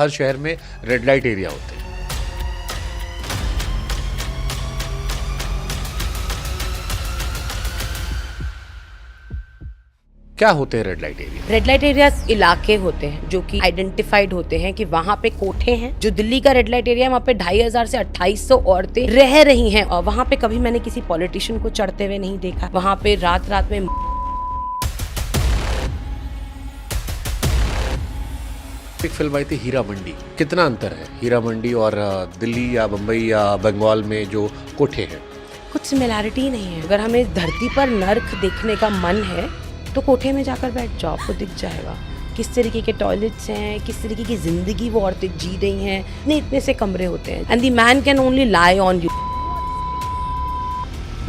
हर शहर में red light area होते हैं। क्या होते हैं red light area? Red light areas इलाके होते हैं जो कि आइडेंटिफाइड होते हैं कि वहाँ पे कोठे हैं। जो दिल्ली का रेड लाइट एरिया है वहाँ पे 2500 से 2800 औरतें रह रही हैं और वहाँ पे कभी मैंने किसी पॉलिटिशियन को चढ़ते हुए नहीं देखा। वहाँ पे रात रात में एक फिल्म आई थी हीरा मंडी। कितना अंतर है हीरा मंडी और दिल्ली या बम्बई या बंगाल में जो कोठे हैं? कुछ सिमिलैरिटी नहीं है। अगर हमें धरती पर नर्क देखने का मन है तो कोठे में जाकर बैठ जाओ, आपको दिख जाएगा किस तरीके के टॉयलेट्स हैं, किस तरीके की जिंदगी वो औरतें जी रही हैं। इतने से कमरे होते हैं and the man can only lie on you.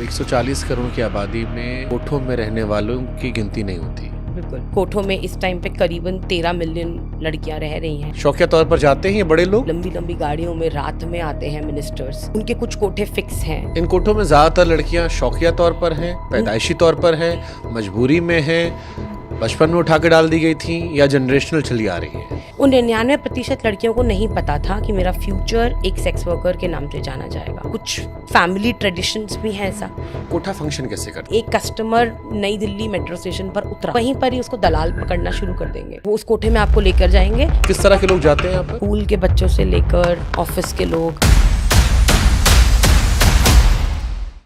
140 crore की आबादी में कोठों में रहने वालों की गिनती नहीं होती। बिल्कुल, कोठों में इस टाइम पे करीबन 13 मिलियन लड़कियां रह रही हैं। शौकिया तौर पर जाते हैं ये बड़े लोग। लंबी लंबी गाड़ियों में रात में आते हैं मिनिस्टर्स। उनके कुछ कोठे फिक्स हैं। इन कोठों में ज्यादातर लड़कियां शौकिया तौर पर हैं, पैदाइशी तौर पर हैं, मजबूरी में हैं, बचपन में उठा के डाल दी गई थी या जनरेशनल चली आ रही है। उन 99% लड़कियों को नहीं पता था कि मेरा फ्यूचर एक सेक्स वर्कर के नाम से जाना जाएगा। कुछ फैमिली ट्रेडिशंस भी है ऐसा। कोठा फंक्शन कैसे करते? एक कस्टमर नई दिल्ली मेट्रो स्टेशन पर उतरा, वहीं पर ही उसको दलाल पकड़ना शुरू कर देंगे। वो उस कोठे में आपको लेकर जाएंगे। किस तरह के लोग जाते हैं यहाँ पर? स्कूल के बच्चों से लेकर ऑफिस के लोग।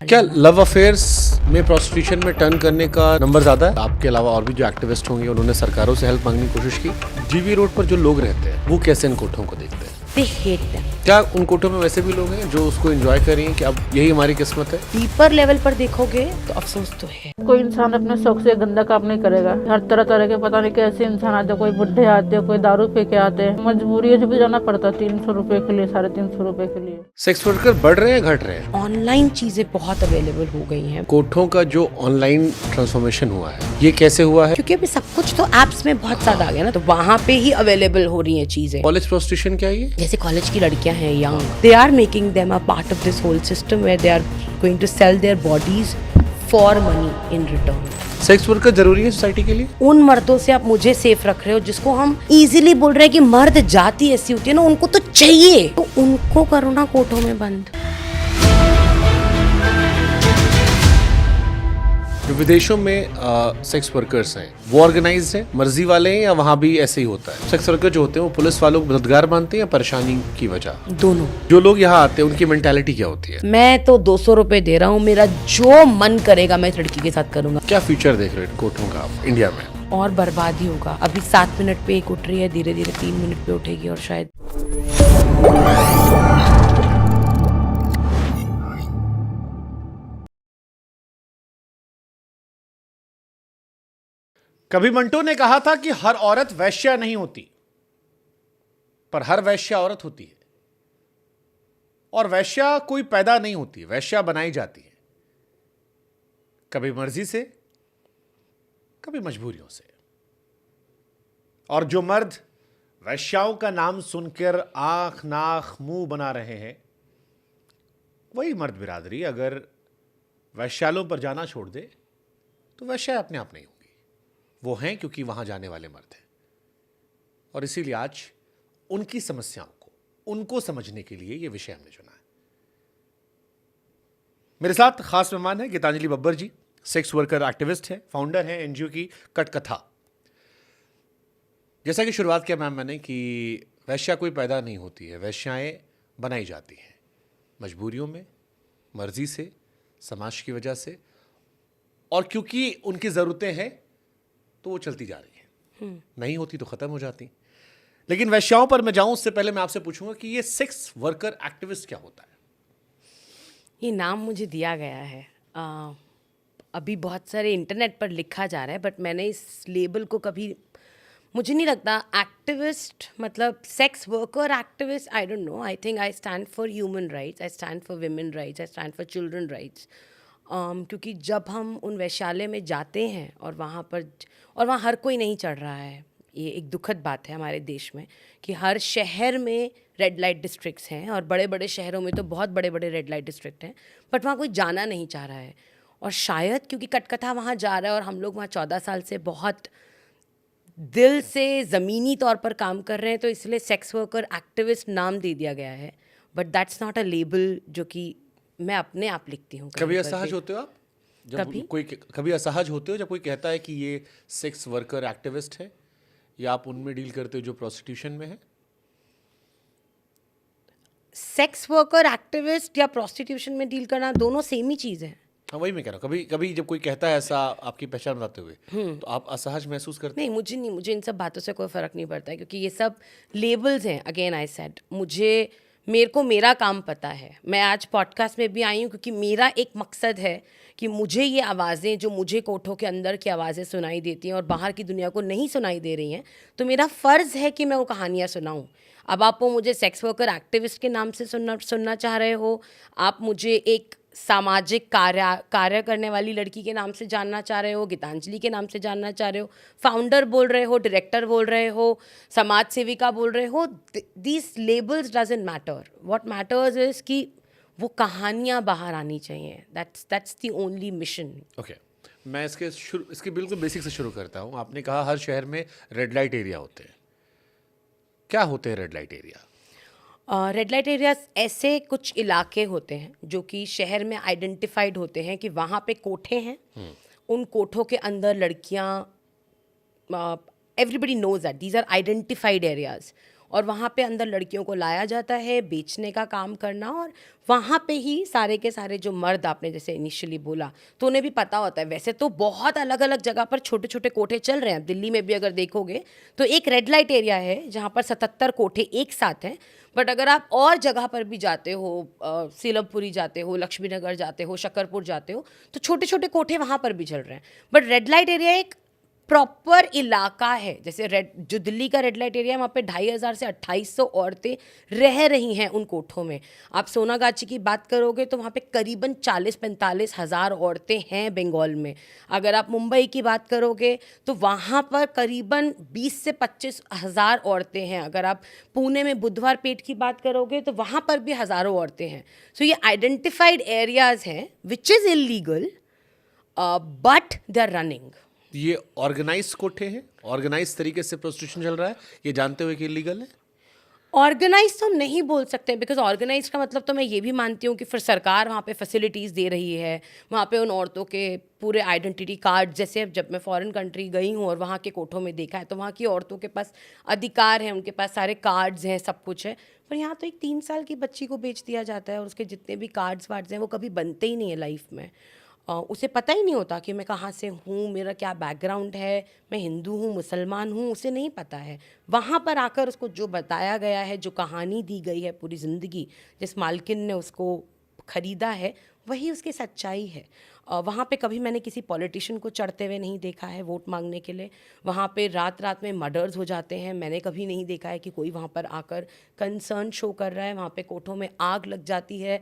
क्या लव अफेयर्स में प्रोस्टिट्यूशन में टर्न करने का नंबर ज्यादा है? आपके अलावा और भी जो एक्टिविस्ट होंगे उन्होंने सरकारों से हेल्प मांगने की कोशिश की। जीवी रोड पर जो लोग रहते हैं वो कैसे इन कोठों को देखते हैं? They hate them. क्या उन कोठों में वैसे भी लोग हैं जो उसको एंजॉय कर रही हैं कि अब यही हमारी किस्मत है? डीपर लेवल पर देखोगे तो अफसोस तो है। कोई इंसान अपने शौक से गंदा काम नहीं करेगा। हर तरह तरह के पता नहीं कैसे इंसान आते हैं। कोई बुढ़े आते हैं, कोई दारू पी के आते हैं। मजबूरी से भी जाना पड़ता है 300 रुपए के लिए, 350 रुपए के लिए। सेक्स वर्कर बढ़ रहे हैं घट रहे हैं? ऑनलाइन चीजें बहुत अवेलेबल हो गई हैं। कोठों का जो ऑनलाइन ट्रांसफॉर्मेशन हुआ है ये कैसे हुआ है? क्योंकि अभी सब कुछ तो एप्स में बहुत ज्यादा आ गया ना, तो वहाँ पे ही अवेलेबल हो रही हैं चीजें। कॉलेज प्रोस्टिट्यूशन क्या है ये? जैसे कॉलेज की लड़कियां हैं young, they are making them a part of this whole system where they are going to sell their bodies for money in return. Sex worker जरूरी है सोसाइटी के लिए? उन मर्दों से आप मुझे सेफ रख रहे हो जिसको हम इजीली बोल रहे हैं कि मर्द जाति ऐसी होती है ना, उनको तो चाहिए, तो उनको करो ना कोठों में बंद। जो विदेशों में सेक्स वर्कर्स हैं वो ऑर्गेनाइज हैं, मर्जी वाले हैं, या वहाँ भी ऐसे ही होता है? सेक्स वर्कर जो होते हैं वो पुलिस वालों को मददगार मानते हैं या परेशानी की वजह? दोनों। जो लोग यहाँ आते हैं उनकी मेंटालिटी क्या होती है? मैं तो 200 रुपए दे रहा हूँ, मेरा जो मन करेगा मैं इस लड़की के साथ करूंगा। क्या फ्यूचर देख रहे हैं कोठों का आप इंडिया में? और बर्बादी होगा। अभी 7 मिनट पे एक उठ रही है, धीरे धीरे 3 मिनट पे उठेगी और शायद। कभी मंटो ने कहा था कि हर औरत वैश्या नहीं होती, पर हर वैश्या औरत होती है। और वैश्या कोई पैदा नहीं होती, वैश्या बनाई जाती है, कभी मर्जी से, कभी मजबूरियों से। और जो मर्द वैश्याओं का नाम सुनकर आंख नाक मुंह बना रहे हैं, वही मर्द बिरादरी अगर वैश्यालों पर जाना छोड़ दे तो वैश्या अपने आप नहीं होंगी। वो हैं क्योंकि वहां जाने वाले मर्द हैं। और इसीलिए आज उनकी समस्याओं को, उनको समझने के लिए यह विषय हमने चुना है। मेरे साथ खास मेहमान है गीतांजलि बब्बर जी, सेक्स वर्कर एक्टिविस्ट हैं, फाउंडर हैं एनजीओ की कटकथा। जैसा कि शुरुआत किया मैम मैंने कि वैश्या कोई पैदा नहीं होती है, वैश्याएं बनाई जाती हैं मजबूरियों में, मर्जी से, समाज की वजह से, और क्योंकि उनकी ज़रूरतें हैं तो वो चलती जा रही हैं। नहीं होती तो ख़त्म हो जाती। लेकिन वैश्याओं पर मैं जाऊं उससे पहले मैं आपसे पूछूंगा कि ये सेक्स वर्कर एक्टिविस्ट क्या होता है? ये नाम मुझे दिया गया है। अभी बहुत सारे इंटरनेट पर लिखा जा रहा है, बट मैंने इस लेबल को कभी, मुझे नहीं लगता एक्टिविस्ट मतलब sex worker activist. I don't know, I think I stand for human rights, I stand for women rights, I stand for children rights. क्योंकि जब हम उन वैश्यालय में जाते हैं और वहाँ हर कोई नहीं चढ़ रहा है। ये एक दुखद बात है हमारे देश में कि हर शहर में रेड लाइट डिस्ट्रिक्ट्स हैं और बड़े बड़े शहरों में तो बहुत बड़े बड़े रेड लाइट डिस्ट्रिक्ट हैं, बट वहाँ कोई जाना नहीं चाह रहा है। और शायद क्योंकि कटकथा वहाँ जा रहा है और हम लोग वहाँ 14 साल से बहुत दिल से ज़मीनी तौर पर काम कर रहे हैं, तो इसलिए सेक्स वर्कर एक्टिविस्ट नाम दे दिया गया है, but that's not a label जो कि मैं अपने आप लिखती हूँ। कभी कहीं पर असहज भी। होते हो आप जब कभी? कभी असहज होते हो जब कोई कहता है कि ये सेक्स वर्कर एक्टिविस्ट है, या आप उनमें डील करते हो जो प्रोस्टिट्यूशन में है? सेक्स वर्कर एक्टिविस्ट या प्रोस्टिट्यूशन में डील करना दोनों सेम ही चीज़ है। हाँ, वही मैं कह रहा हूँ। कभी कभी जब कोई कहता है ऐसा आपकी पहचान बताते हुए, तो आप असहज महसूस करते नहीं, मुझे इन सब बातों से कोई फ़र्क नहीं पड़ता है, क्योंकि ये सब लेबल्स हैं। अगेन आई सेड, मेरे को मेरा काम पता है। मैं आज पॉडकास्ट में भी आई हूँ क्योंकि मेरा एक मकसद है कि मुझे ये आवाज़ें जो मुझे कोठों के अंदर की आवाज़ें सुनाई देती हैं और बाहर की दुनिया को नहीं सुनाई दे रही हैं, तो मेरा फ़र्ज़ है कि मैं वो कहानियाँ सुनाऊँ। अब आप वो मुझे सेक्स वर्कर एक्टिविस्ट के नाम से सुनना चाह रहे हो, आप मुझे एक सामाजिक कार्य करने वाली लड़की के नाम से जानना चाह रहे हो, गीतांजलि के नाम से जानना चाह रहे हो, फाउंडर बोल रहे हो, डायरेक्टर बोल रहे हो, समाज सेविका बोल रहे हो, these labels doesn't matter. What matters is कि वो कहानियाँ बाहर आनी चाहिए। That's the only mission. Okay, मैं इसके बिल्कुल बेसिक से शुरू करता हूँ। आपने कहा हर शहर में रेड लाइट एरिया होते हैं। क्या होते हैं red light area? Red light areas ऐसे कुछ इलाके होते हैं जो कि शहर में आइडेंटिफाइड होते हैं कि वहाँ पे कोठे हैं, उन कोठों के अंदर लड़कियाँ, everybody knows that these are identified areas, और वहाँ पे अंदर लड़कियों को लाया जाता है बेचने का काम करना, और वहाँ पे ही सारे के सारे जो मर्द, आपने जैसे इनिशियली बोला, तो उन्हें भी पता होता है। वैसे तो बहुत अलग अलग जगह पर छोटे छोटे कोठे चल रहे हैं। दिल्ली में भी अगर देखोगे तो एक रेड लाइट एरिया है जहाँ पर 77 कोठे एक साथ हैं, बट अगर आप और जगह पर भी जाते हो, सीलमपुरी जाते हो, लक्ष्मी नगर जाते हो, शकरपुर जाते हो, तो छोटे छोटे कोठे वहाँ पर भी चल रहे हैं। बट रेड लाइट एरिया एक प्रॉपर इलाका है। जैसे जो दिल्ली का रेड लाइट एरिया है, वहाँ पे 2500 से 2800 औरतें रह रही हैं उन कोठों में। आप सोनागाची की बात करोगे तो वहाँ पे करीबन 40-45 हज़ार औरतें हैं बंगाल में। अगर आप मुंबई की बात करोगे तो वहाँ पर करीबन 20 से 25 हज़ार औरतें हैं। अगर आप पुणे में बुधवार पेट की बात करोगे तो वहाँ पर भी हज़ारों औरतें हैं। सो ये आइडेंटिफाइड एरियाज़ हैं which is illegal, but they are running. ये ऑर्गेनाइज कोठे हैं, ऑर्गेनाइज तरीके से प्रोस्टिट्यूशन चल रहा है, ये जानते हुए कि इलीगल है? ऑर्गेनाइज तो हम नहीं बोल सकते, बिकॉज ऑर्गेनाइज का मतलब तो मैं ये भी मानती हूँ कि फिर सरकार वहाँ पे फैसिलिटीज़ दे रही है, वहाँ पे उन औरतों के पूरे आइडेंटिटी कार्ड, जैसे जब मैं फॉरेन कंट्री गई हूँ और वहाँ के कोठों में देखा है, तो वहाँ की औरतों के पास अधिकार हैं, उनके पास सारे कार्ड्स हैं, सब कुछ है। पर यहाँ तो एक 3 साल की बच्ची को बेच दिया जाता है और उसके जितने भी कार्ड्स वार्ड्स हैं वो कभी बनते ही नहीं है लाइफ में। उसे पता ही नहीं होता कि मैं कहाँ से हूँ, मेरा क्या बैकग्राउंड है, मैं हिंदू हूँ, मुसलमान हूँ, उसे नहीं पता है। वहाँ पर आकर उसको जो बताया गया है, जो कहानी दी गई है पूरी ज़िंदगी, जिस मालकिन ने उसको ख़रीदा है, वही उसकी सच्चाई है। वहाँ पे कभी मैंने किसी पॉलिटिशियन को चढ़ते हुए नहीं देखा है वोट मांगने के लिए। वहाँ पे रात रात में मर्डर्स हो जाते हैं, मैंने कभी नहीं देखा है कि कोई वहाँ पर आकर कंसर्न शो कर रहा है। वहाँ पे कोठों में आग लग जाती है।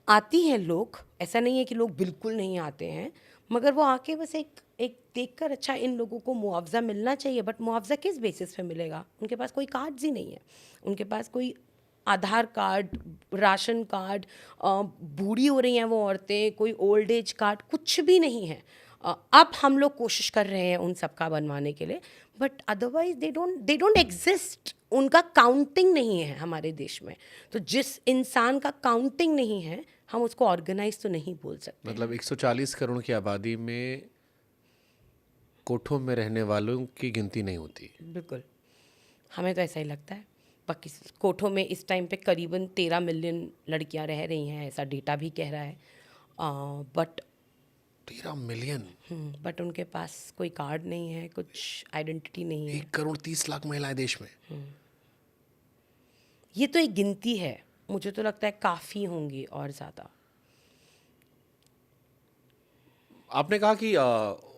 आती हैं लोग, ऐसा नहीं है कि लोग बिल्कुल नहीं आते हैं, मगर वो आके बस एक देखकर, अच्छा इन लोगों को मुआवजा मिलना चाहिए, बट मुआवजा किस बेसिस पे मिलेगा? उनके पास कोई कार्ड्स ही नहीं है, उनके पास कोई आधार कार्ड, राशन कार्ड, बूढ़ी हो रही हैं वो औरतें, कोई ओल्ड एज कार्ड, कुछ भी नहीं है। अब हम लोग कोशिश कर रहे हैं उन सब का बनवाने के लिए, but otherwise they don't exist. उनका काउंटिंग नहीं है हमारे देश में। तो जिस इंसान का काउंटिंग नहीं है, हम उसको ऑर्गेनाइज तो नहीं बोल सकते। मतलब 140 करोड़ की आबादी में कोठों में रहने वालों की गिनती नहीं होती। बिल्कुल, हमें तो ऐसा ही लगता है। बाकी कोठों में इस टाइम पे करीबन 13 मिलियन लड़कियां रह रही हैं, ऐसा डेटा भी कह रहा है। बट 13 मिलियन, बट उनके पास कोई कार्ड नहीं है, कुछ आइडेंटिटी नहीं है। 1 करोड़ 30 लाख महिलाएं देश में। ये तो एक गिनती है, मुझे तो लगता है काफ़ी होंगी और ज़्यादा। आपने कहा कि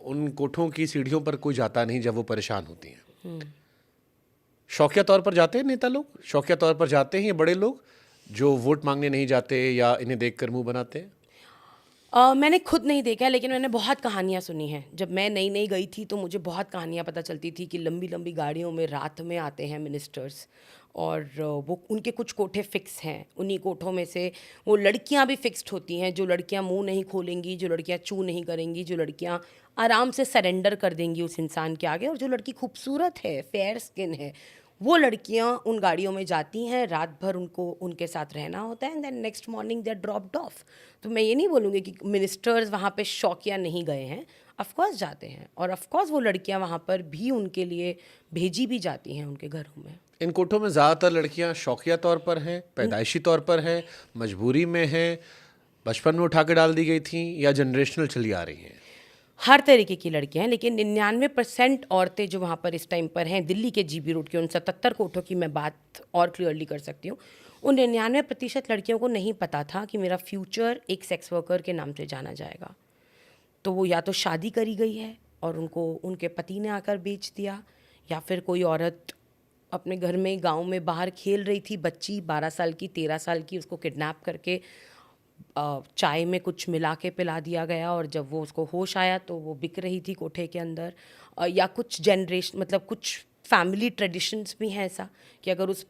उन कोठों की सीढ़ियों पर कोई जाता नहीं जब वो परेशान होती हैं। शौकिया तौर पर जाते हैं नेता लोग, शौकिया तौर पर जाते हैं ये बड़े लोग जो वोट मांगने नहीं जाते या इन्हें देखकर मुंह बनाते हैं? मैंने खुद नहीं देखा है, लेकिन मैंने बहुत कहानियाँ सुनी हैं। जब मैं नई नई गई थी तो मुझे बहुत कहानियाँ पता चलती थी कि लंबी लंबी गाड़ियों में रात में आते हैं मिनिस्टर्स और वो उनके कुछ कोठे फिक्स हैं। उन्हीं कोठों में से वो लड़कियां भी फिक्स्ड होती हैं, जो लड़कियां मुंह नहीं खोलेंगी, जो लड़कियां चू नहीं करेंगी, जो लड़कियां आराम से सरेंडर कर देंगी उस इंसान के आगे, और जो लड़की खूबसूरत है, फेयर स्किन है, वो लड़कियां उन गाड़ियों में जाती हैं, रात भर उनको उनके साथ रहना होता है, and then next morning they are dropped off. तो मैं ये नहीं बोलूँगी कि मिनिस्टर्स वहाँ पे शौकिया नहीं गए हैं, ऑफकोर्स जाते हैं, और ऑफकोर्स वो लड़कियां वहाँ पर भी उनके लिए भेजी भी जाती हैं उनके घरों में। इन कोठों में ज़्यादातर लड़कियां शौकिया तौर पर हैं, पैदाइशी तौर पर हैं, मजबूरी में हैं, बचपन में उठा के डाल दी गई थी, या जनरेशनल चली आ रही हैं? हर तरीके की लड़कियां हैं, लेकिन 99% औरतें जो वहाँ पर इस टाइम पर हैं, दिल्ली के जीबी रोड के उन 77 कोठों की मैं बात और क्लियरली कर सकती हूँ। उन 99% लड़कियों को नहीं पता था कि मेरा फ्यूचर एक सेक्स वर्कर के नाम से जाना जाएगा। तो वो या तो शादी करी गई है और उनको उनके पति ने आकर बेच दिया, या फिर कोई औरत अपने घर में गांव में बाहर खेल रही थी, बच्ची 12 साल की 13 साल की, उसको किडनैप करके चाय में कुछ मिला के पिला दिया गया, और जब वो उसको होश आया तो वो बिक रही थी कोठे के अंदर। या कुछ जनरेशन मतलब कुछ फैमिली ट्रेडिशंस भी हैं ऐसा कि अगर उस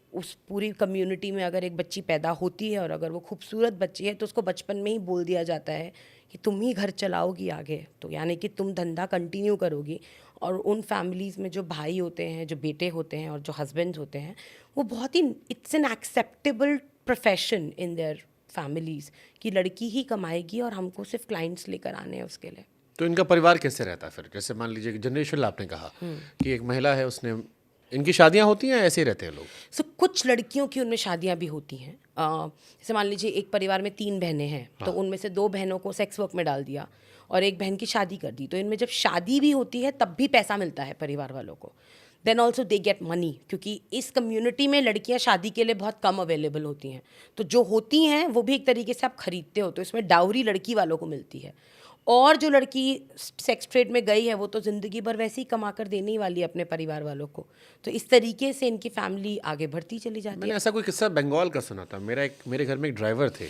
पूरी कम्युनिटी में अगर एक बच्ची पैदा होती है और अगर वो खूबसूरत बच्ची है तो उसको बचपन में ही बोल दिया जाता है कि तुम ही घर चलाओगी आगे, तो यानी कि तुम धंधा कंटिन्यू करोगी। और उन फैमिलीज़ में जो भाई होते हैं, जो बेटे होते हैं और जो हस्बैंड्स होते हैं, वो बहुत ही it's an acceptable profession in their families कि लड़की ही कमाएगी और हमको सिर्फ क्लाइंट्स लेकर आने हैं उसके लिए। तो इनका परिवार कैसे रहता है फिर? जैसे मान लीजिए कि जनरेशनल आपने कहा कि एक महिला है, उसने, इनकी शादियां होती हैं, ऐसे ही रहते हैं लोग? सो कुछ लड़कियों की उनमें शादियां भी होती हैं। जैसे मान लीजिए एक परिवार में 3 बहनें हैं, तो उनमें से 2 बहनों को सेक्स वर्क में डाल दिया और एक बहन की शादी कर दी। तो इनमें जब शादी भी होती है तब भी पैसा मिलता है परिवार वालों को। Then also they get money, क्योंकि इस कम्युनिटी में लड़कियां शादी के लिए बहुत कम अवेलेबल होती हैं, तो जो होती हैं वो भी एक तरीके से आप खरीदते हो, तो इसमें डाउरी लड़की वालों को मिलती है। और जो लड़की सेक्स ट्रेड में गई है वो तो ज़िंदगी भर वैसे ही कमा कर देने ही वाली है अपने परिवार वालों को। तो इस तरीके से इनकी फैमिली आगे बढ़ती चली जाती मैंने है। ऐसा कोई किस्सा बंगाल का सुना था। मेरे घर में एक ड्राइवर थे,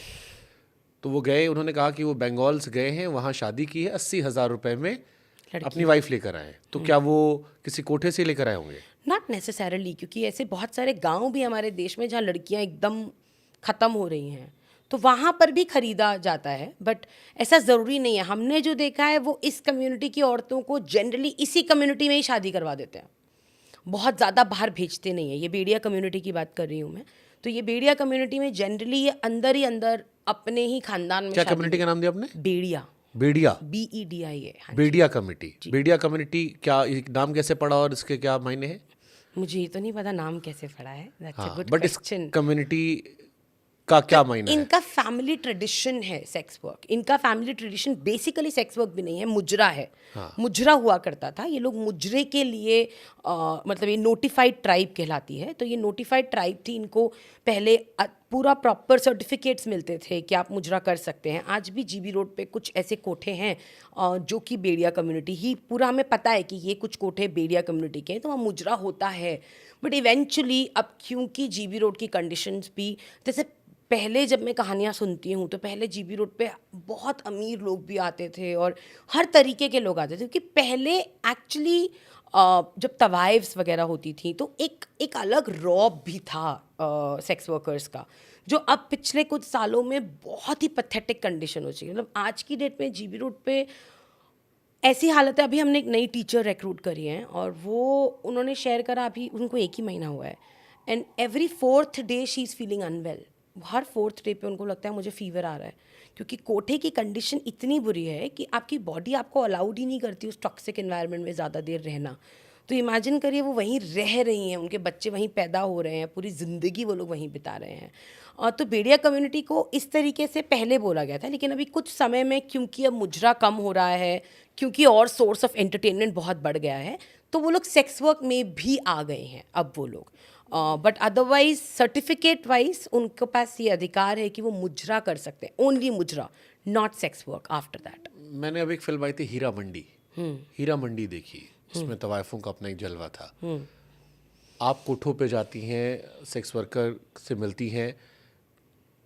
तो वो गए, उन्होंने कहा कि वो बंगाल से गए हैं, वहाँ शादी की है, 80,000 रुपये में अपनी वाइफ लेकर आए। तो क्या वो किसी कोठे से लेकर आए होंगे? नॉट नेसेसरली, क्योंकि ऐसे बहुत सारे गांव भी हमारे देश में जहाँ लड़कियां एकदम ख़त्म हो रही हैं, तो वहाँ पर भी ख़रीदा जाता है। बट ऐसा ज़रूरी नहीं है। हमने जो देखा है वो इस कम्युनिटी की औरतों को जनरली इसी कम्युनिटी में ही शादी करवा देते हैं, बहुत ज़्यादा बाहर भेजते नहीं है। ये बेड़िया कम्युनिटी की बात कर रही हूँ मैं। तो ये बेड़िया कम्युनिटी में जनरली ये अंदर ही अंदर अपने ही खानदान में क्या कम्युनिटी का नाम दिया आपने? बेड़िया, बेड़िया, BEDIA। बेड़िया कम्युनिटी। बेड़िया कम्युनिटी, क्या ये नाम कैसे पड़ा और इसके क्या मायने हैं? मुझे ये तो नहीं पता नाम कैसे पड़ा है। दैट्स अ हाँ, गुड बट इस क्वेश्चन। कम्युनिटी का क्या मायना है? इनका फैमिली ट्रेडिशन है सेक्स वर्क। इनका family tradition basically sex work भी नहीं है, मुजरा है। मुजरा हुआ करता था। ये लोग मुजरे के लिए मतलब ये नोटिफाइड ट्राइब कहलाती है। तो ये नोटिफाइड ट्राइब थी। इनको पहले पूरा प्रॉपर सर्टिफिकेट्स मिलते थे कि आप मुजरा कर सकते हैं। आज भी जीबी रोड पे कुछ ऐसे कोठे हैं जो कि बेड़िया कम्युनिटी ही, पूरा हमें पता है कि ये कुछ कोठे बेड़िया कम्युनिटी के हैं, तो वहाँ मुजरा होता है। बट इवेंचुअली अब क्योंकि जीबी रोड की कंडीशंस भी, जैसे पहले जब मैं कहानियाँ सुनती हूँ तो पहले जीबी रोड पे बहुत अमीर लोग भी आते थे और हर तरीके के लोग आते थे, क्योंकि पहले एक्चुअली जब तवाइफ्स वगैरह होती थी तो एक अलग रौब भी था सेक्स वर्कर्स का, जो अब पिछले कुछ सालों में बहुत ही पैथेटिक कंडीशन हो चुकी है। मतलब आज की डेट में जीबी रोड पे ऐसी हालत है। अभी हमने एक नई टीचर रिक्रूट करी है और वो उन्होंने शेयर करा, अभी उनको 1 ही महीना हुआ है, and every 4th day she is feeling unwell. हर 4th डे पे उनको लगता है मुझे फीवर आ रहा है, क्योंकि कोठे की कंडीशन इतनी बुरी है कि आपकी बॉडी आपको अलाउड ही नहीं करती उस टॉक्सिक एनवायरनमेंट में ज़्यादा देर रहना। तो इमेजिन करिए वो वहीं रह रही हैं, उनके बच्चे वहीं पैदा हो रहे हैं, पूरी ज़िंदगी वो लोग वहीं बिता रहे हैं। तो बेड़िया कम्युनिटी को इस तरीके से पहले बोला गया था, लेकिन अभी कुछ समय में क्योंकि अब मुजरा कम हो रहा है, क्योंकि और सोर्स ऑफ एंटरटेनमेंट बहुत बढ़ गया है, तो वो लोग सेक्स वर्क में भी आ गए हैं अब वो लोग। बट अदरवाइज सर्टिफिकेट वाइज उनके पास ये अधिकार है कि वो मुजरा कर सकते हैं, ओनली मुजरा, not sex work after that. मैंने अभी एक फिल्म आई थी हीरा मंडी, हीरा मंडी देखी, जिसमें तवाइफों का अपना एक जलवा था। आप कोठों पे जाती हैं, सेक्स वर्कर से मिलती हैं,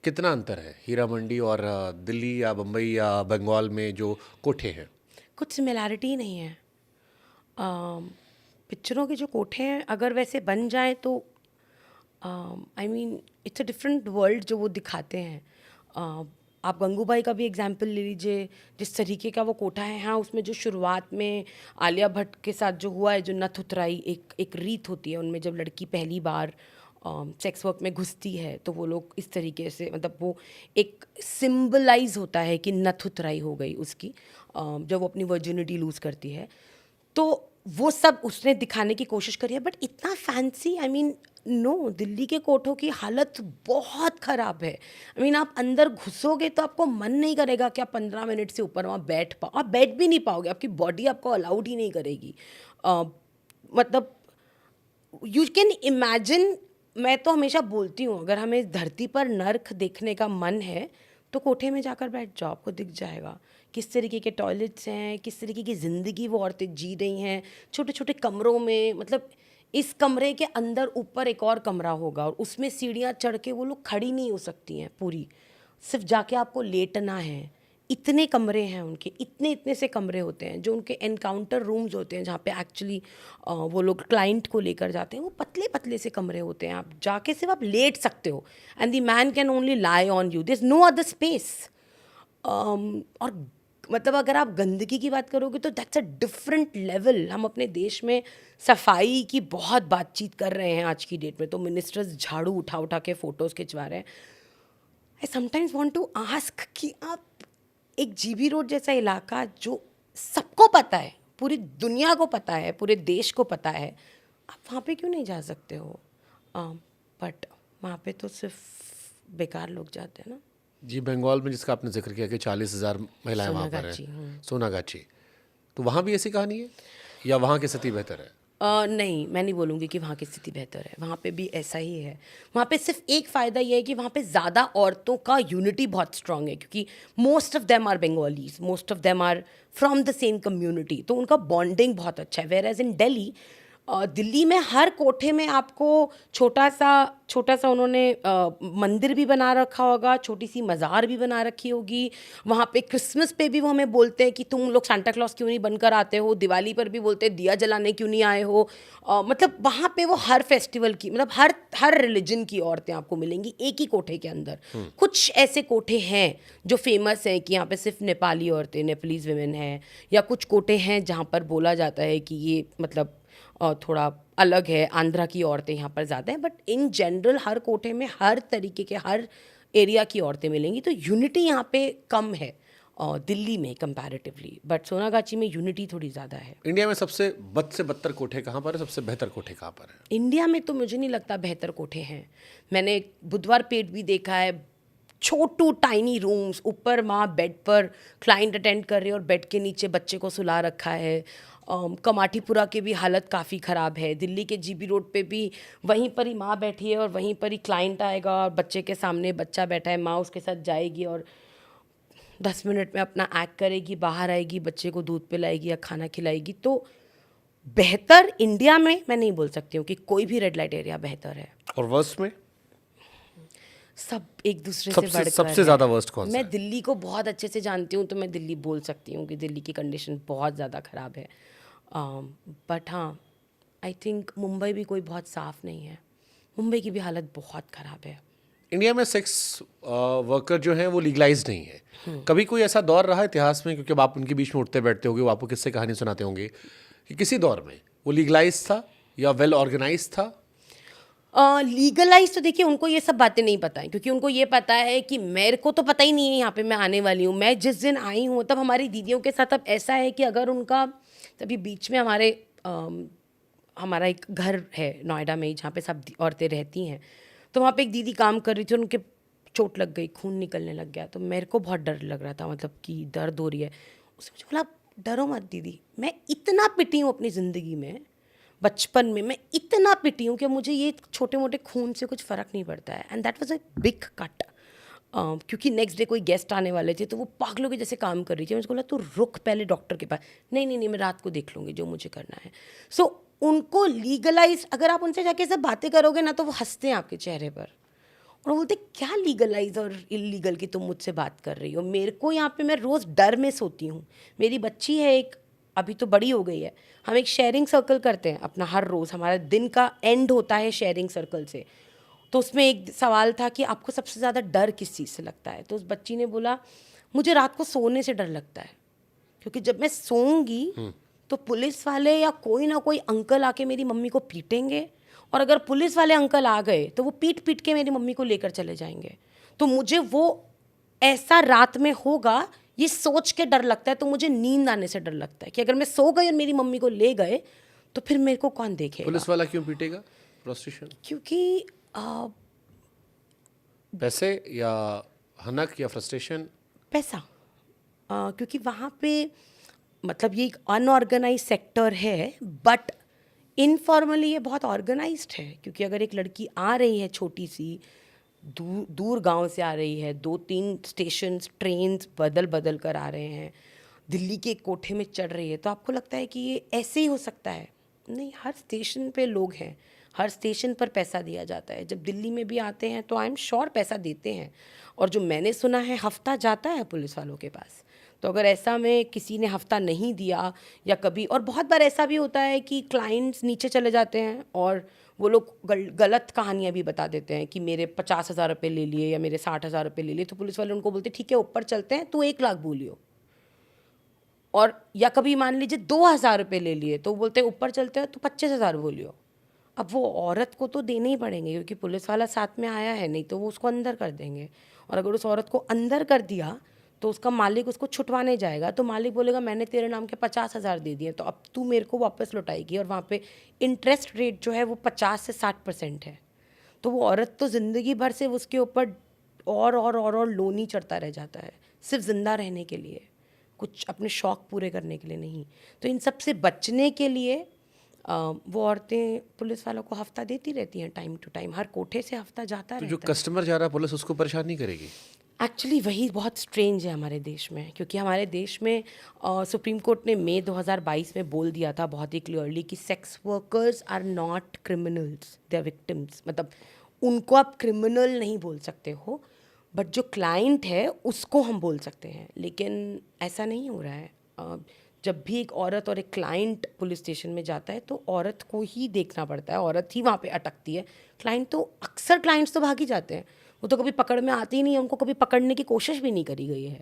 कितना अंतर है हीरा मंडी और दिल्ली या बम्बई या बंगाल में जो कोठे हैं? कुछ सिमिलैरिटी नहीं है। पिक्चरों के जो कोठे हैं अगर वैसे बन जाएं तो I mean it's a different world जो वो दिखाते हैं. आप गंगूबाई का भी एग्जाम्पल ले लीजिए, जिस तरीके का वो कोठा है. हाँ, उसमें जो शुरुआत में आलिया भट्ट के साथ जो हुआ है, जो नथ उतराई एक रीत होती है उनमें, जब लड़की पहली बार सेक्स वर्क में घुसती है तो वो लोग इस तरीके से, मतलब वो एक सिंबलाइज होता है कि नथ उतराई हो गई उसकी, जब वो अपनी वर्जिनिटी लूज़ करती है. तो वो सब उसने दिखाने की कोशिश करी है, बट इतना fancy, I mean no, Delhi के कोठों की हालत बहुत ख़राब है. आई मीन आप अंदर घुसोगे तो आपको मन नहीं करेगा कि आप 15 मिनट से ऊपर वहाँ बैठ पाओ. आप बैठ भी नहीं पाओगे, आपकी बॉडी आपको अलाउड ही नहीं करेगी. मतलब यू कैन इमेजिन. मैं तो हमेशा बोलती हूँ, अगर हमें इस धरती पर नर्क देखने का मन है तो कोठे में जाकर बैठ जाओ, आपको दिख जाएगा किस तरीके के टॉयलेट्स हैं, किस तरीके की ज़िंदगी वो औरतें जी रही हैं, छोटे छोटे कमरों में. मतलब इस कमरे के अंदर ऊपर एक और कमरा होगा और उसमें सीढ़ियाँ चढ़ के वो लोग खड़ी नहीं हो सकती हैं पूरी, सिर्फ जाके आपको लेटना है. इतने कमरे हैं उनके, इतने इतने से कमरे होते हैं जो उनके एनकाउंटर रूम्स होते हैं, जहाँ पे एक्चुअली वो लोग क्लाइंट को लेकर जाते हैं. वो पतले पतले से कमरे होते हैं, आप जाके सिर्फ आप लेट सकते हो, and the man can only lie on you, there is no other space. और मतलब अगर आप गंदगी की बात करोगे तो दैट्स अ डिफरेंट लेवल. हम अपने देश में सफाई की बहुत बातचीत कर रहे हैं आज की डेट में, तो मिनिस्टर्स झाड़ू उठा उठा के फ़ोटोज़ खिंचवा रहे हैं. I sometimes want to ask कि आप एक जीबी रोड जैसा इलाका जो सबको पता है, पूरी दुनिया को पता है, पूरे देश को पता है, आप वहाँ पे क्यों नहीं जा सकते हो? बट वहाँ पे तो सिर्फ बेकार लोग जाते हैं ना. जी, बंगाल में जिसका आपने जिक्र किया कि 40,000 महिलाएं वहाँ पर हैं, सोनागाची, तो वहाँ भी ऐसी कहानी है या वहाँ की स्थिति बेहतर है? नहीं, मैं नहीं बोलूँगी कि वहाँ की स्थिति बेहतर है. वहाँ पे भी ऐसा ही है. वहाँ पे सिर्फ एक फ़ायदा ये है कि वहाँ पे ज़्यादा औरतों का यूनिटी बहुत स्ट्रांग है, क्योंकि most of them are Bengalis, most of them are from the same community, तो उनका बॉन्डिंग बहुत अच्छा है. वेयर एज इन दिल्ली में हर कोठे में आपको छोटा सा उन्होंने मंदिर भी बना रखा होगा, छोटी सी मज़ार भी बना रखी होगी. वहाँ पे क्रिसमस पे भी वो हमें बोलते हैं कि तुम लोग सांता क्लॉज क्यों नहीं बनकर आते हो. दिवाली पर भी बोलते हैं दिया जलाने क्यों नहीं आए हो. मतलब वहाँ पे वो हर फेस्टिवल की, मतलब हर रिलीजन की औरतें आपको मिलेंगी एक ही कोठे के अंदर. कुछ ऐसे कोठे हैं जो फेमस हैं कि यहाँ पे सिर्फ नेपाली औरतें, नेपालीज वेमेन हैं, या कुछ कोठे हैं जहाँ पर बोला जाता है कि ये मतलब थोड़ा अलग है, आंध्रा की औरतें यहाँ पर ज़्यादा हैं. बट इन जनरल हर कोठे में हर तरीके के, हर एरिया की औरतें मिलेंगी. तो यूनिटी यहाँ पे कम है दिल्ली में कंपैरेटिवली, बट सोनागाची में यूनिटी थोड़ी ज़्यादा है. इंडिया में सबसे बद से बदतर कोठे कहाँ पर है, सबसे बेहतर कोठे कहाँ पर है? इंडिया में तो मुझे नहीं लगता बेहतर कोठे हैं. मैंने बुधवार पेट भी देखा है, छोटू टाइनी रूम्स, ऊपर माँ बेड पर क्लाइंट अटेंड कर रही है और बेड के नीचे बच्चे को सुला रखा है. कमाटीपुरा की भी हालत काफ़ी ख़राब है. दिल्ली के जीबी रोड पे भी वहीं पर ही माँ बैठी है और वहीं पर ही क्लाइंट आएगा और बच्चे के सामने बच्चा बैठा है, माँ उसके साथ जाएगी और 10 मिनट में अपना एक्ट करेगी, बाहर आएगी, बच्चे को दूध पिलाएगी या खाना खिलाएगी. तो बेहतर इंडिया में मैं नहीं बोल सकती हूँ कि कोई भी रेड लाइट एरिया बेहतर है. और वर्स्ट में सब एक दूसरे से बढ़कर सबसे ज़्यादा वर्स्ट कौन सा मैं है? दिल्ली को बहुत अच्छे से जानती हूँ, तो मैं दिल्ली बोल सकती हूँ कि दिल्ली की कंडीशन बहुत ज़्यादा ख़राब है. बट हाँ, आई थिंक मुंबई भी कोई बहुत साफ़ नहीं है. मुंबई की भी हालत बहुत ख़राब है. इंडिया में सेक्स वर्कर जो हैं वो लीगलाइज नहीं है. कभी कोई ऐसा दौर रहा इतिहास में, क्योंकि अब आप उनके बीच में उठते बैठते होंगे, वो आपको किससे कहानी सुनाते होंगे, कि किसी दौर में वो लीगलाइज था या वेल ऑर्गेनाइज था? लीगलाइज तो देखिए, उनको ये सब बातें नहीं पता है, क्योंकि उनको ये पता है कि मेरे को तो पता ही नहीं है यहाँ पे मैं आने वाली हूँ. मैं जिस दिन आई हूँ तब हमारी दीदियों के साथ अब ऐसा है कि अगर उनका, तभी बीच में हमारा एक घर है नोएडा में ही जहाँ पे सब औरतें रहती हैं, तो वहाँ पे एक दीदी काम कर रही थी, उनके चोट लग गई, खून निकलने लग गया. तो मेरे को बहुत डर लग रहा था, मतलब कि दर्द हो रही है. उसने मुझे बोला डरो मत दीदी. मैं इतना पिटी हूँ अपनी ज़िंदगी में, बचपन में मैं इतना पिटी हूँ कि मुझे ये छोटे मोटे खून से कुछ फ़र्क नहीं पड़ता है. And that was a big cut. क्योंकि नेक्स्ट डे कोई गेस्ट आने वाले थे, तो वो पागलों के जैसे काम कर रही थी. मुझे बोला तू रुक पहले डॉक्टर के पास. नहीं, मैं रात को देख लूँगी जो मुझे करना है. सो उनको लीगलाइज, अगर आप उनसे जाके सब बातें करोगे ना, तो वो हंसते हैं आपके चेहरे पर और बोलते क्या लीगलाइज और इलीगल की तुम मुझसे बात कर रही हो. मेरे को यहाँ पे मैं रोज़ डर में सोती हूँ. मेरी बच्ची है एक, अभी तो बड़ी हो गई है. हम एक शेयरिंग सर्कल करते हैं अपना, हर रोज़ हमारा दिन का एंड होता है शेयरिंग सर्कल से. तो उसमें एक सवाल था कि आपको सबसे ज़्यादा डर किस चीज़ से लगता है, तो उस बच्ची ने बोला मुझे रात को सोने से डर लगता है, क्योंकि जब मैं सोऊंगी तो पुलिस वाले या कोई ना कोई अंकल आके मेरी मम्मी को पीटेंगे, और अगर पुलिस वाले अंकल आ गए तो वो पीट पीट के मेरी मम्मी को लेकर चले जाएंगे, तो मुझे वो ऐसा रात में होगा ये सोच के डर लगता है। तो मुझे नींद आने से डर लगता है कि अगर मैं सो गई और मेरी मम्मी को ले गए तो फिर मेरे को कौन देखेगा। पुलिस वाला क्यों पीटेगा प्रोस्टिट्यूशन? क्योंकि पैसे या हनक या फ्रस्ट्रेशन? पैसा। क्योंकि वहाँ पे मतलब ये एक अनऑर्गेनाइज सेक्टर है, बट इनफॉर्मली ये बहुत ऑर्गेनाइज्ड है। क्योंकि अगर एक लड़की आ रही है छोटी सी दूर गांव से आ रही है, 2-3 स्टेशन ट्रेन बदल बदल कर आ रहे हैं, दिल्ली के एक कोठे में चढ़ रही है, तो आपको लगता है कि ये ऐसे ही हो सकता है? नहीं, हर स्टेशन पे लोग हैं, हर स्टेशन पर पैसा दिया जाता है। जब दिल्ली में भी आते हैं तो आई एम श्योर पैसा देते हैं, और जो मैंने सुना है हफ्ता जाता है पुलिस वालों के पास। तो अगर ऐसा में किसी ने हफ्ता नहीं दिया या कभी, और बहुत बार ऐसा भी होता है कि क्लाइंट्स नीचे चले जाते हैं और वो लोग गलत कहानियाँ भी बता देते हैं कि मेरे 50,000 रुपये ले लिए या मेरे 60,000 रुपये ले लिए, तो पुलिस वाले उनको बोलते ठीक है ऊपर चलते हैं, तू 1 लाख बोलियो। और या कभी मान लीजिए 2,000 रुपये ले लिए, तो बोलते हैं ऊपर चलते हैं तो 25,000 बोलियो। अब वो औरत को तो देने ही पड़ेंगे क्योंकि पुलिस वाला साथ में आया है, नहीं तो वो उसको अंदर कर देंगे। और अगर उस औरत को अंदर कर दिया तो उसका मालिक उसको छुटवाने जाएगा, तो मालिक बोलेगा मैंने तेरे नाम के 50,000 दे दिए, तो अब तू मेरे को वापस लौटाएगी। और वहाँ पे इंटरेस्ट रेट जो है वो 50 से 60% है। तो वो औरत तो ज़िंदगी भर से उसके ऊपर और लोन ही चढ़ता रह जाता है, सिर्फ ज़िंदा रहने के लिए, कुछ अपने शौक़ पूरे करने के लिए नहीं। तो इन सब से बचने के लिए वो औरतें पुलिस वालों को हफ्ता देती रहती हैं टाइम टू टाइम, हर कोठे से हफ्ता जाता तो जो रहता है। कस्टमर जा रहा है पुलिस उसको परेशान नहीं करेगी? एक्चुअली वही बहुत स्ट्रेंज है हमारे देश में, क्योंकि हमारे देश में सुप्रीम कोर्ट ने मई 2022 में बोल दिया था बहुत ही क्लियरली कि sex workers are not criminals, they are victims. मतलब उनको आप क्रिमिनल नहीं बोल सकते हो, बट जो क्लाइंट है उसको हम बोल सकते हैं। लेकिन ऐसा नहीं हो रहा है। जब भी एक औरत और एक क्लाइंट पुलिस स्टेशन में जाता है तो औरत को ही देखना पड़ता है, औरत ही वहाँ पे अटकती है। क्लाइंट तो अक्सर क्लाइंट्स तो भाग ही जाते हैं, वो तो कभी पकड़ में आती ही नहीं है, उनको कभी पकड़ने की कोशिश भी नहीं करी गई है।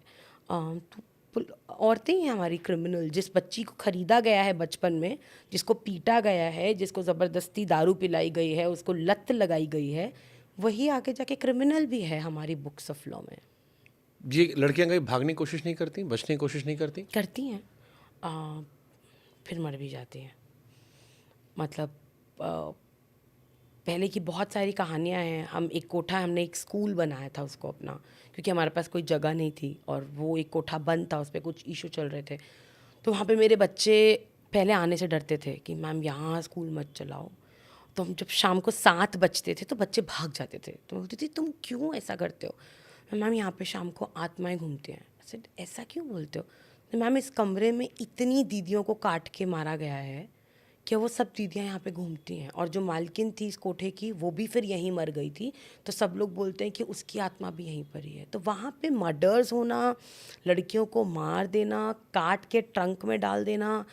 तो औरतें ही हमारी क्रिमिनल। जिस बच्ची को ख़रीदा गया है बचपन में, जिसको पीटा गया है, जिसको ज़बरदस्ती दारू पिलाई गई है, उसको लत लगाई गई है, वही आगे जाके क्रिमिनल भी है हमारी बुक्स ऑफ लॉ में। ये लड़कियां कहीं भागने की कोशिश नहीं करती, बचने की कोशिश नहीं करती? करती हैं, फिर मर भी जाती हैं। मतलब पहले की बहुत सारी कहानियाँ हैं। हमने एक स्कूल बनाया था उसको अपना, क्योंकि हमारे पास कोई जगह नहीं थी और वो एक कोठा बंद था, उस पर कुछ इशू चल रहे थे। तो वहाँ पे मेरे बच्चे पहले आने से डरते थे कि मैम यहाँ स्कूल मत चलाओ। तो हम जब शाम को 7 बजते थे तो बच्चे भाग जाते थे। तो बोलती थी तुम क्यों ऐसा करते हो? मैम यहाँ पे शाम को आत्माएं घूमती हैं। ऐसा क्यों बोलते हो? तो मैम इस कमरे में इतनी दीदियों को काट के मारा गया है कि वो सब दीदियाँ यहाँ पे घूमती हैं, और जो मालकिन थी इस कोठे की वो भी फिर यहीं मर गई थी, तो सब लोग बोलते हैं कि उसकी आत्मा भी यहीं पर ही है। तो वहाँ पे मर्डर्स होना, लड़कियों को मार देना, काट के ट्रंक में डाल देना,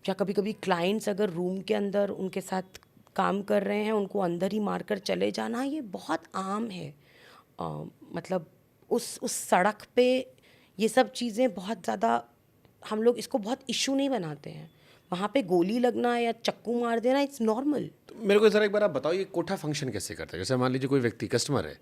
या कभी कभी क्लाइंट्स अगर रूम के अंदर उनके साथ काम कर रहे हैं उनको अंदर ही मार कर चले जाना, ये बहुत आम है। मतलब उस सड़क पे ये सब चीज़ें बहुत ज़्यादा, हम लोग इसको बहुत इशू नहीं बनाते हैं। वहाँ पे गोली लगना या चक्कू मार देना इट्स नॉर्मल। तो मेरे को ज़रा एक बार आप बताओ, ये कोठा फंक्शन कैसे करता है? जैसे मान लीजिए कोई व्यक्ति कस्टमर है,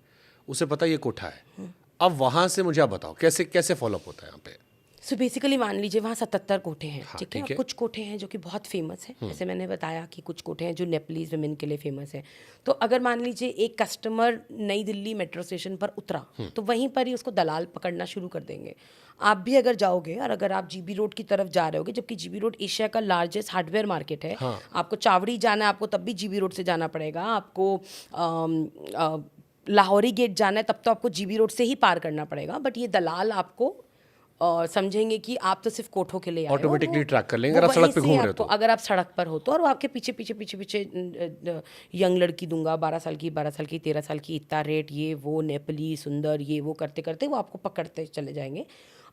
उसे पता ये कोठा है, अब वहाँ से मुझे आप बताओ कैसे कैसे फॉलोअप होता है यहाँ पे? सो बेसिकली मान लीजिए वहाँ 77 कोठे हैं, हाँ, ठीक है। ठीक है। कुछ कोठे हैं जो कि बहुत फेमस हैं, जैसे मैंने बताया कि कुछ कोठे हैं जो नेपलीज वुमेन के लिए फेमस है। तो अगर मान लीजिए एक कस्टमर नई दिल्ली मेट्रो स्टेशन पर उतरा, तो वहीं पर ही उसको दलाल पकड़ना शुरू कर देंगे। आप भी अगर जाओगे और अगर आप जीबी रोड की तरफ जा रहे होगे, जबकि जीबी रोड एशिया का लार्जेस्ट हार्डवेयर मार्केट है, आपको चावड़ी जाना है आपको तब भी जीबी रोड से जाना पड़ेगा, आपको लाहौरी गेट जाना है तब तो आपको जीबी रोड से ही पार करना पड़ेगा। बट ये दलाल आपको समझेंगे कि आप तो सिर्फ कोठों के लिए आए हो। Automatically वो- track कर लेंगे वो अगर आप सड़क वहीं पे से घूम रहे हो आपको- तो। अगर आप सड़क पर हो तो, और वो आपके पीछे पीछे पीछे पीछे यंग लड़की दूंगा, 12 साल की, 12 साल की, 13 साल की, इतना रेट, ये वो नेपाली सुंदर, ये वो करते करते वो आपको पकड़ते चले जाएंगे।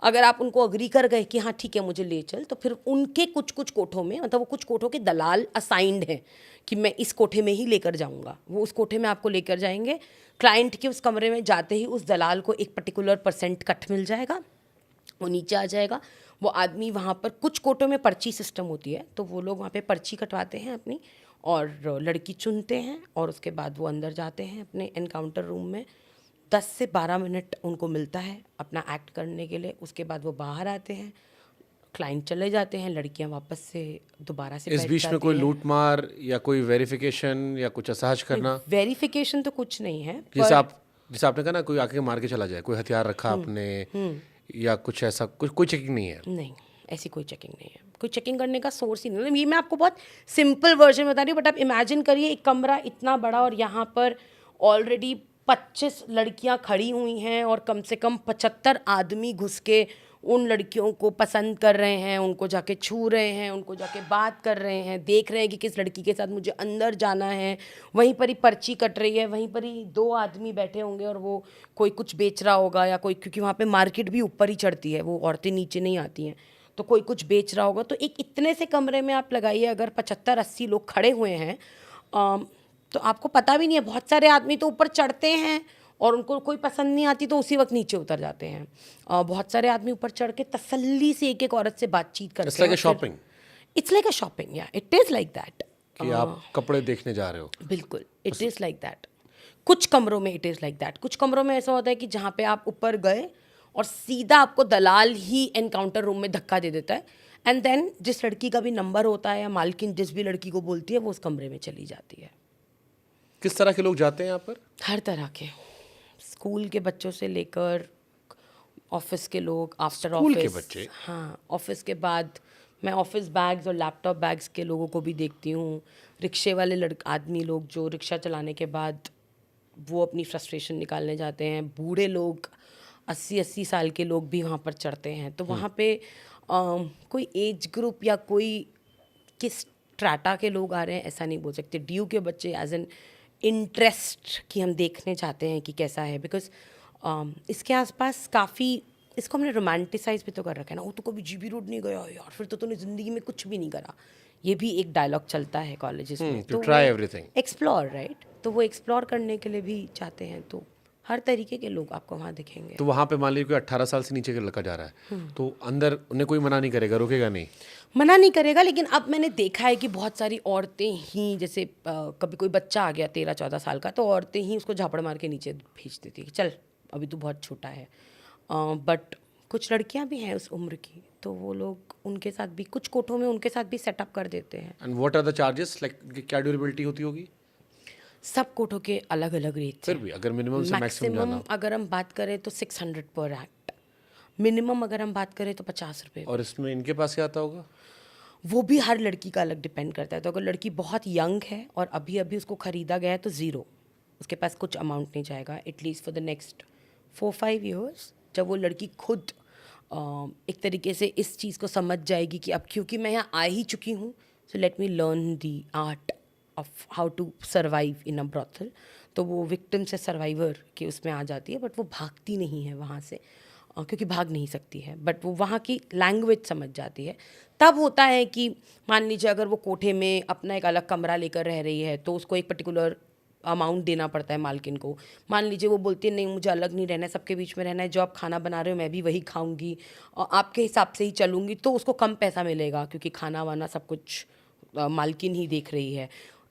अगर आप उनको अग्री कर गए कि हाँ ठीक है मुझे ले चल, तो फिर उनके कुछ कुछ कोठों में, मतलब वो कुछ कोठों के दलाल असाइंड हैं कि मैं इस कोठे में ही लेकर जाऊंगा, वो उस कोठे में आपको लेकर जाएंगे। क्लाइंट के उस कमरे में जाते ही उस दलाल को एक पर्टिकुलर % कट मिल जाएगा, वो नीचे आ जाएगा। वो आदमी वहाँ पर, कुछ कोटों में पर्ची सिस्टम होती है, तो वो लोग वहाँ पे पर्ची कटवाते हैं अपनी, और लड़की चुनते हैं, और उसके बाद वो अंदर जाते हैं अपने एनकाउंटर रूम में। 10 से 12 मिनट उनको मिलता है अपना एक्ट करने के लिए। उसके बाद वो बाहर आते हैं, क्लाइंट चले जाते हैं, लड़कियां वापस से दोबारा से इस बैठ बीच में जाती कोई हैं। लूट मार या कोई वेरिफिकेशन या कुछ असहज करना, वेरिफिकेशन तो कुछ नहीं है, जैसे आपने कहा ना, कोई आके मार के चला जाए, कोई हथियार रखा आपने या कुछ ऐसा, कुछ कोई चेकिंग नहीं है? नहीं, ऐसी कोई चेकिंग नहीं है, कोई चेकिंग करने का सोर्स ही नहीं है। ये मैं आपको बहुत सिंपल वर्जन बता रही हूँ, बट आप इमेजिन करिए एक कमरा इतना बड़ा, और यहाँ पर ऑलरेडी 25 लड़कियाँ खड़ी हुई हैं, और कम से कम 75 आदमी घुस के उन लड़कियों को पसंद कर रहे हैं, उनको जाके छू रहे हैं, उनको जाके बात कर रहे हैं, देख रहे हैं कि किस लड़की के साथ मुझे अंदर जाना है। वहीं पर ही पर्ची कट रही है, वहीं पर ही 2 आदमी बैठे होंगे, और वो कोई कुछ बेच रहा होगा, या कोई, क्योंकि वहाँ पे मार्केट भी ऊपर ही चढ़ती है, वो औरतें नीचे नहीं आती हैं, तो कोई कुछ बेच रहा होगा। तो एक इतने से कमरे में आप लगाइए, अगर 75-80 लोग खड़े हुए हैं, तो आपको पता भी नहीं है। बहुत सारे आदमी तो ऊपर चढ़ते हैं और उनको कोई पसंद नहीं आती तो उसी वक्त नीचे उतर जाते हैं। बहुत सारे आदमी ऊपर चढ़ के तसल्ली से एक एक औरत से बातचीत करते हैं। It's like a shopping. It's like a shopping, या इट इज़ लाइक दैट कि आप कपड़े देखने जा रहे हो। बिल्कुल, इट इज़ लाइक दैट। कुछ कमरों में इट इज़ लाइक दैट। कुछ कमरों में ऐसा होता है कि जहाँ पे आप ऊपर गए और सीधा आपको दलाल ही एनकाउंटर रूम में धक्का दे देता है, एंड देन जिस लड़की का भी नंबर होता है या मालकिन जिस भी लड़की को बोलती है, वो उस कमरे में चली जाती है। किस तरह के लोग जाते हैं यहाँ पर? हर तरह के, स्कूल के बच्चों से लेकर ऑफिस के लोग, आफ्टर स्कूल के ऑफिस। बच्चे? हाँ, ऑफिस के बाद मैं ऑफिस बैग्स और लैपटॉप बैग्स के लोगों को भी देखती हूँ। रिक्शे वाले आदमी लोग जो रिक्शा चलाने के बाद वो अपनी फ्रस्ट्रेशन निकालने जाते हैं। बूढ़े लोग, 80-80 साल के लोग भी वहाँ पर चढ़ते हैं। तो वहाँ पे कोई एज ग्रुप या कोई किस स्ट्राटा के लोग आ रहे हैं ऐसा नहीं बोल सकते। ड्यू के बच्चे एज एन इंटरेस्ट कि हम देखने चाहते हैं कि कैसा है, बिकॉज इसके आसपास काफ़ी, इसको हमने रोमांटिसाइज भी तो कर रखा है ना। वो तो कभी जीबी रोड नहीं गया यार, फिर तो तूने ज़िंदगी में कुछ भी नहीं करा। ये भी एक डायलॉग चलता है कॉलेजेस में। to try everything. Explore, right. तो वो एक्सप्लोर करने के लिए भी चाहते हैं, तो हर तरीके के लोग आपको वहाँ दिखेंगे। तो वहाँ पे मान लीजिए कोई 18 साल से नीचे का लड़का जा रहा है, तो अंदर उन्हें कोई मना नहीं करेगा, रोकेगा नहीं? मना नहीं करेगा, लेकिन अब मैंने देखा है कि बहुत सारी औरतें ही, जैसे कभी कोई बच्चा आ गया 13-14 साल का, तो औरतें ही उसको झापड़ मार के नीचे भेज देती है कि चल अभी तू बहुत छोटा है। बट कुछ लड़कियां भी हैं उस उम्र की, तो वो लोग उनके साथ भी, कुछ कोठों में उनके साथ भी सेटअप कर देते हैं। And what are the charges, like क्या ड्यूरेबिलिटी होती होगी? सब कोठों के अलग अलग रेट। फिर भी अगर मिनिमम से मैक्सिमम जाना हो, अगर हम बात करें तो 600 पर एक्ट, मिनिमम अगर हम बात करें तो 50 रुपये। और इसमें इनके पास क्या आता होगा? वो भी हर लड़की का अलग डिपेंड करता है। तो अगर लड़की बहुत यंग है और अभी अभी उसको ख़रीदा गया है तो ज़ीरो, उसके पास कुछ अमाउंट नहीं जाएगा at least for the next 4-5 years. जब वो लड़की खुद एक तरीके से इस चीज़ को समझ जाएगी कि अब क्योंकि मैं यहाँ आ ही चुकी हूँ, so let me learn the art of how to survive in a brothel, तो वो विक्टिम से सर्वाइवर के उसमें आ जाती है। बट वो भागती नहीं है वहाँ से, क्योंकि भाग नहीं सकती है, बट वो वहाँ की लैंग्वेज समझ जाती है। तब होता है कि मान लीजिए अगर वो कोठे में अपना एक अलग कमरा लेकर रह रही है, तो उसको एक पर्टिकुलर अमाउंट देना पड़ता है मालकिन को। मान लीजिए वो बोलती है नहीं मुझे अलग नहीं रहना है, सबके बीच में रहना है, जो आप खाना बना रहे हो मैं भी वही खाऊंगी और आपके हिसाब से ही चलूँगी, तो उसको कम पैसा मिलेगा क्योंकि खाना वाना सब कुछ मालकिन ही देख रही है।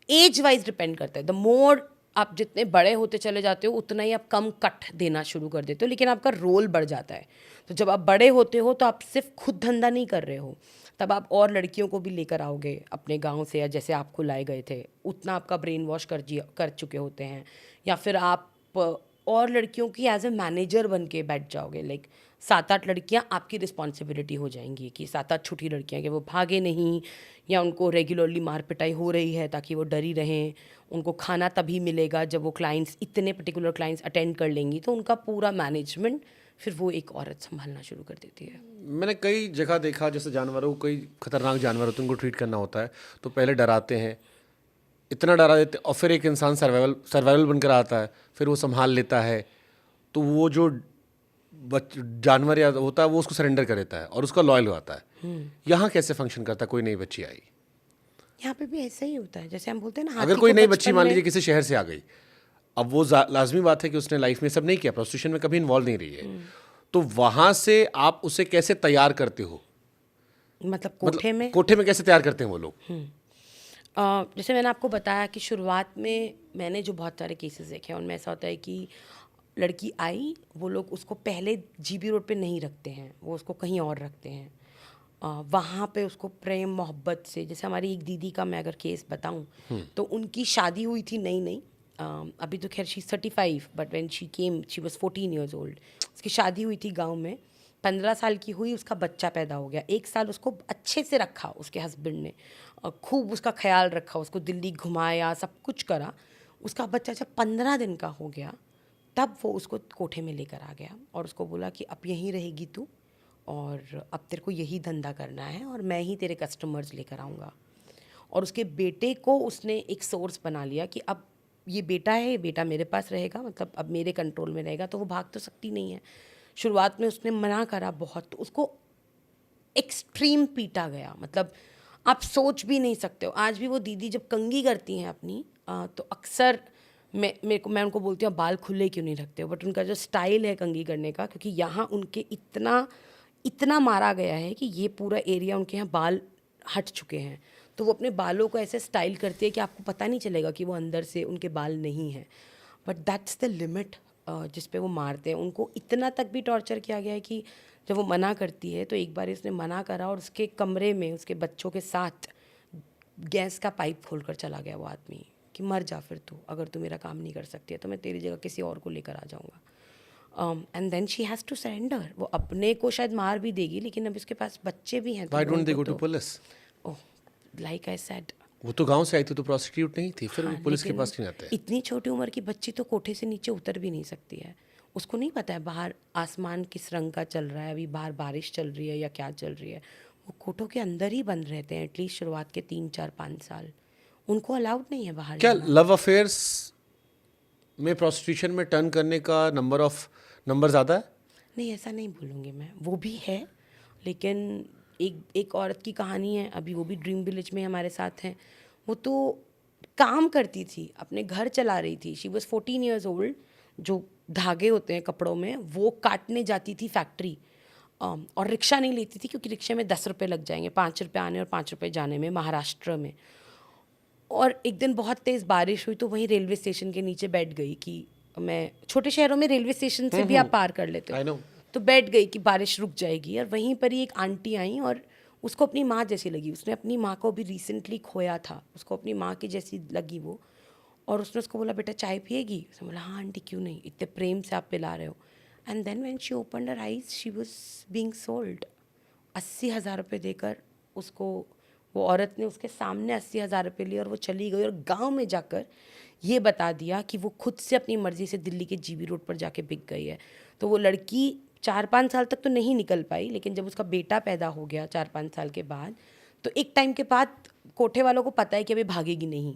एज वाइज डिपेंड करता है। द मोर आप जितने बड़े होते चले जाते हो उतना ही आप कम कट देना शुरू कर देते हो, लेकिन आपका रोल बढ़ जाता है। तो जब आप बड़े होते हो तो आप सिर्फ खुद धंधा नहीं कर रहे हो, तब आप और लड़कियों को भी लेकर आओगे अपने गांव से, या जैसे आप खुद लाए गए थे उतना आपका ब्रेन वॉश कर चुके होते हैं, या फिर आप और लड़कियों की एज ए मैनेजर बन के बैठ जाओगे। लाइक 7-8 लड़कियां आपकी रिस्पॉन्सिबिलिटी हो जाएंगी कि 7-8 छोटी लड़कियां कि वो भागे नहीं, या उनको रेगुलरली मार पिटाई हो रही है ताकि वो डरी रहें। उनको खाना तभी मिलेगा जब वो क्लाइंट्स, इतने पर्टिकुलर क्लाइंट्स अटेंड कर लेंगी, तो उनका पूरा मैनेजमेंट फिर वो एक औरत संभालना शुरू कर देती है। मैंने कई जगह देखा, जैसे जानवरों को, कोई खतरनाक जानवर होते हैं उनको ट्रीट करना होता है तो पहले डराते हैं, इतना डरा देते, और फिर एक इंसान सर्वाइवल बनकर आता है, फिर वो संभाल लेता है, तो वो जो जानवर या होता है वो उसको सरेंडर कर देता है और उसका लॉयल हो जाता है। यहाँ कैसे फंक्शन करता है? कोई नई बच्ची आई, यहाँ पे भी ऐसा ही होता है, जैसे हम बोलते हैं ना, अगर हाथी कोई को नई बचपन बच्ची मान में- लीजिए किसी शहर से आ गई, अब वो लाजमी बात है कि उसने लाइफ में सब नहीं किया, प्रोस्टिट्यूशन में कभी इन्वॉल्व नहीं रही है, तो वहां से आप उसे कैसे तैयार करते हो? मतलब कोठे में कोठे में कैसे तैयार करते हैं वो लोग? जैसे मैंने आपको बताया कि शुरुआत में मैंने जो बहुत सारे केसेस देखे हैं उनमें ऐसा होता है कि लड़की आई, वो लोग उसको पहले जीबी रोड पे नहीं रखते हैं, वो उसको कहीं और रखते हैं। वहाँ पे उसको प्रेम मोहब्बत से, जैसे हमारी एक दीदी का मैं अगर केस बताऊँ तो उनकी शादी हुई थी नई नई, अभी तो खैर she 35, but when she came she was 14 years old. उसकी शादी हुई थी गांव में, 15 साल की हुई, उसका बच्चा पैदा हो गया। 1 साल उसको अच्छे से रखा उसके हस्बैंड ने, खूब उसका ख्याल रखा, उसको दिल्ली घुमाया, सब कुछ करा। उसका बच्चा जब 15 दिन का हो गया तब वो उसको कोठे में लेकर आ गया और उसको बोला कि अब यहीं रहेगी तू, और अब तेरे को यही धंधा करना है और मैं ही तेरे कस्टमर्स लेकर आऊँगा। और उसके बेटे को उसने एक सोर्स बना लिया कि अब ये बेटा है, ये बेटा मेरे पास रहेगा, मतलब अब मेरे कंट्रोल में रहेगा, तो वो भाग तो सकती नहीं है। शुरुआत में उसने मना करा बहुत, तो उसको एक्सट्रीम पीटा गया, मतलब आप सोच भी नहीं सकते हो। आज भी वो दीदी जब कंघी करती हैं अपनी, तो अक्सर मैं उनको बोलती हूँ बाल खुले क्यों नहीं रखते हो, बट उनका जो स्टाइल है कंघी करने का, क्योंकि यहाँ उनके इतना मारा गया है कि ये पूरा एरिया उनके यहाँ बाल हट चुके हैं, तो वो अपने बालों को ऐसे स्टाइल करती है कि आपको पता नहीं चलेगा कि वो अंदर से उनके बाल नहीं हैं। बट दैट्स द लिमिट जिस पे वो मारते हैं। उनको इतना तक भी टॉर्चर किया गया है कि जब वो मना करती है, तो एक बार उसने मना करा और उसके कमरे में उसके बच्चों के साथ गैस का पाइप खोल कर चला गया वो आदमी, कि मर जा फिर तू, अगर तू मेरा काम नहीं कर सकती है तो मैं तेरी जगह किसी और को लेकर आ जाऊँगा। And then she has to surrender. वो अपने को शायद मार भी देगी, लेकिन अब इसके पास बच्चे भी हैं। Why don't they go to police? Oh, like I said, वो तो गांव से आई थी, तो प्रोस्टिट्यूट नहीं थी, फिर वो हाँ, पुलिस के लेकिन पास नहीं आते। इतनी छोटी उम्र की बच्ची तो कोठे से नीचे उतर भी नहीं सकती है। उसको नहीं पता है बाहर आसमान किस रंग का चल रहा है, अभी बाहर बारिश चल रही है या क्या चल रही है। वो कोठों के अंदर ही बंद रहते हैं एटलीस्ट शुरुआत के 3, 4, 5 साल। उनको अलाउड नहीं है बाहर क्या जाना। लव अफेयर्स में प्रोस्टिट्यूशन में टर्न करने का नंबर ज़्यादा है? नहीं, ऐसा नहीं बोलूँगी मैं, वो भी है, लेकिन एक औरत की कहानी है, अभी वो भी ड्रीम विलेज में हमारे साथ हैं। वो तो काम करती थी, अपने घर चला रही थी, शी वाज 14 इयर्स ओल्ड। जो धागे होते हैं कपड़ों में वो काटने जाती थी फैक्ट्री, और रिक्शा नहीं लेती थी क्योंकि रिक्शे में 10 रुपये लग जाएंगे, 5 रुपये आने और 5 रुपये जाने में, महाराष्ट्र में। और एक दिन बहुत तेज़ बारिश हुई तो वहीं रेलवे स्टेशन के नीचे बैठ गई कि मैं, छोटे शहरों में रेलवे स्टेशन से भी आप पार कर लेते I हो, know. तो बैठ गई कि बारिश रुक जाएगी। और वहीं पर ही एक आंटी आई और उसको अपनी माँ जैसी लगी। उसने अपनी माँ को भी रिसेंटली खोया था, उसको अपनी माँ की जैसी लगी वो, और उसने उसको बोला बेटा चाय पिएगी? उसने बोला हाँ आंटी क्यों नहीं, इतने प्रेम से आप पिला रहे हो। And then when she opened her eyes she was being sold. 80,000 रुपये देकर उसको, वो औरत ने उसके सामने 80,000 रुपये लिए और वो चली गई, और गांव में जाकर ये बता दिया कि वो खुद से अपनी मर्जी से दिल्ली के जीबी रोड पर जाके बिक गई है। तो वो लड़की 4-5 साल तक तो नहीं निकल पाई, लेकिन जब उसका बेटा पैदा हो गया 4-5 साल के बाद, तो एक टाइम के बाद कोठे वालों को पता है कि अभी भागेगी नहीं,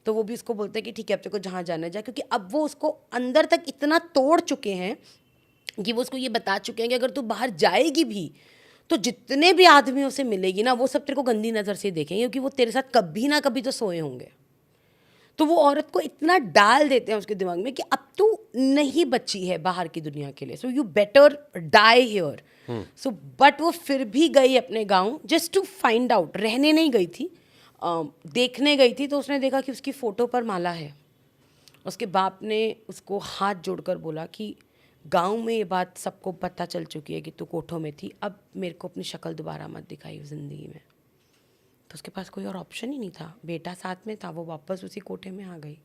तो वो भी उसको बोलते हैं कि ठीक है अब तेरे को जहाँ जाना जा, क्योंकि अब वो उसको अंदर तक इतना तोड़ चुके हैं कि वो उसको ये बता चुके हैं कि अगर तू बाहर जाएगी भी तो जितने भी आदमियों से मिलेगी ना, वो सब तेरे को गंदी नज़र से देखेंगे, क्योंकि वो तेरे साथ कभी ना कभी तो सोए होंगे। तो वो औरत को इतना डाल देते हैं उसके दिमाग में कि अब तू नहीं बची है बाहर की दुनिया के लिए, so you better die here. So but वो फिर भी गई अपने गांव जस्ट टू फाइंड आउट, रहने नहीं गई थी, देखने गई थी। तो उसने देखा कि उसकी फ़ोटो पर माला है। उसके बाप ने उसको हाथ जोड़कर बोला कि गांव में ये बात सबको पता चल चुकी है कि तू कोठों में थी, अब मेरे को अपनी शक्ल दोबारा मत दिखाई ज़िंदगी में। तो उसके पास कोई और ऑप्शन ही नहीं था, बेटा साथ में था, वो वापस उसी कोठे में आ गई।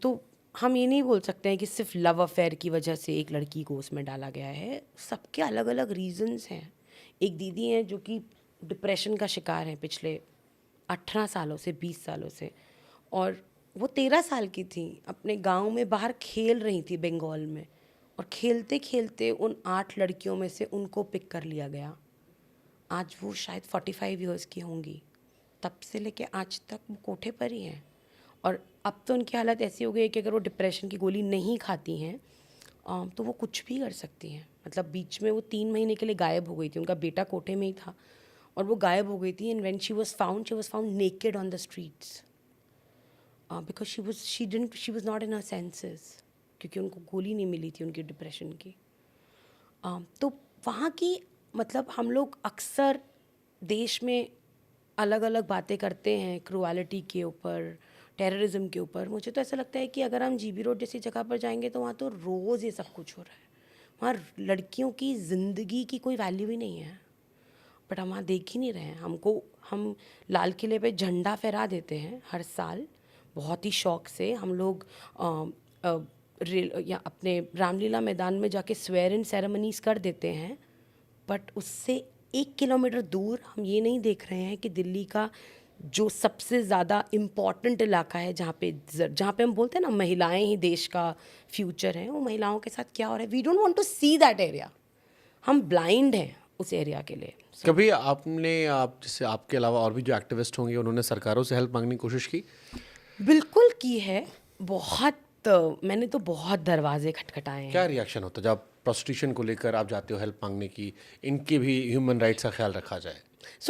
तो हम ये नहीं बोल सकते हैं कि सिर्फ लव अफेयर की वजह से एक लड़की को उसमें डाला गया है, सबके अलग अलग रीजंस हैं। एक दीदी हैं जो कि डिप्रेशन का शिकार हैं पिछले 18 सालों से, 20 सालों से, और वो 13 साल की थी, अपने गांव में बाहर खेल रही थी बंगाल में, और खेलते खेलते उन 8 लड़कियों में से उनको पिक कर लिया गया। आज वो शायद 45 इयर्स की होंगी, तब से लेके आज तक वो कोठे पर ही हैं। और अब तो उनकी हालत ऐसी हो गई है कि अगर वो डिप्रेशन की गोली नहीं खाती हैं तो वो कुछ भी कर सकती हैं। मतलब बीच में वो 3 महीने के लिए गायब हो गई थी, उनका बेटा कोठे में ही था और वो गायब हो गई थी। And when she was found naked on the streets because she was not in her senses, क्योंकि उनको गोली नहीं मिली थी उनकी डिप्रेशन की। तो वहाँ की मतलब हम लोग अक्सर देश में अलग अलग बातें करते हैं क्रूअलिटी के ऊपर, टेररिज्म के ऊपर। मुझे तो ऐसा लगता है कि अगर हम जीबी रोड जैसी जगह पर जाएंगे तो वहाँ तो रोज़ ये सब कुछ हो रहा है। वहाँ लड़कियों की ज़िंदगी की कोई वैल्यू ही नहीं है, बट हम वहाँ देख ही नहीं रहे हैं। हम लाल किले पे झंडा फहरा देते हैं हर साल बहुत ही शौक से। हम लोग या अपने रामलीला मैदान में जाके स्वेर इन सेरेमनीज कर देते हैं, बट उससे 1 किलोमीटर दूर हम ये नहीं देख रहे हैं कि दिल्ली का जो सबसे ज़्यादा इम्पॉर्टेंट इलाका है, जहाँ पे हम बोलते हैं ना महिलाएं ही देश का फ्यूचर हैं, वो महिलाओं के साथ क्या हो रहा है। We don't want to see that area. हम ब्लाइंड हैं उस एरिया के लिए। कभी आप जैसे आपके अलावा और भी जो एक्टिविस्ट होंगे उन्होंने सरकारों से हेल्प मांगने की कोशिश की? बिल्कुल की है, बहुत मैंने तो बहुत दरवाजे खटखटाए हैं। क्या रिएक्शन होता है जब प्रोस्टिट्यूशन को लेकर आप जाते हो हेल्प मांगने की, इनके भी ह्यूमन राइट्स का ख्याल रखा जाए?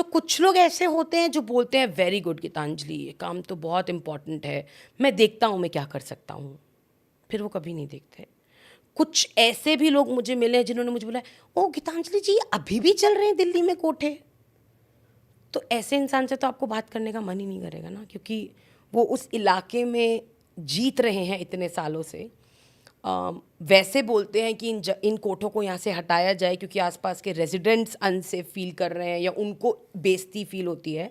कुछ लोग ऐसे होते हैं जो बोलते हैं वेरी गुड गीतांजलि, ये काम तो बहुत इम्पोर्टेंट है, मैं देखता हूँ मैं क्या कर सकता हूँ, फिर वो कभी नहीं देखते। कुछ ऐसे भी लोग मुझे मिले हैं जिन्होंने मुझे बोला ओ गीतांजलि जी अभी भी चल रहे हैं दिल्ली में कोठे। तो ऐसे इंसान से तो आपको बात करने का मन ही नहीं करेगा ना, क्योंकि वो उस इलाके में जीत रहे हैं इतने सालों से। वैसे बोलते हैं कि इन कोठों को यहाँ से हटाया जाए क्योंकि आसपास के रेजिडेंट्स अनसेफ फील कर रहे हैं या उनको बेइज्जती फील होती है।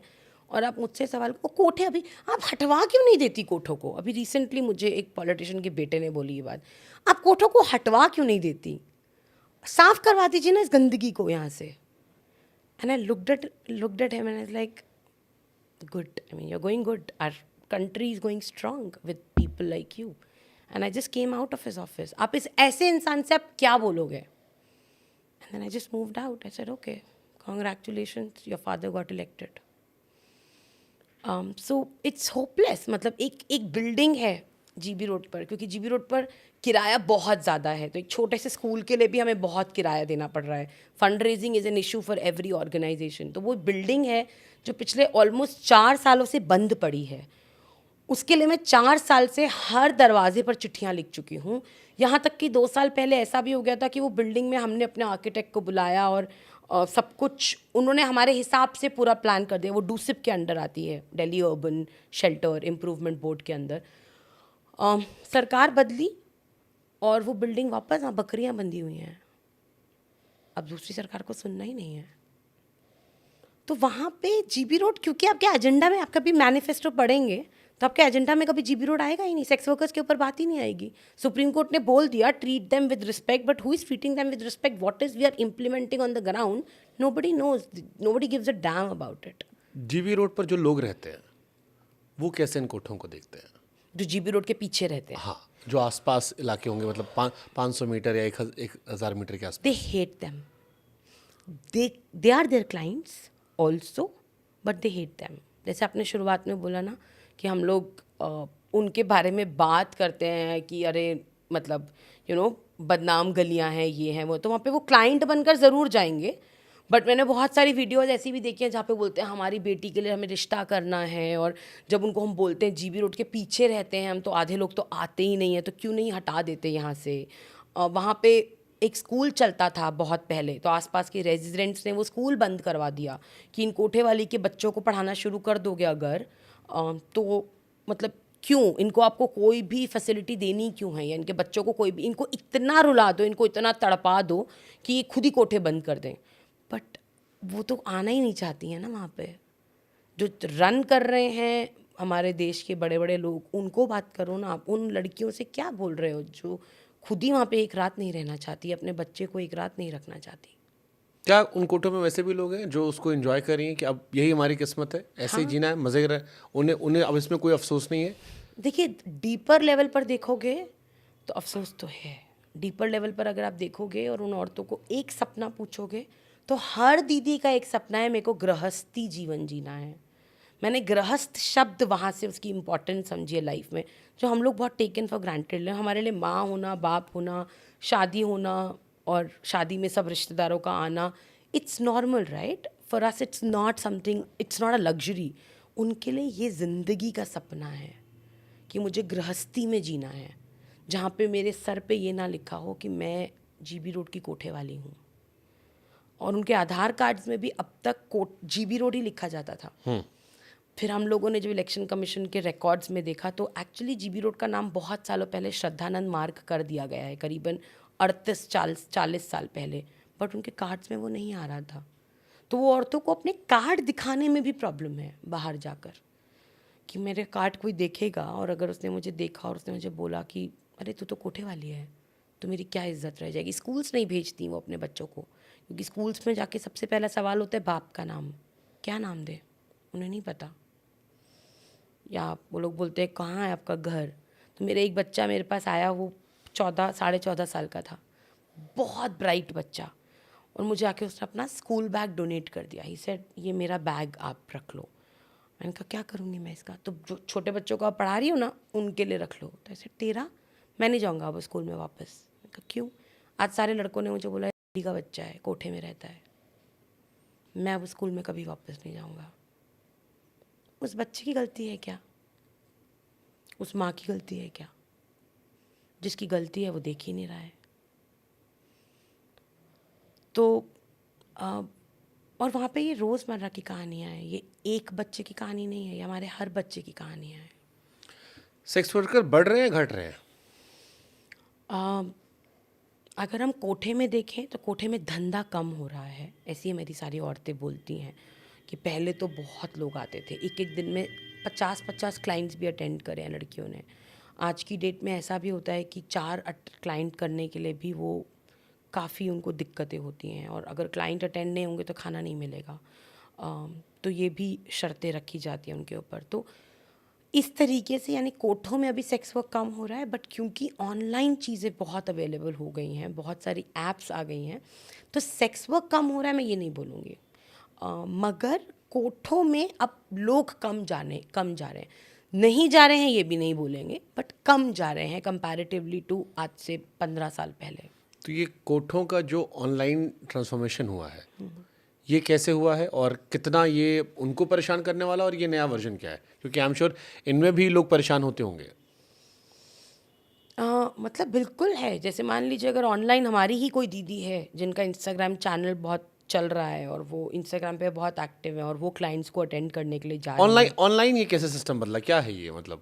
और आप मुझसे सवाल को कोठे अभी आप हटवा क्यों नहीं देती कोठों को? अभी रिसेंटली मुझे एक पॉलिटिशियन के बेटे ने बोली ये बात, आप कोठों को हटवा क्यों नहीं देती, साफ करवा दीजिए ना इस गंदगी को यहाँ से। And I looked at him and I was like good, I mean you are going good, our country is going strong with people like you. And I just came out of his office. आप इस ऐसे इंसान से आप क्या बोलोगे? And then I just moved out. I said okay, congratulations, your father got elected. So it's hopeless. मतलब एक बिल्डिंग है जीबी रोड पर, क्योंकि जीबी रोड पर किराया बहुत ज़्यादा है, तो एक छोटे से स्कूल के लिए भी हमें बहुत किराया देना पड़ रहा है। Fund raising is an issue for every organisation. तो वो बिल्डिंग है जो पिछले ऑलमोस्ट 4 सालों से बंद पड़ी है। उसके लिए मैं 4 साल से हर दरवाजे पर चिट्ठियाँ लिख चुकी हूँ। यहाँ तक कि 2 साल पहले ऐसा भी हो गया था कि वो बिल्डिंग में हमने अपने आर्किटेक्ट को बुलाया और सब कुछ उन्होंने हमारे हिसाब से पूरा प्लान कर दिया। वो डूसिप के अंडर आती है, Delhi urban shelter improvement board के अंदर। सरकार बदली और वो बिल्डिंग वापस बकरियाँ बंधी हुई हैं। अब दूसरी सरकार को सुनना ही नहीं है। तो वहाँ पे जीबी रोड, क्योंकि आपके एजेंडा में, आप कभी मैनिफेस्टो पढ़ेंगे तो आपके एजेंडा में कभी जीबी रोड आएगा ही नहीं, सेक्स वर्कर्स के ऊपर बात ही नहीं आएगी। सुप्रीम कोर्ट ने बोल दिया treat them with respect, but who is treating them with respect? What is we are implementing on the ground? Nobody knows, nobody gives a damn about it. GB road पर जो लोग रहते हैं वो कैसे इन कोठों को देखते हैं? जो जीबी रोड के पीछे रहते हैं, हाँ, जो आसपास इलाके होंगे, मतलब 500 मीटर या 1000 मीटर के आसपास। They hate them. They are their clients also, but they hate them. जैसे आपने शुरुआत में बोला ना कि हम लोग उनके बारे में बात करते हैं कि अरे मतलब बदनाम गलियां हैं, ये हैं वो, तो वहाँ पे वो क्लाइंट बनकर ज़रूर जाएंगे। बट मैंने बहुत सारी वीडियोस ऐसी भी देखी हैं जहाँ पे बोलते हैं हमारी बेटी के लिए हमें रिश्ता करना है, और जब उनको हम बोलते हैं जीबी रोड के पीछे रहते हैं हम, तो आधे लोग तो आते ही नहीं हैं, तो क्यों नहीं हटा देते यहाँ से। वहाँ पे एक स्कूल चलता था बहुत पहले, तो आसपास के रेजिडेंट्स ने वो स्कूल बंद करवा दिया कि इन कोठे वाली के बच्चों को पढ़ाना शुरू कर दोगे अगर तो मतलब क्यों इनको आपको कोई भी फैसिलिटी देनी क्यों है, या इनके बच्चों को कोई भी, इनको इतना रुला दो, इनको इतना तड़पा दो कि ये खुद ही कोठे बंद कर दें। बट वो तो आना ही नहीं चाहती हैं ना वहाँ पे। जो रन कर रहे हैं हमारे देश के बड़े बड़े लोग, उनको बात करो ना। आप उन लड़कियों से क्या बोल रहे हो जो खुद ही वहाँ पे एक रात नहीं रहना चाहती, अपने बच्चे को एक रात नहीं रखना चाहती? क्या उन कोठों में वैसे भी लोग हैं जो उसको एंजॉय कर रही हैं कि अब यही हमारी किस्मत है, ऐसे ही जीना है, मजे कर, उन्हें अब इसमें कोई अफसोस नहीं है? देखिए, डीपर लेवल पर देखोगे तो अफसोस तो है, डीपर लेवल पर अगर आप देखोगे और उन औरतों को एक सपना पूछोगे तो हर दीदी का एक सपना है, मेरे को गृहस्थी जीवन जीना है। मैंने गृहस्थ शब्द वहाँ से उसकी इम्पोर्टेंस समझी है लाइफ में, जो हम लोग बहुत टेकन फॉर ग्रांटेड ले। हमारे लिए माँ होना, बाप होना, शादी होना और शादी में सब रिश्तेदारों का आना, it's normal right. For us it's not something, it's not a luxury. उनके लिए ये ज़िंदगी का सपना है कि मुझे गृहस्थी में जीना है, जहाँ पे मेरे सर पे ये ना लिखा हो कि मैं जीबी रोड की कोठे वाली हूँ। और उनके आधार कार्ड्स में भी अब तक जीबी रोड ही लिखा जाता था। फिर हम लोगों ने जब इलेक्शन कमीशन के रिकॉर्ड्स में देखा तो एक्चुअली जीबी रोड का नाम बहुत सालों पहले श्रद्धानंद मार्ग कर दिया गया है, करीबन 38-40 साल पहले, बट उनके कार्ड्स में वो नहीं आ रहा था। तो वो औरतों को अपने कार्ड दिखाने में भी प्रॉब्लम है बाहर जाकर, कि मेरे कार्ड कोई देखेगा और अगर उसने मुझे देखा और उसने मुझे बोला कि अरे तू तो कोठे वाली है, तो मेरी क्या इज्जत रह जाएगी। स्कूल्स नहीं भेजती वो अपने बच्चों को, क्योंकि स्कूल्स में जाके सबसे पहला सवाल होता है बाप का नाम, क्या नाम दे, उन्हें नहीं पता। या वो लोग बोलते हैं कहाँ है आपका घर। तो मेरा एक बच्चा मेरे पास आया, वो 14-14.5 साल का था, बहुत ब्राइट बच्चा, और मुझे आके उसने अपना स्कूल बैग डोनेट कर दिया। ही सेड ये मेरा बैग आप रख लो। मैंने कहा क्या करूँगी मैं इसका, तो जो छोटे बच्चों को आप पढ़ा रही हो ना उनके लिए रख लो। तो ऐसे तेरा, मैं नहीं जाऊँगा अब स्कूल में वापस। मैंने कहा क्यों? आज सारे लड़कों ने मुझे बोला डी का बच्चा है, कोठे में रहता है, मैं अब स्कूल में कभी वापस नहीं जाऊँगा। उस बच्चे की गलती है क्या? उस माँ की गलती है क्या? जिसकी गलती है वो देख ही नहीं रहा है। तो और वहाँ पे ये रोज़मर्रा की कहानियाँ हैं, ये एक बच्चे की कहानी नहीं है, ये हमारे हर बच्चे की कहानियाँ हैं। सेक्स वर्कर बढ़ रहे हैं, घट रहे हैं? अगर हम कोठे में देखें तो कोठे में धंधा कम हो रहा है, ऐसी ही मेरी सारी औरतें बोलती हैं कि पहले तो बहुत लोग आते थे, एक एक दिन में 50-50 क्लाइंट्स भी अटेंड करे हैं लड़कियों ने। आज की डेट में ऐसा भी होता है कि 4 क्लाइंट करने के लिए भी वो काफ़ी उनको दिक्कतें होती हैं, और अगर क्लाइंट अटेंड नहीं होंगे तो खाना नहीं मिलेगा। तो ये भी शर्तें रखी जाती हैं उनके ऊपर। तो इस तरीके से यानी कोठों में अभी सेक्स वर्क कम हो रहा है, बट क्योंकि ऑनलाइन चीज़ें बहुत अवेलेबल हो गई हैं, बहुत सारी ऐप्स आ गई हैं, तो सेक्स वर्क कम हो रहा है मैं ये नहीं बोलूँगी। मगर कोठों में अब लोग कम जा रहे हैं, नहीं जा रहे हैं ये भी नहीं बोलेंगे, बट कम जा रहे हैं कंपैरेटिवली टू आज से 15 साल पहले। तो ये कोठों का जो ऑनलाइन ट्रांसफॉर्मेशन हुआ है, ये कैसे हुआ है और कितना ये उनको परेशान करने वाला, और ये नया वर्जन क्या है? क्योंकि आई एम श्योर इनमें भी लोग परेशान होते होंगे। मतलब बिल्कुल है। जैसे मान लीजिए अगर ऑनलाइन हमारी ही कोई दीदी है जिनका इंस्टाग्राम चैनल बहुत चल रहा है और वो इंस्टाग्राम पे बहुत एक्टिव है और वो क्लाइंट्स को अटेंड करने के लिए जा रही है, ऑनलाइन ये कैसे सिस्टम बदला, क्या है ये मतलब?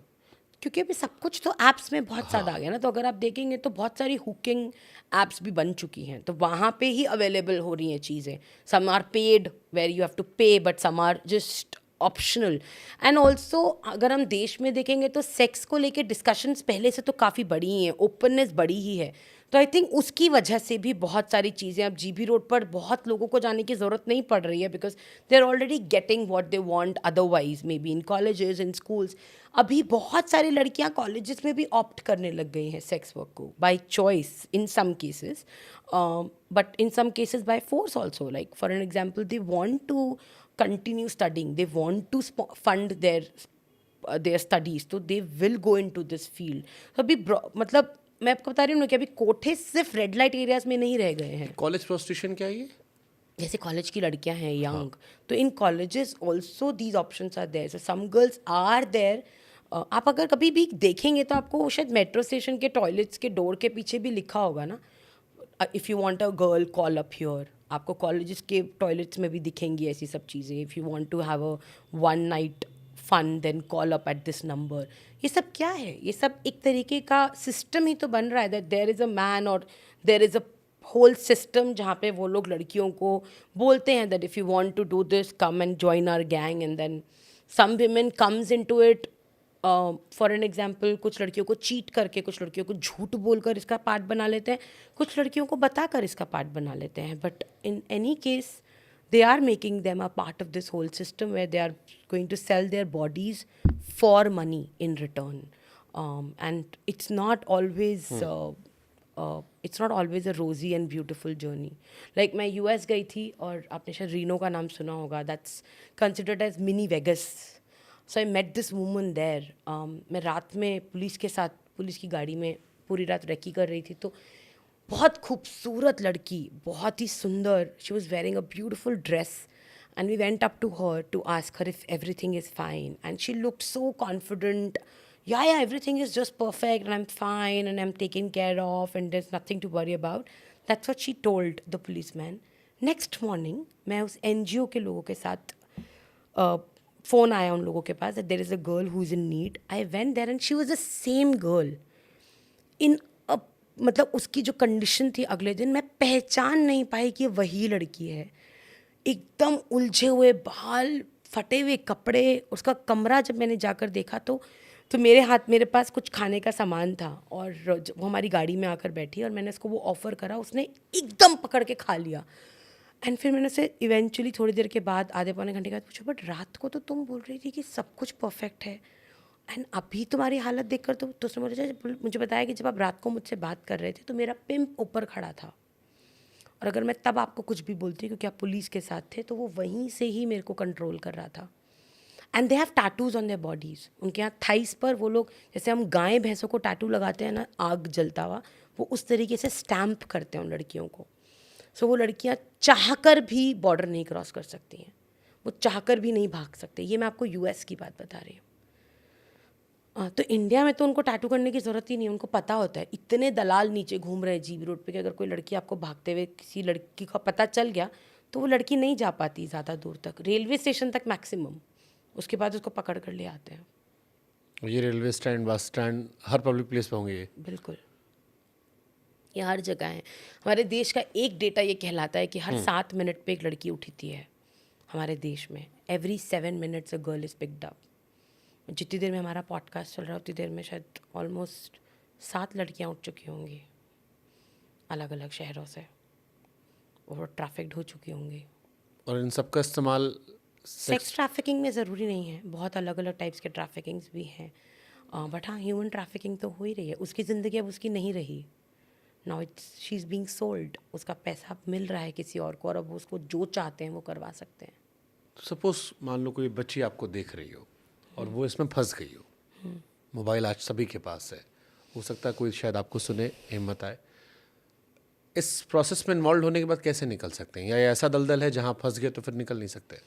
क्योंकि अभी सब कुछ तो ऐप्स में बहुत ज़्यादा आ गया ना। तो अगर आप देखेंगे तो बहुत सारी हुकिंग ऐप्स भी बन चुकी हैं, तो वहाँ पे ही अवेलेबल हो रही हैं चीज़ें। Some are paid where you have to pay, but some are just optional. And also अगर हम देश में देखेंगे तो सेक्स को लेके डिस्कशंस पहले से तो काफ़ी बड़ी ही हैं, ओपननेस बड़ी ही है। तो आई थिंक उसकी वजह से भी बहुत सारी चीज़ें अब जीबी रोड पर बहुत लोगों को जाने की ज़रूरत नहीं पड़ रही है, because they are already getting what they want otherwise, maybe in colleges, in schools. अभी बहुत सारी लड़कियां कॉलेजेस में भी ऑप्ट करने लग गई हैं सेक्स वर्क को by choice in some cases, but in some cases by force also. Like for an example, they want to continue studying, they want to fund their studies, तो they will go into this field. तो अभी मतलब मैं आपको बता रही हूँ ना कि अभी कोठे सिर्फ रेड लाइट एरियाज में नहीं रह गए हैं। कॉलेज प्रोस्टिट्यूशन क्या है ये? जैसे कॉलेज की लड़कियां हैं यंग, तो in colleges also these options are there, so some girls are there. आप अगर कभी भी देखेंगे तो आपको शायद मेट्रो स्टेशन के टॉयलेट्स के डोर के पीछे भी लिखा होगा ना, if you want a girl call up here. आपको कॉलेजेस के टॉयलेट्स में भी दिखेंगी ऐसी सब चीज़ें। If you want to have a one night fun then call up at this number. ये सब क्या है? ये सब एक तरीके का सिस्टम ही तो बन रहा है, that there is a man और there is a whole system जहाँ पे वो लोग लड़कियों को बोलते हैं that if you want to do this come and join our gang, and then some women comes into it. For an example, कुछ लड़कियों को चीट करके, कुछ लड़कियों को झूठ बोलकर इसका पार्ट बना लेते हैं, कुछ लड़कियों को बताकर इसका पार्ट बना लेते हैं, but in any case they are making them a part of this whole system where they are going to sell their bodies for money in return, and it's not always it's not always a रोजी and beautiful journey. Like मैं US गई थी और आपने शायद Reno का नाम सुना होगा. That's considered as mini Vegas. So I met this woman there. मैं रात में पुलिस के साथ पुलिस की गाड़ी में पूरी रात रेकी कर रही थी. तो बहुत खूबसूरत लड़की, बहुत ही सुंदर. She was wearing a beautiful dress and we went up to her to ask her if everything is fine, and she looked so confident. Yeah, everything is just perfect and I'm fine and I'm taken care of and there's nothing to worry about. That's what she told the policeman. Next morning मैं उस NGO के लोगों के साथ phone आया उन लोगों के पास that there is a girl who is in need. I went there and she was the same girl in a, मतलब उसकी जो कंडीशन थी अगले दिन मैं पहचान नहीं पाई कि वही लड़की है. एकदम उलझे हुए बाल, फटे हुए कपड़े. उसका कमरा जब मैंने जाकर देखा तो मेरे पास कुछ खाने का सामान था और वो हमारी गाड़ी में आकर बैठी और मैंने उसको वो ऑफ़र करा. उसने एकदम पकड़ के खा लिया. एंड फिर मैंने उसे इवेंचुअली थोड़ी देर के बाद, आधे पौने घंटे के बाद पूछा, बट रात को तो तुम बोल रही थी कि सब कुछ परफेक्ट है एंड अभी तुम्हारी हालत देखकर तो उसने मुझे बताया कि जब आप रात को मुझसे बात कर रहे थे तो मेरा पिम्प ऊपर खड़ा था और अगर मैं तब आपको कुछ भी बोलती क्योंकि आप पुलिस के साथ थे तो वो वहीं से ही मेरे को कंट्रोल कर रहा था. And they have tattoos on their bodies. उनके यहाँ थाइस पर वो लोग, जैसे हम गाय भैंसों को टैटू लगाते हैं ना, आग जलता हुआ, वो उस तरीके से स्टैम्प करते हैं उन लड़कियों को. सो वो लड़कियाँ चाहकर भी बॉर्डर नहीं क्रॉस कर सकती हैं, वो चाहकर भी नहीं भाग सकते. ये मैं आपको यूएस की बात बता रही हूँ. तो इंडिया में तो उनको टैटू करने की ज़रूरत ही नहीं है. उनको पता होता है, इतने दलाल नीचे घूम रहे हैं जीबी रोड पे कि अगर कोई लड़की आपको भागते हुए किसी लड़की का पता चल गया तो वो लड़की नहीं जा पाती ज़्यादा दूर तक, रेलवे स्टेशन तक मैक्सिमम. उसके बाद उसको पकड़ कर ले आते हैं. ये रेलवे स्टैंड, बस स्टैंड, हर पब्लिक प्लेस पे होंगे ये? बिल्कुल, ये हर जगह है. हमारे देश का एक डेटा ये कहलाता है कि हर 7 मिनट पे एक लड़की उठती है हमारे देश में. Every 7 minutes a girl is picked up. जितनी देर में हमारा पॉडकास्ट चल रहा है उतनी देर में शायद ऑलमोस्ट 7 लड़कियां उठ चुकी होंगी अलग अलग शहरों से और ट्रैफिक्ड हो चुकी होंगी. और इन सब का इस्तेमाल सेक्स ट्रैफिकिंग में ज़रूरी नहीं है, बहुत अलग अलग टाइप्स के ट्रैफिकिंग्स भी हैं. बट हाँ, ह्यूमन ट्रैफिकिंग तो हो ही रही है. उसकी ज़िंदगी अब उसकी नहीं रही. Now it's she is being sold. उसका पैसा मिल रहा है किसी और को और अब उसको जो चाहते हैं वो करवा सकते हैं. सपोज मान लो कोई बच्ची आपको देख रही हो और वो इसमें फंस गई हो. मोबाइल आज सभी के पास है, हो सकता है कोई शायद आपको सुने, हिम्मत आए. इस प्रोसेस में इन्वॉल्व होने के बाद कैसे निकल सकते हैं, या ये ऐसा दलदल है जहाँ फंस गए तो फिर निकल नहीं सकते?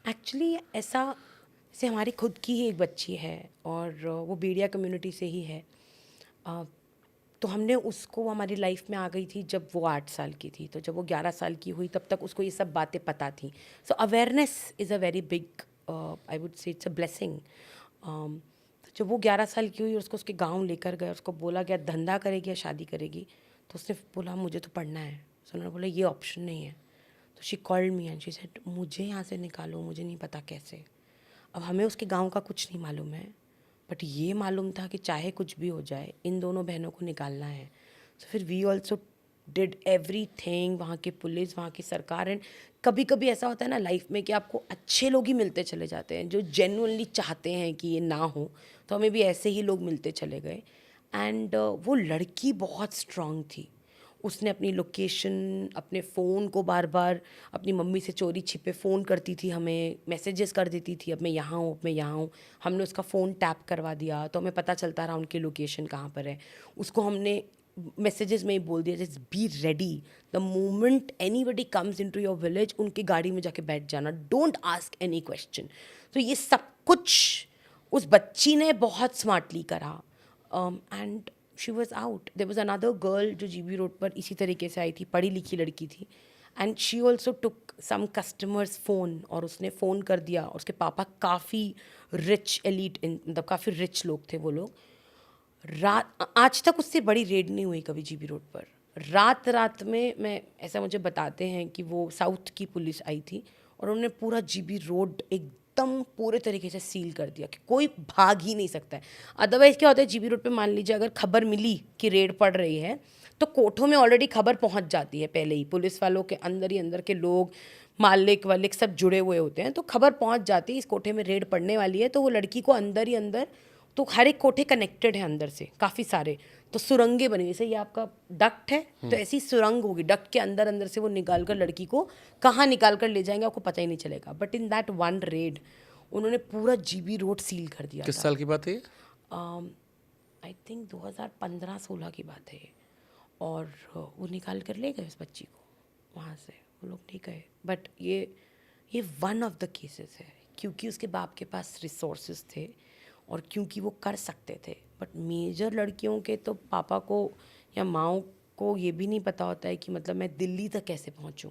एक्चुअली ऐसा, जैसे हमारी खुद की ही एक बच्ची है और वो बेड़िया कम्युनिटी से ही है. तो हमने उसको, हमारी लाइफ में आ गई थी जब वो 8 साल की थी. तो जब वो 11 साल की हुई तब तक उसको ये सब बातें पता थी. So awareness is a very big, I would say it's a blessing. जब वो 11 साल की हुई और उसको उसके गांव लेकर गए, उसको बोला गया धंधा करेगी या शादी करेगी, तो उसने बोला मुझे तो पढ़ना है. सो उन्होंने बोला ये ऑप्शन नहीं है. तो she called me and she said मुझे यहाँ से निकालो, मुझे नहीं पता कैसे. अब हमें उसके गांव का कुछ नहीं मालूम है, बट ये मालूम था कि चाहे कुछ भी हो जाए इन दोनों बहनों को निकालना है. सो फिर वी ऑल्सो डिड एवरीथिंग. वहाँ की पुलिस, वहाँ की सरकार. एंड कभी कभी ऐसा होता है ना लाइफ में कि आपको अच्छे लोग ही मिलते चले जाते हैं जो जेन्युइनली चाहते हैं कि ये ना हो. तो हमें भी ऐसे ही लोग मिलते चले गए. एंड वो लड़की बहुत स्ट्रांग थी. उसने अपनी लोकेशन, अपने फ़ोन को बार बार अपनी मम्मी से चोरी छिपे फ़ोन करती थी, हमें मैसेजेस कर देती थी, अब मैं यहाँ हूँ, अब मैं यहाँ हूँ. हमने उसका फ़ोन टैप करवा दिया तो हमें पता चलता रहा उनकी लोकेशन कहाँ पर है. उसको हमने मैसेजेस में ही बोल दिया just be ready, the moment anybody comes into your village उनकी गाड़ी में जाके बैठ जाना, डोंट आस्क एनी क्वेश्चन. तो ये सब कुछ उस बच्ची ने बहुत स्मार्टली करा. And she was out. There was another girl जो जीबी रोड पर इसी तरीके से आई थी, पढ़ी लिखी लड़की थी. And she also took some customers phone और उसने फ़ोन कर दिया. और उसके पापा काफ़ी रिच एलीट, मतलब काफ़ी रिच लोग थे वो लोग. रात, आज तक उससे बड़ी रेड नहीं हुई कभी जीबी रोड पर. रात रात में, मैं ऐसा मुझे बताते हैं कि वो साउथ की पुलिस आई थी और उन्होंने पूरा जीबी रोड एकदम पूरे तरीके से सील कर दिया कि कोई भाग ही नहीं सकता है. अदरवाइज़ क्या होता है जीबी रोड पे, मान लीजिए अगर खबर मिली कि रेड पड़ रही है तो कोठों में ऑलरेडी खबर पहुंच जाती है पहले ही. पुलिस वालों के अंदर ही अंदर के लोग, मालिक वालिक सब जुड़े हुए होते हैं, तो खबर पहुंच जाती है इस कोठे में रेड पड़ने वाली है. तो वो लड़की को अंदर ही अंदर तो हर एक कोठे कनेक्टेड है अंदर से, काफ़ी सारे, तो सुरंगें बनी, जैसे ये आपका डक्ट है तो ऐसी सुरंग होगी, डक्ट के अंदर अंदर से वो निकाल कर लड़की को कहाँ निकाल कर ले जाएंगे आपको पता ही नहीं चलेगा। But in that one red उन्होंने पूरा जीबी रोड सील कर दिया। किस साल की बात है ये? आई थिंक 2015-16 की बात है ये। और वो निकाल कर ले गए उस बच्ची को वहाँ से, वो लोग नहीं गए। बट ये वन ऑफ द केसेस है, क्योंकि उसके बाप के पास रिसोर्सेज थे और क्योंकि वो कर सकते थे। बट मेजर लड़कियों के तो पापा को या माओ को ये भी नहीं पता होता है कि मतलब मैं दिल्ली तक कैसे पहुँचूँ।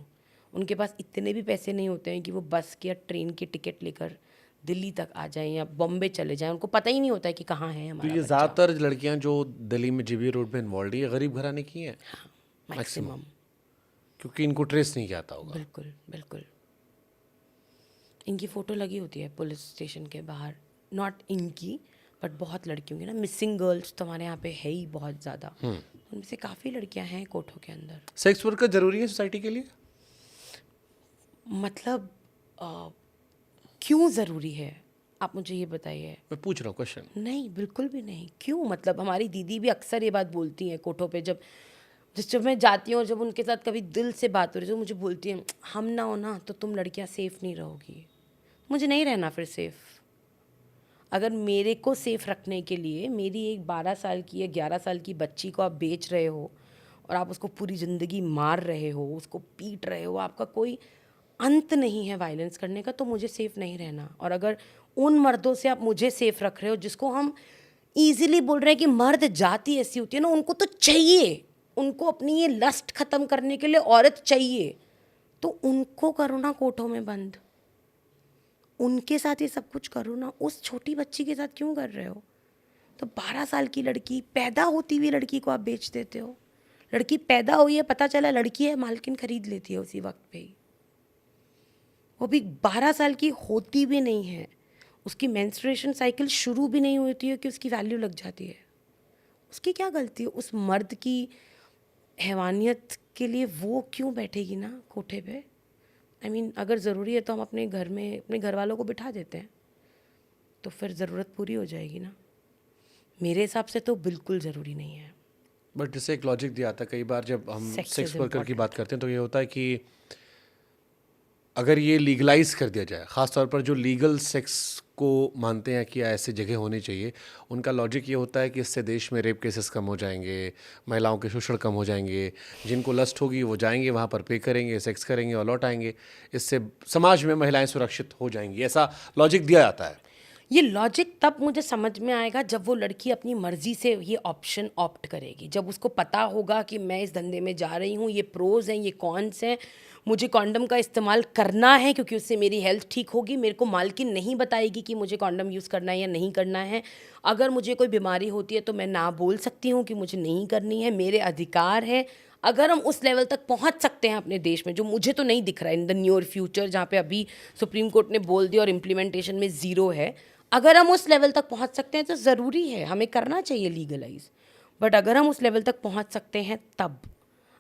उनके पास इतने भी पैसे नहीं होते हैं कि वो बस की या ट्रेन की टिकट लेकर दिल्ली तक आ जाएं या बॉम्बे चले जाएं। उनको पता ही नहीं होता है कि कहाँ है तो हमारा ये बच्चा। ज़्यादातर लड़कियां जो दिल्ली में जीबी रोड पे इन्वॉल्व है, ये गरीब घराने की हैं मैक्सिमम। क्योंकि इनको ट्रेस नहीं किया होगा। बिल्कुल बिल्कुल। इनकी फ़ोटो लगी होती है पुलिस स्टेशन के बाहर, नॉट इनकी बट बहुत लड़कियों की ना। मिसिंग गर्ल्स तो हमारे यहाँ पे है ही बहुत ज़्यादा, उनमें से काफ़ी लड़कियाँ हैं कोठों के अंदर। सेक्स वर्कर जरूरी है सोसाइटी के लिए? मतलब क्यों ज़रूरी है आप मुझे ये बताइए। मैं पूछ रहा हूँ क्वेश्चन। नहीं, बिल्कुल भी नहीं। क्यों? मतलब हमारी दीदी भी अक्सर ये बात बोलती हैं कोठों पे, जब मैं जाती हूँ और जब उनके साथ कभी दिल से बात हो रही है तो मुझे बोलती हैं हम ना हो ना तो तुम लड़कियाँ सेफ़ नहीं रहोगी। मुझे नहीं रहना फिर सेफ़। अगर मेरे को सेफ़ रखने के लिए मेरी एक 12 साल की या 11 साल की बच्ची को आप बेच रहे हो और आप उसको पूरी ज़िंदगी मार रहे हो, उसको पीट रहे हो, आपका कोई अंत नहीं है वायलेंस करने का, तो मुझे सेफ़ नहीं रहना। और अगर उन मर्दों से आप मुझे सेफ़ रख रहे हो जिसको हम ईज़िली बोल रहे हैं कि मर्द जाति ऐसी होती है ना, उनको तो चाहिए, उनको अपनी ये लस्ट ख़त्म करने के लिए औरत चाहिए, तो उनको करो ना कोठों में बंद, उनके साथ ये सब कुछ करो ना। उस छोटी बच्ची के साथ क्यों कर रहे हो? तो 12 साल की लड़की, पैदा होती हुई लड़की को आप बेच देते हो। लड़की पैदा हुई है, पता चला लड़की है, मालकिन खरीद लेती है उसी वक्त पे ही। वो भी 12 साल की होती भी नहीं है, उसकी मेंस्ट्रुएशन साइकिल शुरू भी नहीं होती है कि उसकी वैल्यू लग जाती है। उसकी क्या गलती है? उस मर्द की हैवानियत के लिए वो क्यों बैठेगी ना कोठे पे? आई मीन अगर ज़रूरी है तो हम अपने घर में अपने घर वालों को बिठा देते हैं, तो फिर ज़रूरत पूरी हो जाएगी ना। मेरे हिसाब से तो बिल्कुल ज़रूरी नहीं है। बट जैसे एक लॉजिक दिया था कई बार जब हम Sex सेक्स is वर्कर की important. बात करते हैं तो ये होता है कि अगर ये लीगलाइज कर दिया जाए, ख़ास तौर पर जो लीगल सेक्स को मानते हैं कि ऐसी जगह होनी चाहिए, उनका लॉजिक ये होता है कि इससे देश में रेप केसेस कम हो जाएंगे, महिलाओं के शोषण कम हो जाएंगे, जिनको लस्ट होगी वो जाएंगे वहाँ पर पे करेंगे, सेक्स करेंगे और लौट आएंगे, इससे समाज में महिलाएं सुरक्षित हो जाएंगी, ऐसा लॉजिक दिया जाता है। ये लॉजिक तब मुझे समझ में आएगा जब वो लड़की अपनी मर्जी से ये ऑप्शन ऑप्ट करेगी, जब उसको पता होगा कि मैं इस धंधे में जा रही हूँ, ये प्रोज हैं, ये कॉन्स हैं, मुझे कॉन्डम का इस्तेमाल करना है क्योंकि उससे मेरी हेल्थ ठीक होगी। मेरे को मालकिन नहीं बताएगी कि मुझे कॉन्डम यूज़ करना है या नहीं करना है। अगर मुझे कोई बीमारी होती है तो मैं ना बोल सकती हूँ कि मुझे नहीं करनी है, मेरे अधिकार है। अगर हम उस लेवल तक पहुँच सकते हैं अपने देश में, जो मुझे तो नहीं दिख रहा है इन द नियर फ्यूचर, जहाँ पे अभी सुप्रीम कोर्ट ने बोल दिया और इम्प्लीमेंटेशन में ज़ीरो है, अगर हम उस लेवल तक पहुँच सकते हैं तो ज़रूरी है, हमें करना चाहिए लीगलाइज। बट अगर हम उस लेवल तक पहुँच सकते हैं तब,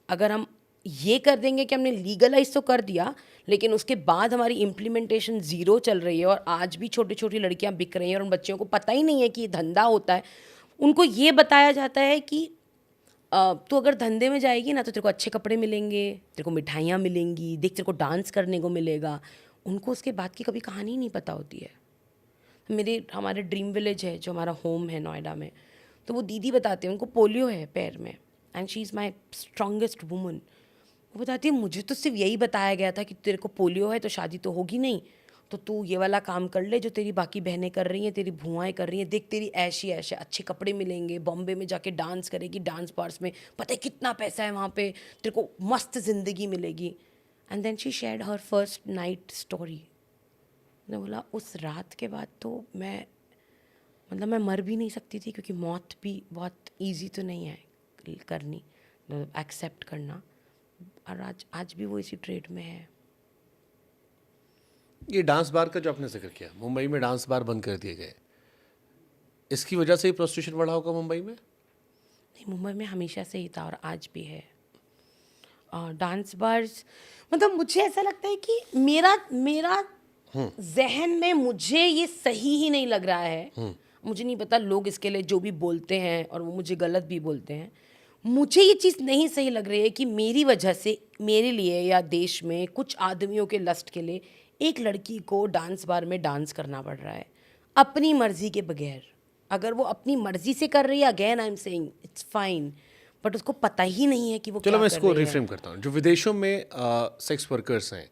अगर हम ये कर देंगे कि हमने लीगलाइज तो कर दिया लेकिन उसके बाद हमारी इम्प्लीमेंटेशन ज़ीरो चल रही है और आज भी छोटी छोटी लड़कियां बिक रही हैं और उन बच्चियों को पता ही नहीं है कि ये धंधा होता है। उनको ये बताया जाता है कि तो अगर धंधे में जाएगी ना तो तेरे को अच्छे कपड़े मिलेंगे, तेरे को मिठाइयाँ मिलेंगी, देख तेरे को डांस करने को मिलेगा। उनको उसके बाद की कभी कहानी नहीं पता होती है। हमारे ड्रीम विलेज है जो हमारा होम है नोएडा में, तो वो दीदी बताते हैं उनको पोलियो है पैर में and she is my strongest woman. वो बताती है मुझे तो सिर्फ यही बताया गया था कि तेरे को पोलियो है तो शादी तो होगी नहीं, तो तू ये वाला काम कर ले जो तेरी बाकी बहनें कर रही हैं, तेरी भुआएँ कर रही हैं, देख तेरी ऐशी ऐसे अच्छे कपड़े मिलेंगे, बॉम्बे में जाके डांस करेगी, डांस बार्स में पता है कितना पैसा है वहाँ पे, तेरे को मस्त ज़िंदगी मिलेगी। And then she shared her first night story. मैंने बोला उस रात के बाद तो मैं मर भी नहीं सकती थी, क्योंकि मौत भी बहुत ईजी तो नहीं है करनी, एक्सेप्ट करना। और आज भी वो इसी ट्रेड में है। ये डांस बार का जो आपने जिक्र किया, मुंबई में डांस बार बंद कर दिए गए, इसकी वजह से ही प्रोस्टिट्यूशन बढ़ा होगा मुंबई में? नहीं, मुंबई में हमेशा से ही था और आज भी है। डांस बार्स मुझे ऐसा लगता है कि मेरा जहन में मुझे ये सही ही नहीं लग रहा है। मुझे नहीं पता लोग इसके लिए जो भी बोलते हैं और वो मुझे गलत भी बोलते हैं, मुझे ये चीज़ नहीं सही लग रही है कि मेरी वजह से मेरे लिए या देश में कुछ आदमियों के लस्ट के लिए एक लड़की को डांस बार में डांस करना पड़ रहा है अपनी मर्जी के बगैर। अगर वो अपनी मर्जी से कर रही है, again I am saying it's fine, but उसको पता ही नहीं है कि वो चलो क्या मैं कर इसको रही है। रिफ्रेम करता हूँ। जो विदेशों में सेक्स वर्कर्स हैं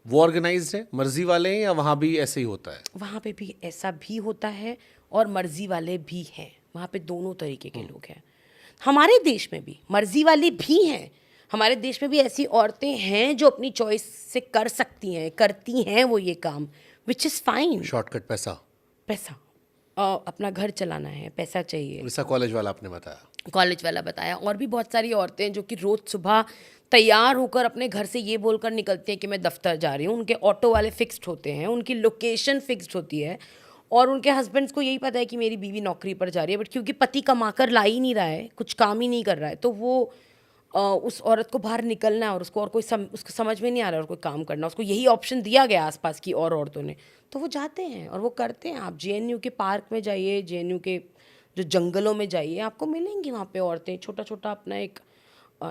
वो ऑर्गेनाइज्ड हैं, मर्जी वाले हैं, या वहाँ भी ऐसे ही होता है? वहाँ पे भी ऐसा भी होता है और मर्जी वाले भी हैं, वहाँ पे दोनों तरीके के लोग हैं। हमारे देश में भी मर्जी वाले भी हैं, हमारे देश में भी ऐसी औरतें हैं जो अपनी चॉइस से कर सकती हैं, करती हैं वो ये काम, विच इज़ फाइन। शॉर्टकट पैसा, पैसा अपना घर चलाना है, पैसा चाहिए। ऐसा कॉलेज वाला आपने बताया। कॉलेज वाला बताया, और भी बहुत सारी औरतें हैं जो कि रोज़ सुबह तैयार होकर अपने घर से ये बोलकर निकलती हैं कि मैं दफ्तर जा रही हूँ। उनके ऑटो वाले फिक्स्ड होते हैं, उनकी लोकेशन फिक्स्ड होती है, और उनके हस्बैंड्स को यही पता है कि मेरी बीवी नौकरी पर जा रही है, बट क्योंकि पति कमाकर ला ही नहीं रहा है, कुछ काम ही नहीं कर रहा है, तो वो उस औरत को बाहर निकलना है और उसको और कोई उसको समझ में नहीं आ रहा है और कोई काम करना, उसको यही ऑप्शन दिया गया आसपास की और औरतों ने, तो वो जाते हैं और वो करते हैं। आप जेएनयू के पार्क में जाइए, जेएनयू के जो जंगलों में जाइए, आपको मिलेंगी वहाँ पे औरतें छोटा छोटा अपना एक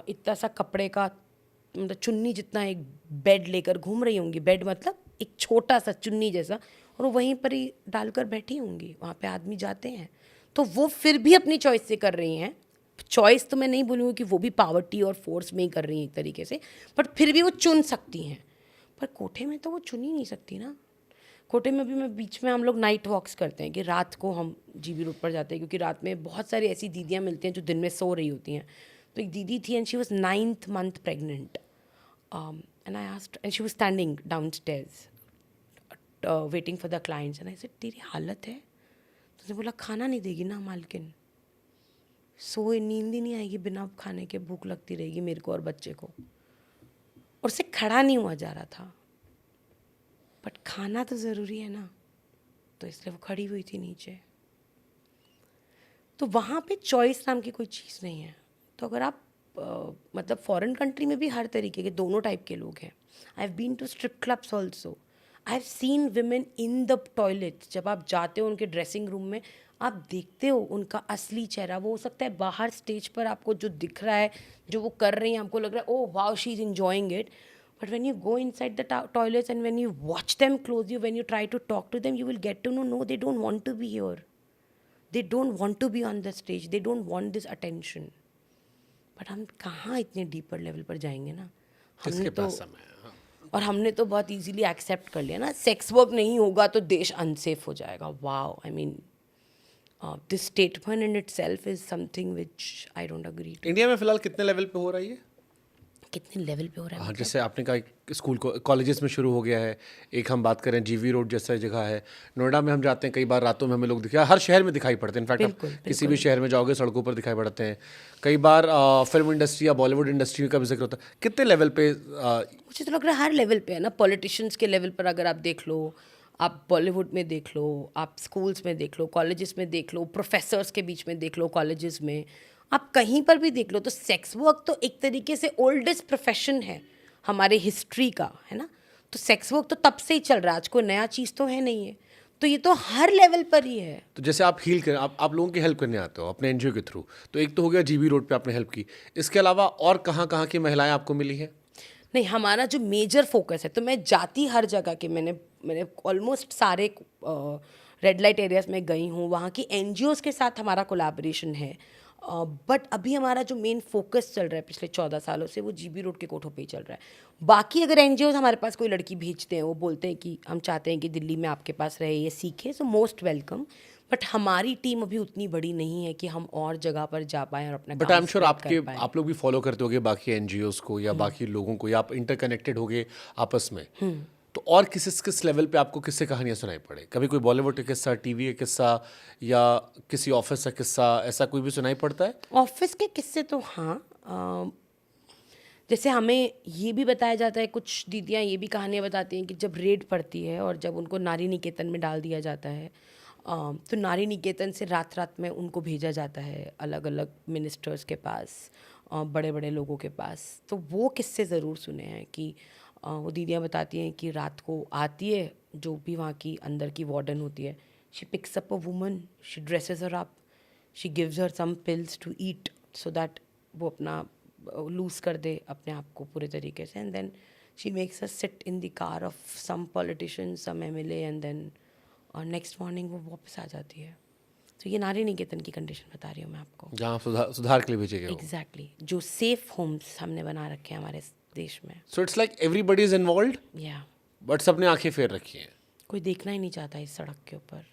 इतना सा कपड़े का मतलब चुन्नी जितना एक बेड लेकर घूम रही होंगी। बेड मतलब एक छोटा सा चुन्नी जैसा, और वो वहीं पर ही डालकर बैठी होंगी। वहाँ पे आदमी जाते हैं, तो वो फिर भी अपनी चॉइस से कर रही हैं। चॉइस तो मैं नहीं बोलूँगी कि वो भी पावर्टी और फोर्स में ही कर रही हैं एक तरीके से, बट फिर भी वो चुन सकती हैं। पर कोठे में तो वो चुन ही नहीं सकती ना। कोटे में भी मैं बीच में हम लोग नाइट वॉक्स करते हैं कि रात को हम जीबी रोड पर जाते हैं, क्योंकि रात में बहुत सारी ऐसी दीदियाँ मिलती हैं जो दिन में सो रही होती हैं। तो एक दीदी थी and she was 9th month pregnant, and I asked, and she was standing down stairs waiting for the clients, and I said तेरी हालत है? तो उसने बोला खाना नहीं देगी ना मालकिन, सोए नींद ही नहीं आएगी, बिना खाने के भूख लगती रहेगी मेरे को और बच्चे को। और उससे खड़ा नहीं हुआ जा रहा था, बट खाना तो ज़रूरी है ना, तो इसलिए वो खड़ी हुई थी नीचे। तो वहाँ पे चॉइस नाम की कोई चीज़ नहीं है। तो अगर आप मतलब फॉरेन कंट्री में भी हर तरीके के दोनों टाइप के लोग हैं। I have been to strip clubs also, I have seen women in the toilet. जब आप जाते हो उनके ड्रेसिंग रूम में, आप देखते हो उनका असली चेहरा। वो हो सकता है बाहर स्टेज पर आपको जो दिख रहा है, जो वो कर रही हैं, आपको लग रहा है oh wow she is enjoying it, but when you go inside the toilets and when you watch them closely, when you try to talk to them, you will get to know no, they don't want to be here, they don't want to be on the stage, they don't want this attention. But हम कहाँ इतने deeper level पर जाएंगे ना। किसके पास समय है? हाँ। और हमने तो बहुत इजीली एक्सेप्ट कर लिया ना, सेक्स वर्क नहीं होगा तो देश अनसेफ हो जाएगा। Wow, I mean this statement in itself is something which I don't agree to. India में फिलहाल कितने लेवल पे हो रहा है ये? कितने लेवल पे हो रहा है? हाँ, जैसे आपने कहा स्कूल को कॉलेजेस में शुरू हो गया है। एक हम बात करें जीवी रोड जैसा जगह है, नोएडा में हम जाते हैं, कई बार रातों में हमें लोग दिखा, हर शहर में दिखाई पड़ते हैं। इनफैक्ट आप बिल्कुल, किसी भी शहर में जाओगे सड़कों पर दिखाई पड़ते हैं। कई बार फिल्म इंडस्ट्री या बॉलीवुड इंडस्ट्री का भी जिक्र होता है। कितने लेवल पे? मुझे तो लग रहा है हर लेवल पे है ना। पॉलिटिशियंस के लेवल पर अगर आप देख लो, आप बॉलीवुड में देख लो, आप स्कूल्स में देख लो, कॉलेजेस में देख लो, प्रोफेसर्स के बीच में देख लो, कॉलेजेस में, आप कहीं पर भी देख लो, तो सेक्स वर्क तो एक तरीके से ओल्डेस्ट प्रोफेशन है हमारे हिस्ट्री का, है ना। तो सेक्स वर्क तो तब से ही चल रहा है, आज कोई नया चीज़ तो है नहीं है। तो ये तो हर लेवल पर ही है। तो जैसे आप हील करें, आप लोगों की हेल्प करने आते हो अपने एनजीओ के थ्रू, तो एक तो हो गया जीबी रोड पे आपने हेल्प की, इसके अलावा और कहाँ कहाँ की महिलाएं आपको मिली हैं? नहीं, हमारा जो मेजर फोकस है, तो मैं जाती हर जगह के, मैंने ऑलमोस्ट सारे रेड लाइट एरियाज में गई हूँ। वहाँ की एनजीओज़ के साथ हमारा कोलैबोरेशन है, बट अभी हमारा जो मेन फोकस चल रहा है पिछले 14 सालों से, वो जीबी रोड के कोठों पे ही चल रहा है। बाकी अगर एनजीओज़ हमारे पास कोई लड़की भेजते हैं, वो बोलते हैं कि हम चाहते हैं कि दिल्ली में आपके पास रहे, ये सीखे, सो मोस्ट वेलकम। बट हमारी टीम अभी उतनी बड़ी नहीं है कि हम और जगह पर जा पाएँ और अपना बट आई एम श्योर आप लोग भी फॉलो करते होगे बाकी एनजीओज़ को या बाकी लोगों को, या आप इंटरकनेक्टेड होगे आपस में। तो और किस लेवल पे आपको किससे कहानियां सुनाई पड़े? कभी कोई बॉलीवुड का किस्सा, टीवी का किस्सा, या किसी ऑफिस का किस्सा, ऐसा कोई भी सुनाई पड़ता है? ऑफिस के किस्से तो हाँ, जैसे हमें ये भी बताया जाता है, कुछ दीदियाँ ये भी कहानियाँ बताती हैं कि जब रेड पड़ती है और जब उनको नारी निकेतन में डाल दिया जाता है, तो नारी निकेतन से रात रात में उनको भेजा जाता है अलग अलग मिनिस्टर्स के पास, बड़े बड़े लोगों के पास। तो वो किस्से ज़रूर सुने हैं कि वो दीदियाँ बताती हैं कि रात को आती है जो भी वहाँ की अंदर की वार्डन होती है, She picks up a woman, she dresses her up, she gives her some pills to eat so that वो अपना लूज कर दे अपने आप को पूरे तरीके से, and then she makes her sit in the car of some politician, some MLA, and then और नेक्स्ट मॉर्निंग वो वापस आ जाती है. तो ये नारी निकेतन की कंडीशन बता रही हूँ मैं आपको. जहाँ सुधार के लिए भेजे गए हो. एग्जैक्टली जो सेफ होम्स हमने बना रखे हैं हमारे देश में. So it's like everybody is involved, या बट सबने आंखें फेर रखी हैं. कोई देखना ही नहीं चाहता इस सड़क के ऊपर.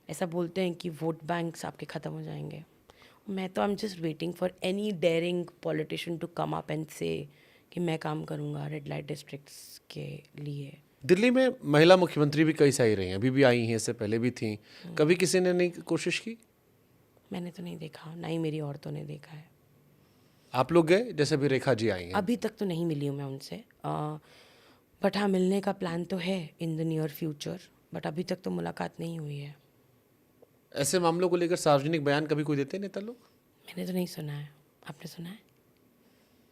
ऐसा बोलते हैं कि वोट बैंक्स आपके ख़त्म हो जाएंगे. मैं तो I am just waiting for any daring politician to come up and say कि मैं काम करूँगा रेड लाइट डिस्ट्रिक्ट्स के लिए. दिल्ली में महिला मुख्यमंत्री भी कई सारी रही हैं, अभी भी आई हैं, इससे पहले भी थी. कभी किसी ने नहीं कोशिश की? मैंने तो नहीं देखा, ना ही मेरी औरतों ने देखा है. आप लोग गए, जैसे भी रेखा जी आई हैं? अभी तक तो नहीं मिली हूँ मैं उनसे, बट हाँ मिलने का प्लान तो है in the near future, but अभी तक तो मुलाकात नहीं हुई है. ऐसे मामलों को लेकर सार्वजनिक बयान कभी कोई देते हैं नेता लोग? मैंने तो नहीं सुना है. आपने सुना है?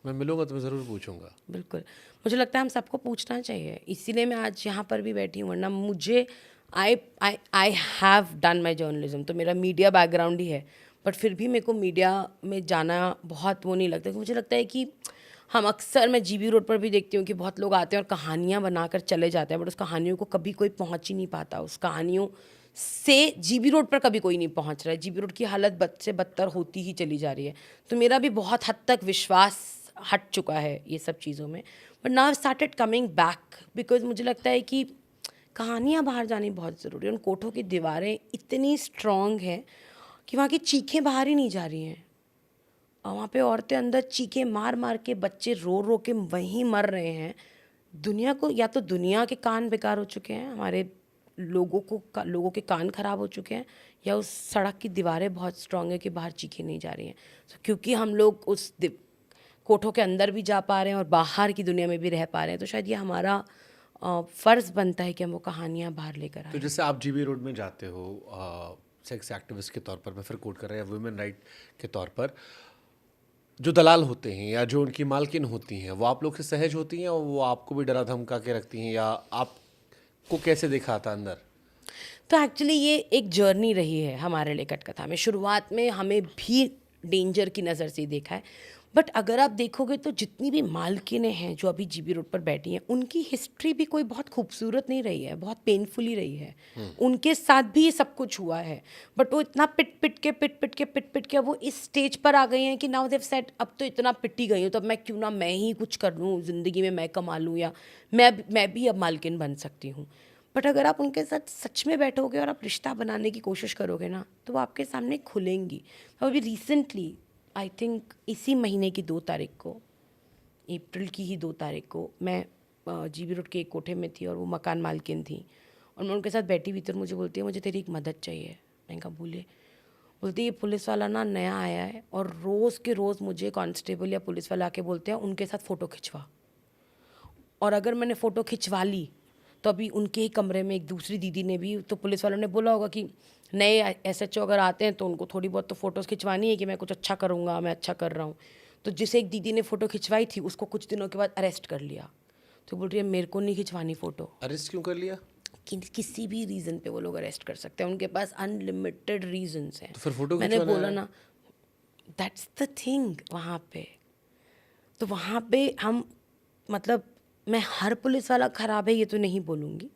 मैं मिलूंगा तो मैं ज़रूर पूछूंगा. बिल्कुल, मुझे लगता है हम सबको पूछना चाहिए, इसीलिए मैं आज यहाँ पर भी बैठी हूँ. वरना मुझे I have done my journalism, तो मेरा मीडिया बैकग्राउंड ही है, बट फिर भी मेरे को मीडिया में जाना बहुत वो नहीं लगता. क्योंकि मुझे लगता है कि हम अक्सर, मैं जीबी रोड पर भी देखती हूँ कि बहुत लोग आते हैं और कहानियाँ बनाकर चले जाते हैं, बट उस कहानियों को कभी कोई पहुँच ही नहीं पाता. उस कहानियों से जीबी रोड पर कभी कोई नहीं पहुँच रहा है. जीबी रोड की हालत बद से बदतर होती ही चली जा रही है. तो मेरा भी बहुत हद तक विश्वास हट चुका है ये सब चीज़ों में, but now started coming back because मुझे लगता है कि कहानियाँ बाहर जानी बहुत ज़रूरी है. उन कोठों की दीवारें इतनी स्ट्रॉन्ग हैं कि वहाँ की चीखें बाहर ही नहीं जा रही हैं. और वहाँ पे औरतें अंदर चीखें मार मार के, बच्चे रो रो के वहीं मर रहे हैं. दुनिया को, या तो दुनिया के कान बेकार हो चुके हैं, हमारे लोगों के कान खराब हो चुके हैं, या उस सड़क की दीवारें बहुत स्ट्रॉन्ग है कि बाहर चीखें नहीं जा रही हैं. तो क्योंकि हम लोग उस कोठों के अंदर भी जा पा रहे हैं और बाहर की दुनिया में भी रह पा रहे हैं, तो शायद ये हमारा फ़र्ज़ बनता है कि हम वो कहानियाँ बाहर लेकर आए. तो जैसे आप जीबी रोड में जाते हो सेक्स एक्टिविस्ट के तौर पर, मैं फिर कोट कर रहा हूँ, या वुमेन राइट के तौर पर, जो दलाल होते हैं या जो उनकी मालकिन होती हैं, वो आप लोग से सहज होती हैं और वो आपको भी डरा धमका के रखती हैं, या आपको कैसे देखा था अंदर? तो एक्चुअली ये एक जर्नी रही है हमारे लिए कटकथा में. शुरुआत में हमें भी डेंजर की नज़र से ही देखा है, बट अगर आप देखोगे तो जितनी भी मालकिनें हैं जो अभी जीबी रोड पर बैठी हैं, उनकी हिस्ट्री भी कोई बहुत खूबसूरत नहीं रही है, बहुत पेनफुल ही रही है. उनके साथ भी ये सब कुछ हुआ है, बट वो इतना पिट पिट के अब वो इस स्टेज पर आ गई हैं कि नाउ देव सेड अब तो इतना पिटी गई हूँ, तो अब मैं क्यों ना मैं ही कुछ कर लूँ ज़िंदगी में, मैं कमा लूँ, या मैं भी अब मालकिन बन सकती हूँ. बट अगर आप उनके साथ सच में बैठोगे और आप रिश्ता बनाने की कोशिश करोगे ना, तो वो आपके सामने खुलेंगी. अभी रिसेंटली आई थिंक इसी महीने की 2 तारीख को, अप्रैल की ही 2 तारीख को, मैं जीबी रोड के एक कोठे में थी और वो मकान मालकिन थी, और मैं उनके साथ बैठी हुई थी. मुझे बोलती है मुझे तेरी एक मदद चाहिए. मैंने कहा बोलती ये पुलिस वाला ना नया आया है और रोज़ के रोज़ मुझे कांस्टेबल या पुलिस वाला आके बोलते हैं उनके साथ फ़ोटो खिंचवा, और अगर मैंने फ़ोटो खिंचवा ली तो अभी उनके ही कमरे में एक दूसरी दीदी ने भी, तो पुलिस वालों ने बोला होगा कि नए SHO अगर आते हैं तो उनको थोड़ी बहुत तो फ़ोटोज़ खिंचवानी है कि मैं कुछ अच्छा करूँगा, मैं अच्छा कर रहा हूँ. तो जिसे एक दीदी ने फ़ोटो खिंचवाई थी उसको कुछ दिनों के बाद अरेस्ट कर लिया. तो बोल रही है मेरे को नहीं खिंचवानी फ़ोटो. अरेस्ट क्यों कर लिया? किसी भी रीज़न पे वो लोग अरेस्ट कर सकते हैं, उनके पास अनलिमिटेड रीजंस हैं. तो फिर फोटो मैंने खिंचवाना बोला है? ना, दैट्स द थिंग. वहाँ पे तो वहाँ पे हम, मतलब मैं हर पुलिस वाला ख़राब है ये तो नहीं बोलूँगी,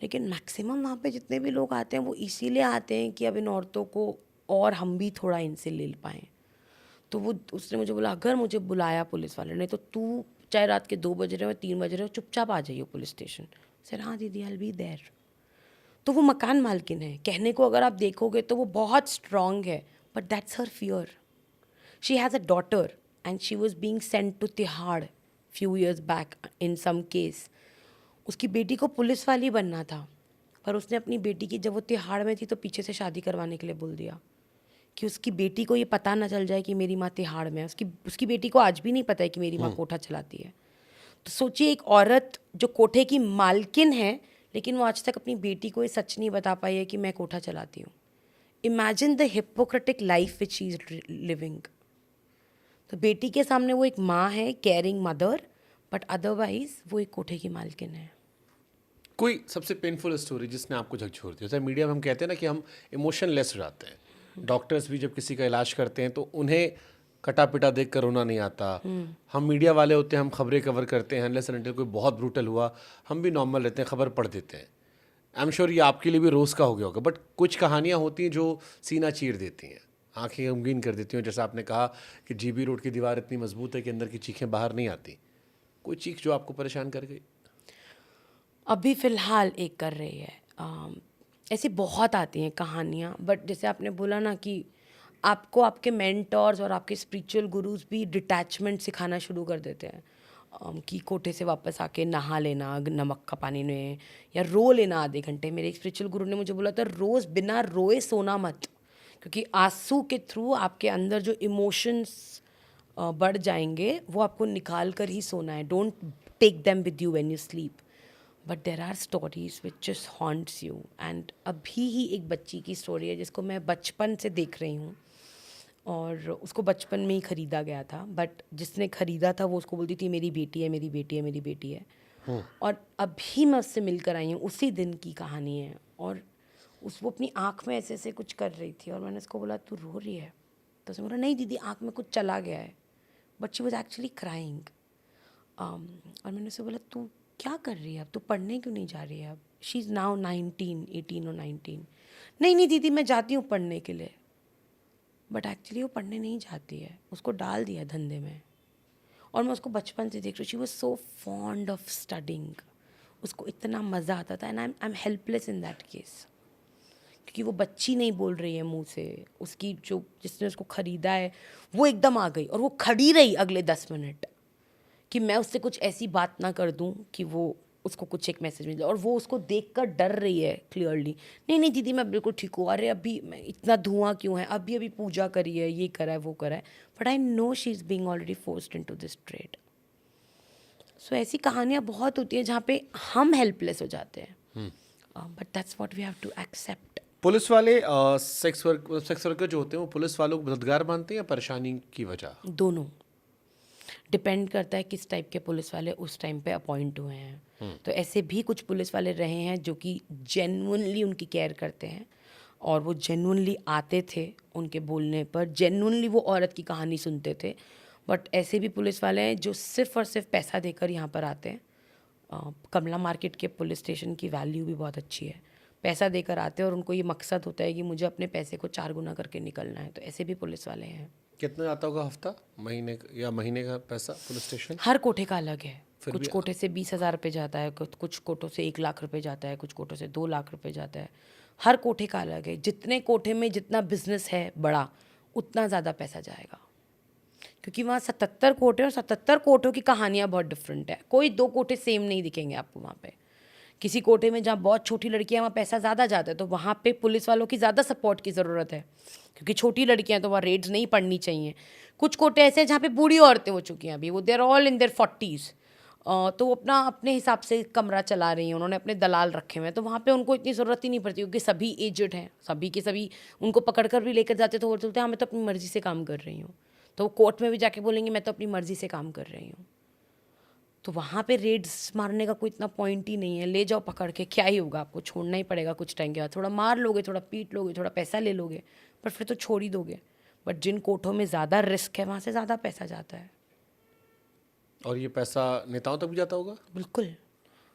लेकिन मैक्सिमम वहाँ पे जितने भी लोग आते हैं वो इसीलिए आते हैं कि अब इन औरतों को और हम भी थोड़ा इनसे ले पाएँ. तो वो उसने मुझे बोला अगर मुझे बुलाया पुलिस वाले ने तो तू चाहे रात के 2 बज रहे हो 3 बज रहे हो चुपचाप आ जाइए पुलिस स्टेशन. सर हाँ दीदी आई विल बी देयर. तो वो मकान मालकिन है, कहने को अगर आप देखोगे तो वो बहुत स्ट्रॉन्ग है, but that's her fear. She has a daughter and she was being sent to Tihar few years back in some case. उसकी बेटी को पुलिस वाली बनना था, पर उसने अपनी बेटी की, जब वो तिहाड़ में थी तो पीछे से शादी करवाने के लिए बोल दिया कि उसकी बेटी को ये पता ना चल जाए कि मेरी माँ तिहाड़ में है. उसकी बेटी को आज भी नहीं पता है कि मेरी माँ कोठा चलाती है. तो सोचिए एक औरत जो कोठे की मालकिन है, लेकिन वो आज तक अपनी बेटी को ये सच नहीं बता पाई है कि मैं कोठा चलाती हूँ. Imagine the hypocritical life which she is living. तो बेटी के सामने वो एक माँ है, केयरिंग मदर, बट अदरवाइज वो एक कोठे की मालकिन है. कोई सबसे पेनफुल स्टोरी जिसने आपको झकझोर दिया? जैसे मीडिया में हम कहते हैं ना कि हम इमोशनलेस हो जाते हैं। डॉक्टर्स भी जब किसी का इलाज करते हैं तो उन्हें कटा पिटा देख कर रोना नहीं आता। हम मीडिया वाले होते हैं, हम खबरें कवर करते हैं, अनलेस एंड अनटिल कोई बहुत ब्रूटल हुआ हम भी नॉर्मल रहते हैं, खबर पढ़ देते हैं। आई एम श्योर ये आपके लिए भी रोज़ का हो गया होगा, बट कुछ कहानियाँ होती हैं जो सीना चीर देती हैं, आंखें गमगीन कर देती हैं। जैसा आपने कहा कि जीबी रोड की दीवार इतनी मजबूत है कि अंदर की चीखें बाहर नहीं आती। कोई चीख जो आपको परेशान कर गई? अभी फ़िलहाल एक कर रही है। ऐसी बहुत आती हैं कहानियाँ, बट जैसे आपने बोला ना कि आपको आपके मेंटर्स और आपके स्पिरिचुअल गुरुज भी डिटैचमेंट सिखाना शुरू कर देते हैं। कि कोठे से वापस आके नहा लेना नमक का पानी में, या रो लेना आधे घंटे। मेरे एक स्पिरिचुअल गुरु ने मुझे बोला था, रोज़ बिना रोए सोना मत, क्योंकि आंसू के थ्रू आपके अंदर जो इमोशंस बढ़ जाएंगे वो आपको निकाल कर ही सोना है। Don't take them with you when you sleep, but there are stories which just haunts you. And अभी ही एक बच्ची की स्टोरी है जिसको मैं बचपन से देख रही हूँ, और उसको बचपन में ही ख़रीदा गया था, बट जिसने ख़रीदा था वो उसको बोलती थी मेरी बेटी है, मेरी बेटी है, मेरी बेटी है। और अभी मैं उससे मिलकर आई हूँ, उसी दिन की कहानी है। और वो अपनी आँख में ऐसे ऐसे कुछ कर रही थी, और मैंने उसको बोला तू रो रही है? तो उसने बोला नहीं दीदी, आँख में कुछ चला गया है, but she was actually crying. और मैंने उससे बोला तू क्या कर रही है अब, तू पढ़ने क्यों नहीं जा रही है अब? शी इज़ नाउ 18 और 19। नहीं दीदी मैं जाती हूँ पढ़ने के लिए, बट एक्चुअली वो पढ़ने नहीं जाती है, उसको डाल दिया धंधे में। और मैं उसको बचपन से देख रही हूँ, she was so fond of studying, उसको इतना मज़ा आता था। And I am helpless in that case, क्योंकि वो बच्ची नहीं बोल रही है मुंह से, उसकी जो जिसने उसको ख़रीदा है वो एकदम आ गई, और वो खड़ी रही अगले 10 मिनट कि मैं उससे कुछ ऐसी बात ना कर दूं कि वो उसको कुछ एक मैसेज मिल जाए। और वो उसको देखकर डर रही है क्लियरली, नहीं दीदी मैं बिल्कुल ठीक हूँ, अरे अभी मैं इतना धुआं क्यों है, अभी पूजा करी है, ये करा है वो करा है, but I know she is being already forced into this trade. So ऐसी कहानियाँ बहुत होती हैं जहाँ पे हम हेल्पलेस हो जाते हैं, but that's what we have to accept. Police वाले सेक्स वर्कर जो होते हैं वो पुलिस वालों को मददगार मानते हैं या परेशानी की वजह? दोनों डिपेंड करता है किस टाइप के पुलिस वाले उस टाइम पे अपॉइंट हुए हैं। तो ऐसे भी कुछ पुलिस वाले रहे हैं जो कि जेन्युइनली उनकी केयर करते हैं, और वो जेन्युइनली आते थे उनके बोलने पर, जेन्युइनली वो औरत की कहानी सुनते थे। बट ऐसे भी पुलिस वाले हैं जो सिर्फ और सिर्फ पैसा देकर यहाँ पर आते हैं। कमला मार्केट के पुलिस स्टेशन की वैल्यू भी बहुत अच्छी है, पैसा देकर आते हैं और उनको ये मकसद होता है कि मुझे अपने पैसे को 4 गुना करके निकलना है। तो ऐसे भी पुलिस वाले हैं। कितना आता होगा हफ्ता, महीने का पैसा पुलिस स्टेशन? हर कोठे का अलग है, कुछ कोठे से 20,000 रुपये जाता है, कुछ कोठों से 1 लाख रुपये जाता है, कुछ कोठों से 2 लाख रुपये जाता है। हर कोठे का अलग है। जितने कोठे में जितना बिजनेस है बड़ा, उतना ज़्यादा पैसा जाएगा, क्योंकि वहाँ 77 कोठे और 77 कोठों की कहानियाँ बहुत डिफरेंट है। कोई 2 कोठे सेम नहीं दिखेंगे आपको वहाँ पे। किसी कोठे में जहाँ बहुत छोटी लड़कियाँ, वहाँ पैसा ज़्यादा जाता है, तो वहाँ पे पुलिस वालों की ज़्यादा सपोर्ट की ज़रूरत है, क्योंकि छोटी लड़कियाँ तो वहाँ रेड्स नहीं पड़नी चाहिए। कुछ कोठे ऐसे हैं जहाँ पे बूढ़ी औरतें हो चुकी हैं, अभी वो देर ऑल इन देयर 40s, तो वो अपने हिसाब से कमरा चला रही हैं, उन्होंने अपने दलाल रखे हुए हैं, तो वहाँ पे उनको इतनी ज़रूरत ही नहीं पड़ती, क्योंकि सभी एजेड हैं, सभी के सभी उनको पकड़ कर भी लेकर जाते तो वो बोलते हैं हाँ मैं तो अपनी मर्ज़ी से काम कर रही हूँ। तो वो कोर्ट में भी जाके बोलेंगे मैं तो अपनी मर्ज़ी से काम कर रही हूँ। तो वहाँ पे रेड्स मारने का कोई इतना पॉइंट ही नहीं है। ले जाओ पकड़ के, क्या ही होगा, आपको छोड़ना ही पड़ेगा कुछ टाइम के बाद। थोड़ा मार लोगे, थोड़ा पीट लोगे, थोड़ा पैसा ले लोगे, पर फिर तो छोड़ ही दोगे। बट जिन कोठों में ज़्यादा रिस्क है, वहाँ से ज़्यादा पैसा जाता है। और ये पैसा नेताओं तक भी जाता होगा? बिल्कुल।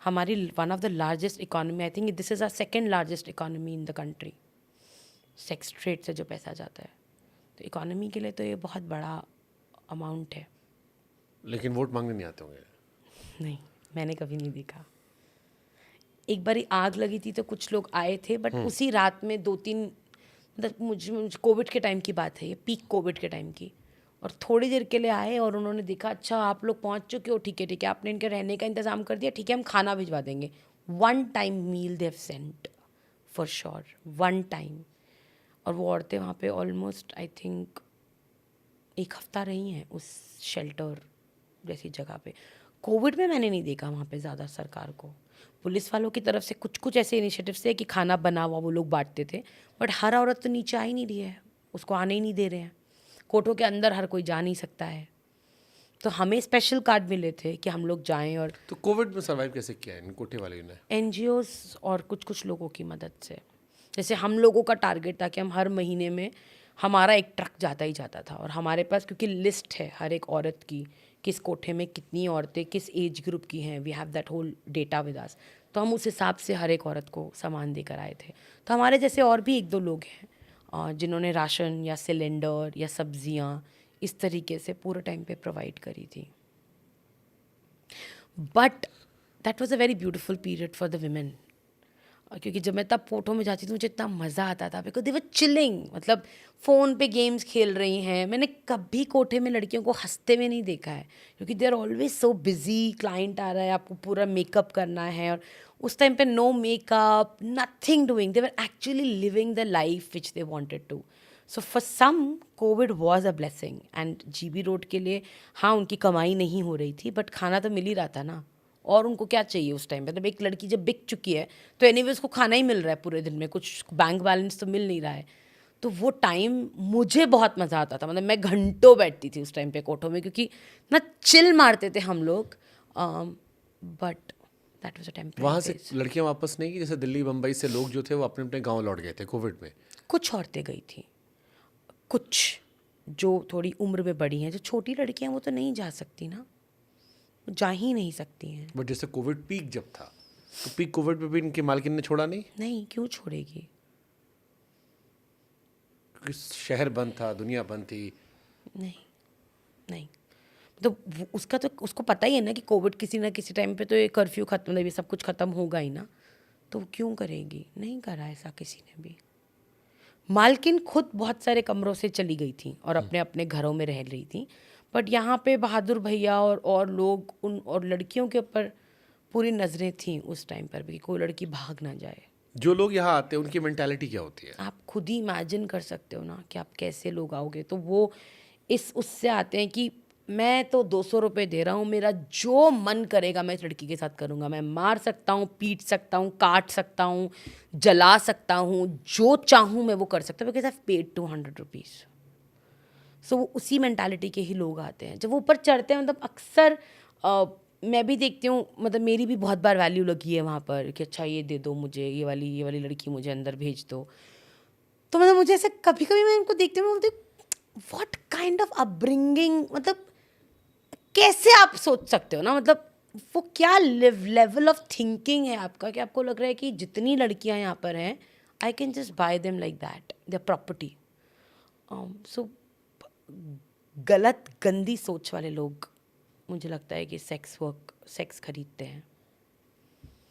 हमारी one of the largest economy, I think this is our second largest economy in the country, sex trade से जो पैसा जाता है। तो इकोनॉमी के लिए तो ये बहुत बड़ा अमाउंट है। लेकिन वोट मांगने नहीं आते होंगे? नहीं, मैंने कभी नहीं देखा। एक बारी आग लगी थी तो कुछ लोग आए थे, बट उसी रात में 2-3, मतलब मुझे कोविड के टाइम की बात है ये, पीक कोविड के टाइम की, और थोड़ी देर के लिए आए और उन्होंने देखा अच्छा आप लोग पहुंच चुके हो, ठीक है आपने इनके रहने का इंतज़ाम कर दिया, ठीक है हम खाना भिजवा देंगे। 1 time meal they have sent for sure, 1 time. और वो औरतें वहाँ पे ऑलमोस्ट आई थिंक 1 हफ्ता रही हैं उस शेल्टर जैसी जगह पे। कोविड में मैंने नहीं देखा वहाँ पे ज़्यादा सरकार को। पुलिस वालों की तरफ से कुछ ऐसे इनिशिएटिव्स थे कि खाना बना हुआ वो लोग बांटते थे, बट हर औरत तो नीचे आ ही नहीं रही है, उसको आने ही नहीं दे रहे हैं। कोर्टों के अंदर हर कोई जा नहीं सकता है, तो हमें स्पेशल कार्ड मिले थे कि हम लोग जाएं, और तो कोविड में सर्वाइव कैसे किया इन कोठे वाले ने? एनजीओज और कुछ कुछ लोगों की मदद से। जैसे हम लोगों का टारगेट था कि हम हर महीने में हमारा एक ट्रक जाता ही जाता था, और हमारे पास क्योंकि लिस्ट है हर एक औरत की, किस कोठे में कितनी औरतें किस एज ग्रुप की हैं, we have that whole data with us. तो हम उस हिसाब से हर एक औरत को सामान देकर आए थे। तो हमारे जैसे और भी एक दो लोग हैं जिन्होंने राशन या सिलेंडर या सब्जियां इस तरीके से पूरे टाइम पे प्रोवाइड करी थी। But that was a very beautiful period for the women, क्योंकि जब मैं तब कोठों में जाती थी मुझे इतना मज़ा आता था, बिकॉज दे वर चिलिंग, मतलब फ़ोन पे गेम्स खेल रही हैं। मैंने कभी कोठे में लड़कियों को हंसते हुए नहीं देखा है, क्योंकि they are always so busy, client आ रहा है, आपको पूरा मेकअप करना है, और उस टाइम पे no makeup, nothing doing, they were actually living the life which they wanted to. So for some COVID was a blessing, and GB road के लिए हाँ उनकी कमाई नहीं हो रही थी, बट खाना तो मिल ही रहा था ना, और उनको क्या चाहिए उस टाइम पे। मतलब एक लड़की जब बिक चुकी है तो एनीवे उसको खाना ही मिल रहा है पूरे दिन में, कुछ बैंक बैलेंस तो मिल नहीं रहा है। तो वो टाइम मुझे बहुत मज़ा आता था, मतलब मैं घंटों बैठती थी उस टाइम पे कोठों में, क्योंकि ना चिल मारते थे हम लोग। But that was a temporary वहाँ से फेज। लड़कियां वापस नहीं की? जैसे दिल्ली बम्बई से लोग जो थे वो अपने अपने गांव लौट गए थे कोविड में। कुछ औरतें गई थी, कुछ जो थोड़ी उम्र में बड़ी हैं, जो छोटी लड़कियां वो तो नहीं जा सकती ना, वो जा ही नहीं सकती हैं। बट जैसे कोविड पीक जब था, तो पीक कोविड में भी इनकी मालकिन ने छोड़ा नहीं, नहीं, क्यों छोड़ेगी? क्योंकि शहर बंद था, दुनिया बंद थी। नहीं नहीं, तो उसका तो उसको पता ही है ना कि कोविड किसी ना किसी टाइम पे तो ये कर्फ्यू खत्म, मतलब ये सब कुछ खत्म होगा ही ना, तो वो क्यों करेगी? नहीं करा ऐसा किसी ने भी। मालकिन खुद बहुत सारे कमरों से चली गई थी और अपने अपने घरों में रह रही थी, बट यहाँ पे बहादुर भैया और लोग उन और लड़कियों के ऊपर पूरी नज़रें थी उस टाइम पर भी कि कोई लड़की भाग ना जाए। जो लोग यहाँ आते हैं उनकी मेंटालिटी क्या होती है? आप खुद ही इमेजिन कर सकते हो ना कि आप कैसे लोग आओगे। तो वो इस उससे आते हैं कि मैं तो 200 रुपये दे रहा हूँ, मेरा जो मन करेगा मैं इस लड़की के साथ करूँगा, मैं मार सकता हूँ, पीट सकता हूँ, काट सकता हूँ, जला सकता हूँ, जो चाहूँ मैं वो कर सकता हूँ, बिकॉज आई पेड 200 रुपीज़। सो वो उसी मेंटालिटी के ही लोग आते हैं। जब वो ऊपर चढ़ते हैं, मतलब अक्सर मैं भी देखती हूँ, मतलब मेरी भी बहुत बार वैल्यू लगी है वहाँ पर कि अच्छा ये दे दो मुझे, ये वाली लड़की मुझे अंदर भेज दो। तो मतलब मुझे ऐसे कभी कभी मैं इनको देखती हूँ, बोलती व्हाट काइंड ऑफ अपब्रिंगिंग, मतलब कैसे आप सोच सकते हो ना, मतलब वो क्या लेवल ऑफ थिंकिंग है आपका कि आपको लग रहा है कि जितनी लड़कियां यहाँ पर हैं I can just buy them like that, their property. So गलत गंदी सोच वाले लोग मुझे लगता है कि सेक्स खरीदते हैं।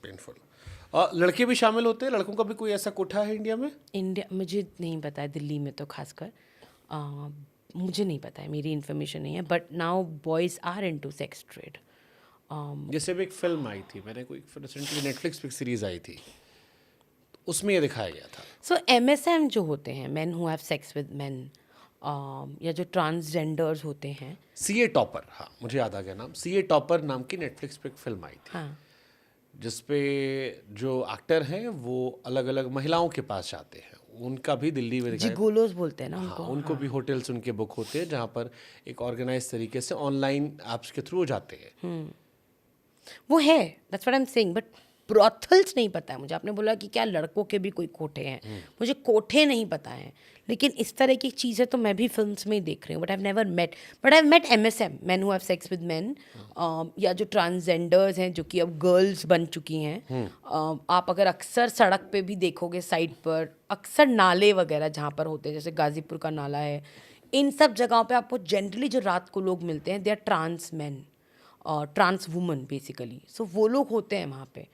पेनफुल। लड़के भी शामिल होते हैं? लड़कों का भी कोई ऐसा कोठा है इंडिया में? इंडिया मुझे नहीं पता है, दिल्ली में तो खासकर मुझे नहीं पता है, मेरी इन्फॉर्मेशन नहीं है, but now boys are into sex trade. जैसे भी एक फिल्म आई थी, मैंने कोई रिसेंटली नेटफ्लिक्स पे एक सीरीज आई थी, उसमें ये दिखाया गया था। सो MSM जो होते हैं, man who have sex with men, या जो ट्रांसजेंडर्स होते हैं, सीए टॉपर, हाँ मुझे याद आ गया नाम, सीए टॉपर नाम की नेटफ्लिक्स पे एक फिल्म आई थी, हाँ जिसपे जो एक्टर हैं वो अलग अलग महिलाओं के पास जाते हैं। उनका भी दिल्ली में दिखाया। जिगोलोस बोलते हैं ना हाँ, उनको। उनको भी होटल्स उनके बुक होते हैं जहाँ पर एक ऑर्गेनाइज तरीके से ऑनलाइन ऐप्स के थ्रू जाते हैं। वो है, that's what I am saying, but brothels नहीं पता है मुझे। आपने बोला कि क्या लड़कों के भी कोई कोठे हैं, मुझे कोठे नहीं पता हैं, लेकिन इस तरह की चीज़ें तो मैं भी फिल्म्स में ही देख रही हूँ, but I never met, but I met MSM, men who have sex with men, या जो ट्रांसजेंडर्स हैं जो कि अब गर्ल्स बन चुकी हैं। आप अगर अक्सर सड़क पे भी देखोगे साइड पर, अक्सर नाले वगैरह जहाँ पर होते हैं, जैसे गाजीपुर का नाला है, इन सब जगहों पे आपको जनरली जो रात को लोग मिलते हैं, they are trans man, trans woman basically. So वो लोग होते हैं वहाँ पे।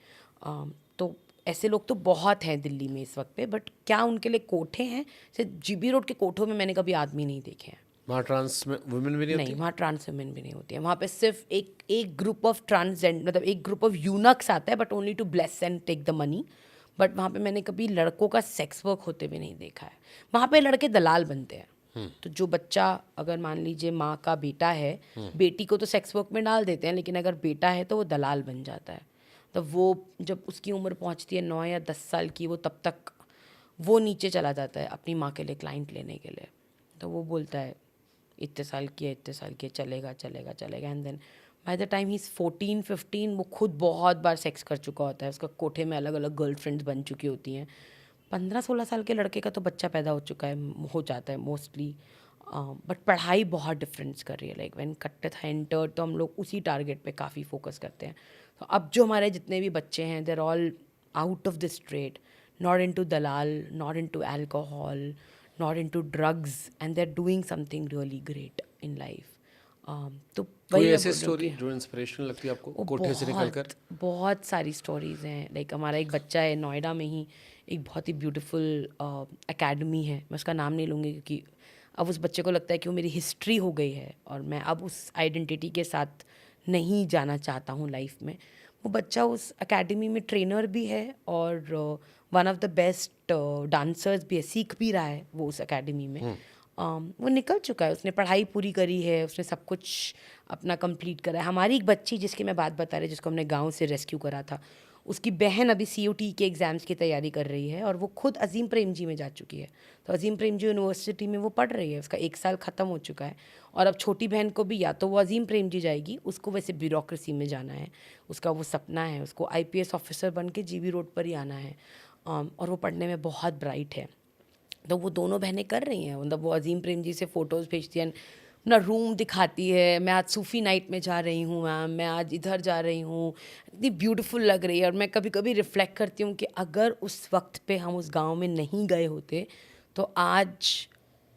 तो ऐसे लोग तो बहुत हैं दिल्ली में इस वक्त पे, बट क्या उनके लिए कोठे हैं? जैसे जीबी रोड के कोठों में मैंने कभी आदमी नहीं देखे हैं। वहाँ ट्रांस वुमेन भी नहीं नहीं, होती? वहाँ ट्रांस वुमेन भी नहीं होती है। वहाँ पे सिर्फ एक ग्रुप ऑफ ट्रांसजेंडर, मतलब एक ग्रुप ऑफ यूनक्स आता है, but only to bless and take the money. But वहाँ पे मैंने कभी लड़कों का सेक्स वर्क होते भी नहीं देखा है। वहाँ पे लड़के दलाल बनते हैं। तो जो बच्चा, अगर मान लीजिए माँ का बेटा है, बेटी को तो सेक्स वर्क में डाल देते हैं, लेकिन अगर बेटा है तो वो दलाल बन जाता है। तो वो जब उसकी उम्र पहुंचती है 9 या 10 साल की, वो तब तक वो नीचे चला जाता है अपनी माँ के लिए क्लाइंट लेने के लिए। तो वो बोलता है इतने साल किया, इतने साल किया, चलेगा चलेगा चलेगा, and then by the time he is 14-15 वो खुद बहुत बार सेक्स कर चुका होता है, उसका कोठे में अलग अलग गर्लफ्रेंड्स बन चुकी होती हैं। 15-16 साल के लड़के का तो बच्चा पैदा हो चुका है, हो जाता है मोस्टली, बट पढ़ाई बहुत डिफरेंस कर रही है। लाइक व्हेन कट्टत है एंटर, तो हम लोग उसी टारगेट पे काफ़ी फोकस करते हैं। तो अब जो हमारे जितने भी बच्चे हैं, there all out of this trade, not into dalal, not into alcohol, not into drugs, and they are doing something really great in life. तो कोई वही मैं ऐसी बोल रही हूँ स्टोरी कि जो इंस्पिरेशनल लगती है आपको वो कोठे से निकलकर? बहुत सारी स्टोरीज़ हैं। लाइक हमारा एक बच्चा है नोएडा में ही, एक बहुत ही ब्यूटीफुल एकेडमी है, मैं उसका नाम नहीं लूँगी क्योंकि अब उस बच्चे को लगता है कि वो मेरी हिस्ट्री हो गई है और मैं अब उस आइडेंटिटी के साथ नहीं जाना चाहता हूँ लाइफ में। वो बच्चा उस एकेडमी में ट्रेनर भी है और one of the best dancers भी है, सीख भी रहा है वो उस एकेडमी में। वो निकल चुका है, उसने पढ़ाई पूरी करी है, उसने सब कुछ अपना कंप्लीट करा है। हमारी एक बच्ची जिसकी मैं बात बता रही, जिसको हमने गांव से रेस्क्यू करा था, उसकी बहन अभी COT के एग्ज़ाम्स की तैयारी कर रही है और वो खुद अजीम प्रेमजी में जा चुकी है। तो अजीम प्रेमजी यूनिवर्सिटी में वो पढ़ रही है, उसका 1 साल ख़त्म हो चुका है। और अब छोटी बहन को भी या तो वो अजीम प्रेमजी जाएगी, उसको वैसे ब्यूरोक्रेसी में जाना है, उसका वो सपना है, उसको IPS ऑफिसर बन के GB रोड पर ही आना है। और वो पढ़ने में बहुत ब्राइट है। तो वो दोनों बहनें कर रही हैं, मतलब वो अजीम प्रेमजी से फ़ोटोज़ भेजती हैं, अपना रूम दिखाती है, मैं आज सूफ़ी नाइट में जा रही हूँ मैम, मैं आज इधर जा रही हूँ, इतनी ब्यूटीफुल लग रही है। और मैं कभी कभी रिफ़्लेक्ट करती हूँ कि अगर उस वक्त पे हम उस गांव में नहीं गए होते तो आज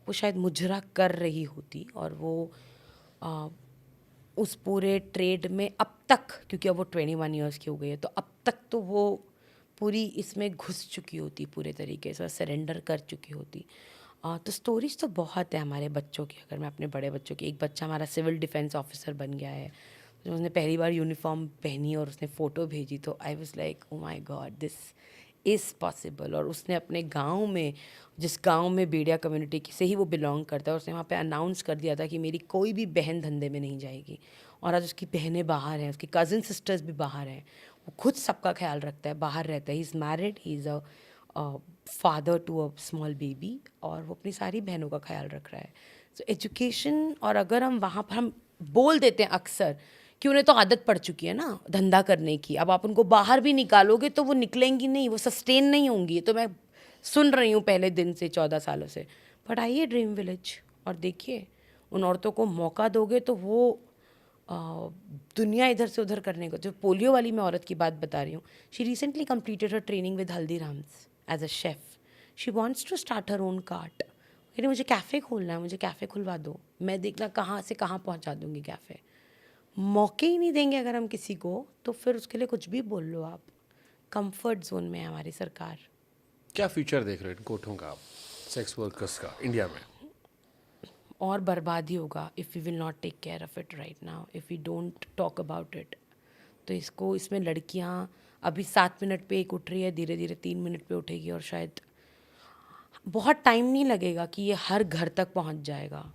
वो शायद मुजरा कर रही होती। और वो उस पूरे ट्रेड में अब तक, क्योंकि अब वो 21 ईयर्स की हो गई है, तो अब तक तो वो पूरी इसमें घुस चुकी होती, पूरे तरीके से सरेंडर कर चुकी होती। तो स्टोरीज तो बहुत है हमारे बच्चों की। अगर मैं अपने बड़े बच्चों की, एक बच्चा हमारा सिविल डिफेंस ऑफिसर बन गया है, तो उसने पहली बार यूनिफॉर्म पहनी और उसने फ़ोटो भेजी, तो आई was like oh my God, this is possible. और उसने अपने गांव में, जिस गांव में बेड़िया कम्युनिटी से ही वो बिलोंग करता है, उसने वहाँ पे अनाउंस कर दिया था कि मेरी कोई भी बहन धंधे में नहीं जाएगी। और आज उसकी बहनें बाहर हैं, उसकी कज़न सिस्टर्स भी बाहर हैं, वो खुद सबका ख्याल रखता है, बाहर रहता है, he is married, he is a father to a small baby, और वो अपनी सारी बहनों का ख्याल रख रहा है। सो एजुकेशन, और अगर हम वहाँ पर, हम बोल देते हैं अक्सर कि उन्हें तो आदत पड़ चुकी है ना धंधा करने की, अब आप उनको बाहर भी निकालोगे तो वो निकलेंगी नहीं, वो सस्टेन नहीं होंगी। तो मैं सुन रही हूँ पहले दिन से, 14 सालों से। बट आइए ड्रीम विलेज और देखिए, उन औरतों को मौका दोगे तो वो दुनिया इधर से उधर करने को। जो पोलियो वाली मैं औरत की बात बता रही हूँ, she recently completed her training with Haldirams as a chef. She wants to start her own cart. कहती मुझे कैफ़े खोलना है, मुझे कैफ़े खुलवा दो, मैं देखना कहाँ से कहाँ पहुँचा दूँगी कैफ़े। मौके ही नहीं देंगे अगर हम किसी को, तो फिर उसके लिए कुछ भी बोल लो आप। कंफर्ट जोन में है हमारी सरकार। क्या फ्यूचर देख रहे हो इन कोठों का आप, सेक्स वर्कर्स का इंडिया में? और बर्बादी होगा if we will not take care of it right now, if we don't talk about it. तो इसको, इसमें लड़कियां अभी 7 मिनट पे एक उठ रही है, धीरे धीरे 3 मिनट पे उठेगी, और शायद बहुत टाइम नहीं लगेगा कि ये हर घर तक पहुंच जाएगा।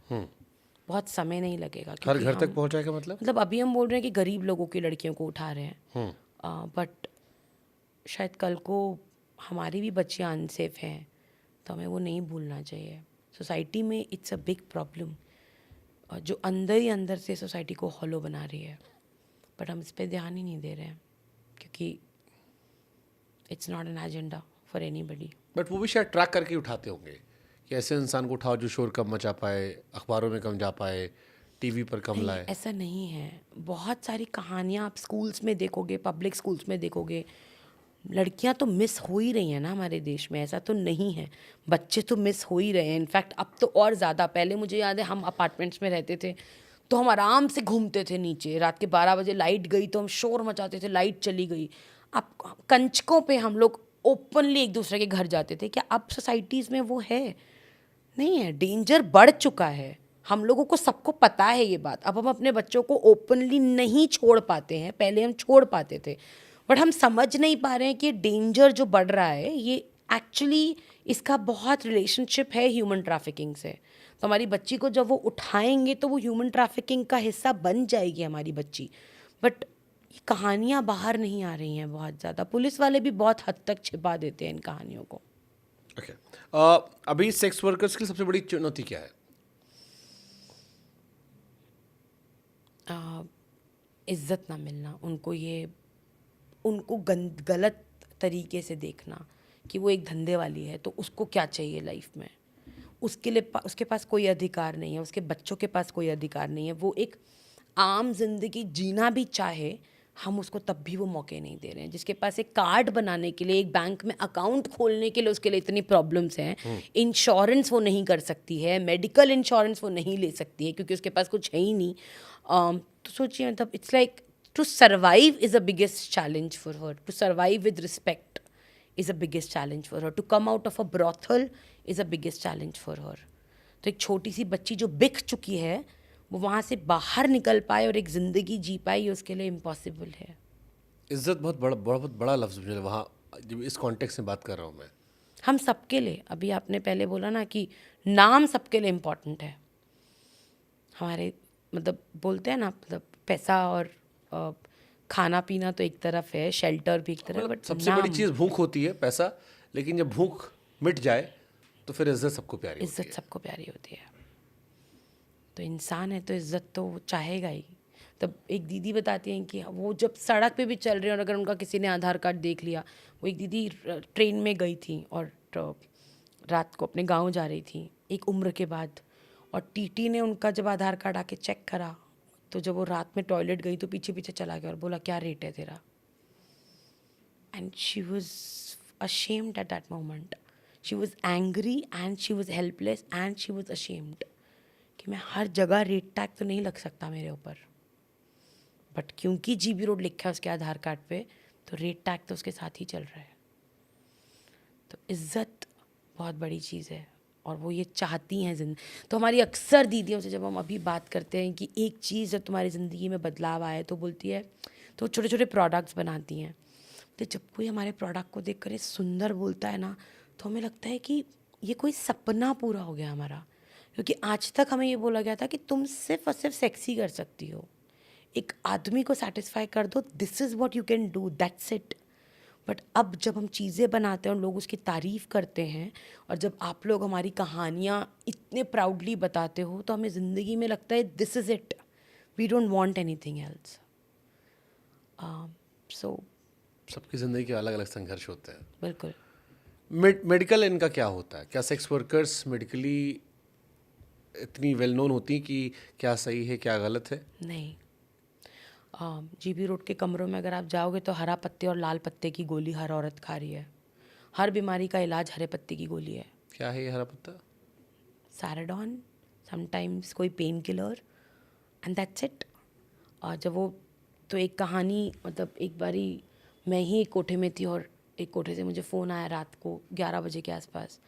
बहुत समय नहीं लगेगा। हर क्योंकि घर तक हम, पहुंच जाएगा मतलब? मतलब अभी हम बोल रहे हैं कि गरीब लोगों की लड़कियों को उठा रहे हैं, बट शायद कल को हमारी भी बच्चियां अनसेफ हैं, तो हमें वो नहीं भूलना चाहिए। सोसाइटी में इट्स अ बिग प्रॉब्लम, जो अंदर ही अंदर से सोसाइटी को हॉलो बना रही है, बट हम इस पर ध्यान ही नहीं दे रहे हैं क्योंकि it's not an agenda for anybody. But वो भी शायद ट्रैक करके उठाते होंगे कि ऐसे इंसान को उठाओ जो शोर कम मचा पाए, अखबारों में कम जा पाए, टीवी पर कम नहीं, लाए। ऐसा नहीं है। बहुत सारी कहानियाँ आप स्कूल्स में देखोगे, पब्लिक स्कूल्स में देखोगे, लड़कियां तो मिस हो ही रही हैं ना हमारे देश में, ऐसा तो नहीं है। बच्चे तो मिस हो ही रहे हैं, इनफैक्ट अब तो और ज़्यादा। पहले मुझे याद है हम अपार्टमेंट्स में रहते थे तो हम आराम से घूमते थे नीचे, रात के 12 बजे लाइट गई तो हम शोर मचाते थे, लाइट चली गई। अब कंचकों पे हम लोग ओपनली एक दूसरे के घर जाते थे। क्या अब सोसाइटीज़ में वो है? नहीं है। डेंजर बढ़ चुका है, हम लोगों को सबको पता है ये बात। अब हम अपने बच्चों को ओपनली नहीं छोड़ पाते हैं, पहले हम छोड़ पाते थे, बट हम समझ नहीं पा रहे हैं कि डेंजर जो बढ़ रहा है ये एक्चुअली, इसका बहुत रिलेशनशिप है ह्यूमन ट्रैफिकिंग से। तो हमारी बच्ची को जब वो उठाएंगे तो वो ह्यूमन ट्रैफिकिंग का हिस्सा बन जाएगी हमारी बच्ची। बट ये कहानियाँ बाहर नहीं आ रही हैं बहुत ज़्यादा, पुलिस वाले भी बहुत हद तक छिपा देते हैं इन कहानियों को। ओके, अभी सेक्स वर्कर्स की सबसे बड़ी चुनौती क्या है? इज्जत ना मिलना, उनको गलत तरीके से देखना कि वो एक धंधे वाली है तो उसको क्या चाहिए लाइफ में, उसके पास कोई अधिकार नहीं है, उसके बच्चों के पास कोई अधिकार नहीं है। वो एक आम जिंदगी जीना भी चाहे, हम उसको तब भी वो मौके नहीं दे रहे हैं। जिसके पास एक कार्ड बनाने के लिए, एक बैंक में अकाउंट खोलने के लिए उसके लिए इतनी प्रॉब्लम्स हैं, इंश्योरेंस वो नहीं कर सकती है, मेडिकल इंश्योरेंस वो नहीं ले सकती है क्योंकि उसके पास कुछ है ही नहीं। तो सोचिए, मतलब it's like to survive is the biggest challenge for her, to survive with respect is a biggest challenge for her. To come out of a brothel is a biggest challenge for her. तो एक छोटी सी बच्ची जो बिक चुकी है, वो वहाँ से बाहर निकल पाए और एक ज़िंदगी जी पाए, ये उसके लिए इम्पॉसिबल है। इज्जत बहुत बड़ा लफ्ज़ मुझे वहाँ, जब इस कॉन्टेक्स्ट में बात कर रहा हूँ मैं। हम सबके लिए, अभी आपने पहले बोला ना कि नाम सबके लिए इम्पॉर्टेंट है। हमारे मतलब बोलते हैं ना, मतलब पैसा और खाना पीना तो एक तरफ है, शेल्टर भी एक तरफ, बट सबसे बड़ी चीज़ भूख होती है, पैसा। लेकिन जब भूख मिट जाए तो फिर इज्जत सबको प्यारी होती है। इज्जत सबको प्यारी होती है। तो इंसान है तो इज्जत तो वो चाहेगा ही। तब एक दीदी बताती हैं कि वो जब सड़क पे भी चल रहे हैं और अगर उनका किसी ने आधार कार्ड देख लिया, वो एक दीदी ट्रेन में गई थी और रात को अपने गांव जा रही थी एक उम्र के बाद, और टीटी ने उनका जब आधार कार्ड आके चेक करा, तो जब वो रात में टॉयलेट गई तो पीछे पीछे चला गया और बोला क्या रेट है तेरा। And she was ashamed at that moment. She was angry and she was helpless and she was ashamed कि मैं हर जगह रेट टैग तो नहीं लग सकता मेरे ऊपर, बट क्योंकि जीबी रोड लिखा है उसके आधार कार्ड पे, तो रेट टैग तो उसके साथ ही चल रहा है। तो इज्जत बहुत बड़ी चीज़ है और वो ये चाहती हैं तो हमारी अक्सर दीदियों से जब हम अभी बात करते हैं कि एक चीज़ जब तुम्हारी ज़िंदगी में बदलाव आए, तो बोलती है, तो छोटे छोटे प्रोडक्ट्स बनाती हैं। तो जब कोई हमारे प्रोडक्ट को देख कर सुंदर बोलता है ना, तो हमें लगता है कि ये कोई सपना पूरा हो गया हमारा, क्योंकि आज तक हमें ये बोला गया था कि तुम सिर्फ और सिर्फ सेक्सी कर सकती हो, एक आदमी को सेटिस्फाई कर दो, this is what you can do, that's it. But अब जब हम चीज़ें बनाते हैं और लोग उसकी तारीफ़ करते हैं, और जब आप लोग हमारी कहानियाँ इतने प्राउडली बताते हो, तो हमें ज़िंदगी में लगता है this is it, we don't want anything else. So सबकी ज़िंदगी के अलग अलग संघर्ष होते हैं। बिल्कुल। मेडिकल इनका क्या होता है? क्या सेक्स वर्कर्स मेडिकली इतनी वेल नोन होती कि क्या सही है क्या गलत है? नहीं, जीबी रोड के कमरों में अगर आप जाओगे तो हरा पत्ते और लाल पत्ते की गोली हर औरत खा रही है। हर बीमारी का इलाज हरे पत्ते की गोली है। क्या है ये हरा पत्ता? सैराडॉन, समटाइम्स कोई pain killer, and that's it. और जब वो, तो एक कहानी, मतलब एक बारी मैं ही एक कोठे में थी और एक कोठे से मुझे फ़ोन आया रात को 11 बजे के आसपास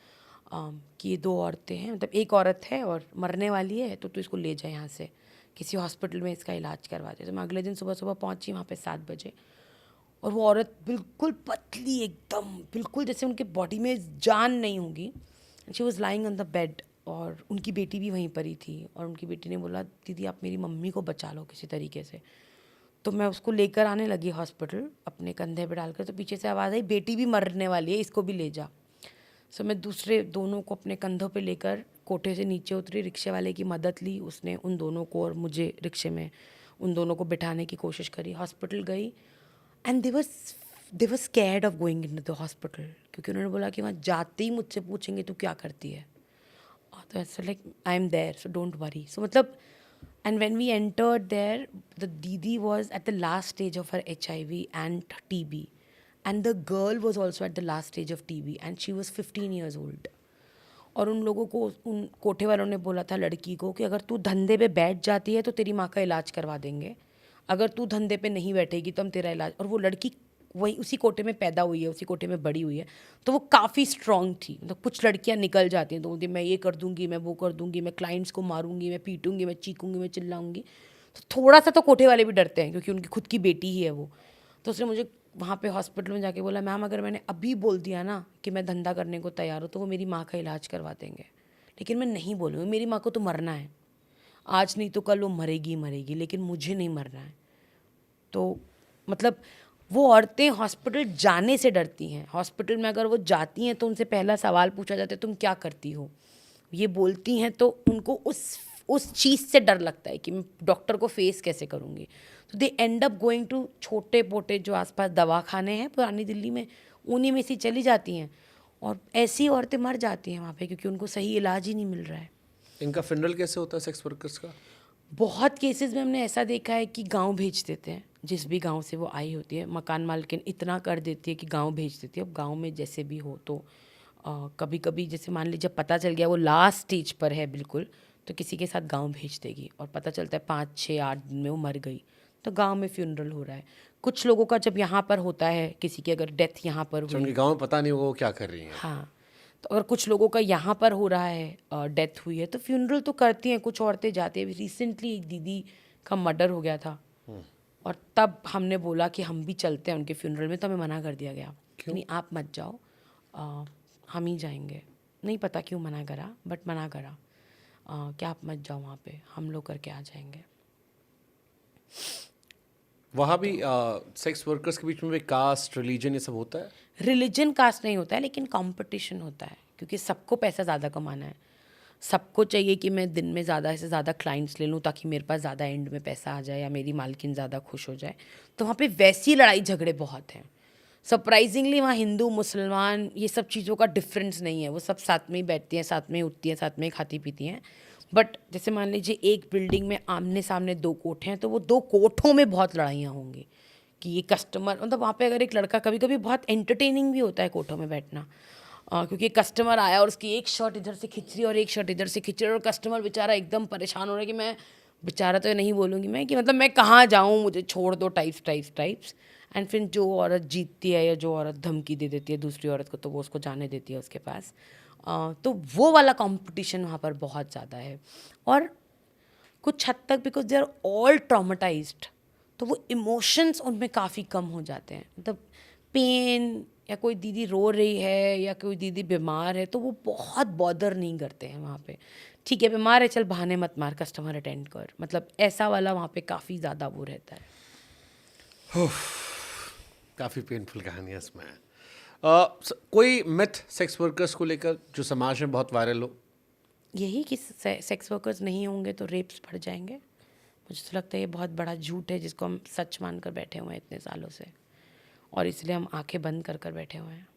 कि ये 2 औरतें हैं, मतलब एक औरत है और मरने वाली है, तो तू इसको ले जाए यहाँ से, किसी हॉस्पिटल में इसका इलाज करवा दे। तो मैं अगले दिन सुबह सुबह पहुँची वहाँ पे 7 बजे, और वो औरत बिल्कुल पतली, एकदम बिल्कुल जैसे उनके बॉडी में जान नहीं होगी। She was lying on the bed, और उनकी बेटी भी वहीं पर ही थी, और उनकी बेटी ने बोला, दीदी आप मेरी मम्मी को बचा लो किसी तरीके से। तो मैं उसको लेकर आने लगी हॉस्पिटल अपने कंधे पे डालकर, तो पीछे से आवाज़ आई, बेटी भी मरने वाली है, इसको भी ले जा। सो मैं दूसरे दोनों को अपने कंधों पे लेकर कोठे से नीचे उतरी, रिक्शे वाले की मदद ली, उसने उन दोनों को और मुझे रिक्शे में उन दोनों को बिठाने की कोशिश करी। हॉस्पिटल गई, and they were scared of going in the hospital, क्योंकि उन्होंने बोला कि वहाँ जाते ही मुझसे पूछेंगे तू क्या करती है। तो ऐसा like I am there, so don't worry. So मतलब, and when we entered there, the Didi was at the last stage of her HIV and TB, and the girl was also at the last stage of TB, and she was 15 years old. और उन लोगों को, उन कोठे वालों ने बोला था लड़की को कि अगर तू धंधे पे बैठ जाती है तो तेरी माँ का इलाज करवा देंगे, अगर तू धंधे पे नहीं बैठेगी तो हम तेरा इलाज। और वो लड़की वही उसी कोठे में पैदा हुई है, उसी कोठे में बड़ी हुई है, तो वो काफ़ी स्ट्रॉन्ग थी। मतलब कुछ लड़कियां निकल जाती हैं तो बोलती मैं ये कर दूंगी, मैं वो कर दूंगी, मैं क्लाइंट्स को मारूंगी, मैं पीटूंगी, मैं चीखूंगी, मैं चिल्लाऊंगी। तो थोड़ा सा तो कोठे वाले भी डरते हैं, क्योंकि उनकी खुद की बेटी ही है वो। तो उसने मुझे वहाँ पे हॉस्पिटल में जाके बोला, मैम अगर मैंने अभी बोल दिया ना कि मैं धंधा करने को तैयार हूँ, तो वो मेरी माँ का इलाज करवा देंगे, लेकिन मैं नहीं बोलूँगी, मेरी माँ को तो मरना है, आज नहीं तो कल वो मरेगी मरेगी, लेकिन मुझे नहीं मरना है। तो मतलब वो औरतें हॉस्पिटल जाने से डरती हैं। हॉस्पिटल में अगर वो जाती हैं तो उनसे पहला सवाल पूछा जाता है तुम क्या करती हो। ये बोलती हैं तो उनको उस चीज़ से डर लगता है कि मैं डॉक्टर को फेस कैसे करूँगी। तो दे एंड अप गोइंग टू छोटे मोटे जो आसपास दवाखाने हैं पुरानी दिल्ली में, उन्हीं में से चली जाती हैं, और ऐसी औरतें मर जाती हैं वहाँ पे क्योंकि उनको सही इलाज ही नहीं मिल रहा है। इनका फ्यूनरल कैसे होता है सेक्स वर्कर्स का? बहुत केसेस में हमने ऐसा देखा है कि गांव भेज देते हैं, जिस भी गांव से वो आई होती है, मकान मालकिन इतना कर देती है कि गांव भेज देती है। अब गांव में जैसे भी हो तो कभी कभी जैसे मान लीजिए पता चल गया वो लास्ट स्टेज पर है बिल्कुल, तो किसी के साथ गांव भेज देगी और पता चलता है 5, 6, 8 दिन में वो मर गई, तो गांव में फ्यूनरल हो रहा है। कुछ लोगों का जब यहाँ पर होता है, किसी की अगर डेथ यहाँ पर तो हुई, उनके गाँव में पता नहीं होगा वो क्या कर रही हैं। हाँ, तो अगर कुछ लोगों का यहाँ पर हो रहा है, डेथ हुई है, तो फ्यूनरल तो करती हैं, कुछ औरतें जाती हैं। रिसेंटली एक दीदी का मर्डर हो गया था और तब हमने बोला कि हम भी चलते हैं उनके फ्यूनरल में, तो हमें मना कर दिया गया कि नहीं आप मत जाओ, हम ही जाएंगे। नहीं पता क्यों मना करा, बट मना करा कि आप मत जाओ वहाँ पे, हम लोग करके आ जाएंगे। वहाँ भी सेक्स वर्कर्स के बीच में भी कास्ट, रिलीजन ये सब होता है? रिलीजन कास्ट नहीं होता है, लेकिन कंपटीशन होता है क्योंकि सबको पैसा ज़्यादा कमाना है। सबको चाहिए कि मैं दिन में ज़्यादा से ज़्यादा क्लाइंट्स ले लूँ ताकि मेरे पास ज़्यादा एंड में पैसा आ जाए या मेरी मालकिन ज़्यादा खुश हो जाए। तो वहाँ पे वैसी लड़ाई झगड़े बहुत हैं। सरप्राइजिंगली वहाँ हिंदू मुसलमान ये सब चीज़ों का डिफरेंस नहीं है, वो सब साथ में ही बैठती हैं, साथ में ही उठती हैं, साथ में ही खाती पीती हैं। बट जैसे मान लीजिए एक बिल्डिंग में आमने सामने 2 कोठे हैं, तो वो 2 कोठों में बहुत लड़ाइयाँ होंगी कि ये कस्टमर, मतलब वहाँ पे अगर एक लड़का, कभी कभी बहुत एंटरटेनिंग भी होता है कोठों में बैठना, क्योंकि कस्टमर आया और उसकी एक शर्ट इधर से खिंच रही है और एक शर्ट इधर से खिंच रही है और कस्टमर बेचारा एकदम परेशान हो रहा है कि मैं, बेचारा तो नहीं बोलूँगी मैं, कि मतलब मैं कहाँ जाऊँ, मुझे छोड़ दो, टाइप्स। एंड फिर जो औरत जीतती है या जो औरत धमकी दे देती है दूसरी औरत को, तो वो उसको जाने देती है उसके पास। तो वो वाला कंपटीशन वहाँ पर बहुत ज़्यादा है। और कुछ हद तक because they are all traumatised, तो वो इमोशंस उनमें काफ़ी कम हो जाते हैं। मतलब पेन, या कोई दीदी रो रही है या कोई दीदी बीमार है, तो वो बहुत बॉदर नहीं करते हैं वहाँ पे। ठीक है बीमार है, चल बहाने मत मार, कस्टमर अटेंड कर, मतलब ऐसा वाला वहाँ पे काफ़ी ज़्यादा वो रहता है। काफ़ी पेनफुल कहानियाँ इसमें है। कोई मिथ सेक्स वर्कर्स को लेकर जो समाज में बहुत वायरल हो? यही कि सेक्स वर्कर्स नहीं होंगे तो रेप्स बढ़ जाएंगे। मुझे तो लगता है ये बहुत बड़ा झूठ है जिसको हम सच मान कर बैठे हुए हैं इतने सालों से, और इसलिए हम आंखें बंद कर कर बैठे हुए हैं।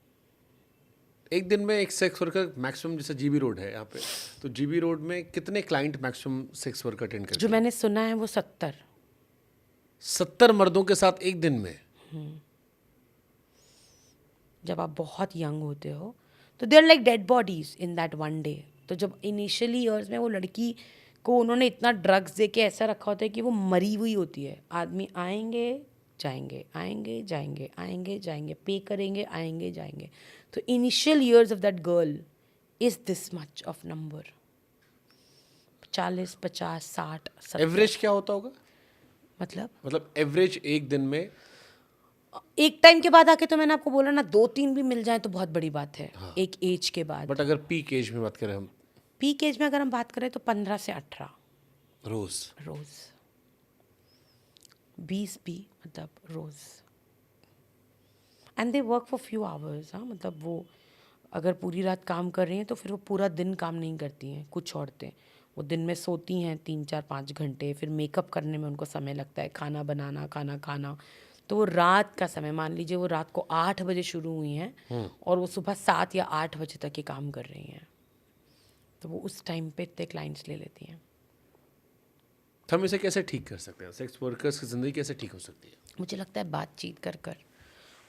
एक दिन में एक सेक्स वर्कर मैक्सिमम, जैसे जीबी रोड है यहाँ पे, तो जीबी रोड में कितने client maximum sex worker attend करते जो हैं? मैंने सुना है वो 70 मर्दों के साथ एक दिन में? जब आप बहुत यंग होते हो तो they are like dead bodies in that one day. तो जब इनिशियली ईयर्स में वो लड़की को उन्होंने इतना ड्रग्स दे के ऐसा रखा होता है कि वो मरी हुई होती है। आदमी आएंगे जाएंगे, आएंगे जाएंगे, आएंगे जाएंगे, पे करेंगे, आएंगे जाएंगे। तो initial years of that girl is this much of number, 40, 50, 60, 70। Average क्या होता होगा? मतलब एवरेज एक दिन में? एक टाइम के बाद आके, तो मैंने आपको बोला ना, 2-3 भी मिल जाए तो बहुत बड़ी बात है। हाँ। एक एज के बाद। बट अगर पीक एज में बात करें हम, पीक एज में अगर हम बात करें तो 15 से 18 रोज 20 भी, मतलब रोज। And they work for few hours. हाँ, मतलब वो अगर पूरी रात काम कर रही हैं तो फिर वो पूरा दिन काम नहीं करती हैं। कुछ औरतें वो दिन में सोती हैं 3, 4, 5 घंटे, फिर मेकअप करने में उनको समय लगता है, खाना बनाना, खाना खाना। तो वो रात का समय, मान लीजिए वो रात को 8 बजे शुरू हुई हैं और वो सुबह 7 या 8 बजे तक ये काम कर रही हैं, तो वो उस टाइम पे इतने क्लाइंट्स ले लेती हैं। हम इसे कैसे ठीक कर सकते हैं? सेक्स वर्कर्स की ज़िंदगी कैसे ठीक हो सकती है? मुझे लगता है बातचीत कर कर,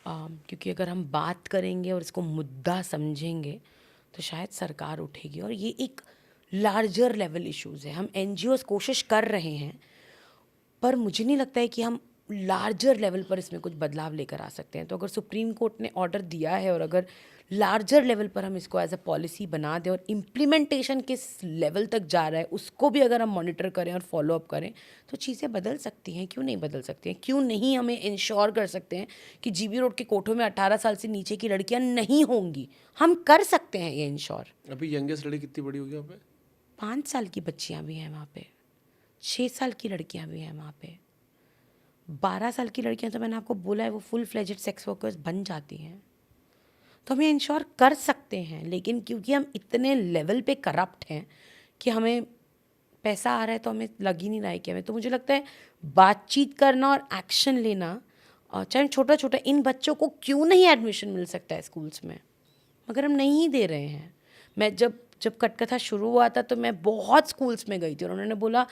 क्योंकि अगर हम बात करेंगे और इसको मुद्दा समझेंगे तो शायद सरकार उठेगी। और ये एक लार्जर लेवल इश्यूज़ है। हम NGOs कोशिश कर रहे हैं, पर मुझे नहीं लगता है कि हम लार्जर लेवल पर इसमें कुछ बदलाव लेकर आ सकते हैं। तो अगर सुप्रीम कोर्ट ने ऑर्डर दिया है और अगर लार्जर लेवल पर हम इसको एज अ पॉलिसी बना दें और इम्प्लीमेंटेशन किस लेवल तक जा रहा है उसको भी अगर हम मॉनिटर करें और फॉलो अप करें, तो चीज़ें बदल सकती हैं। क्यों नहीं बदल सकती हैं? क्यों नहीं हमें इंश्योर कर सकते हैं कि जीबी रोड के कोठों में 18 साल से नीचे की लड़कियां नहीं होंगी? हम कर सकते हैं ये इंश्योर। अभी यंगेस्ट लड़की कितनी बड़ी होगी वहाँ पे? 5 साल की बच्चियाँ भी हैं वहाँ पे, 6 साल की लड़कियाँ भी हैं वहाँ पे, 12 साल की लड़कियां, तो मैंने आपको बोला है वो फुल फ्लेजेड सेक्स वर्कर्स बन जाती हैं। तो हम ये इंश्योर कर सकते हैं, लेकिन क्योंकि हम इतने लेवल पे करप्ट हैं कि हमें पैसा आ रहा है तो हमें लग ही नहीं रहा है कि हमें, तो मुझे लगता है बातचीत करना और एक्शन लेना, चाहे छोटा छोटा, इन बच्चों को क्यों नहीं एडमिशन मिल सकता है स्कूल्स में, मगर हम नहीं दे रहे हैं। मैं जब कटकथा शुरू हुआ था तो मैं बहुत स्कूल्स में गई थी और उन्होंने बोला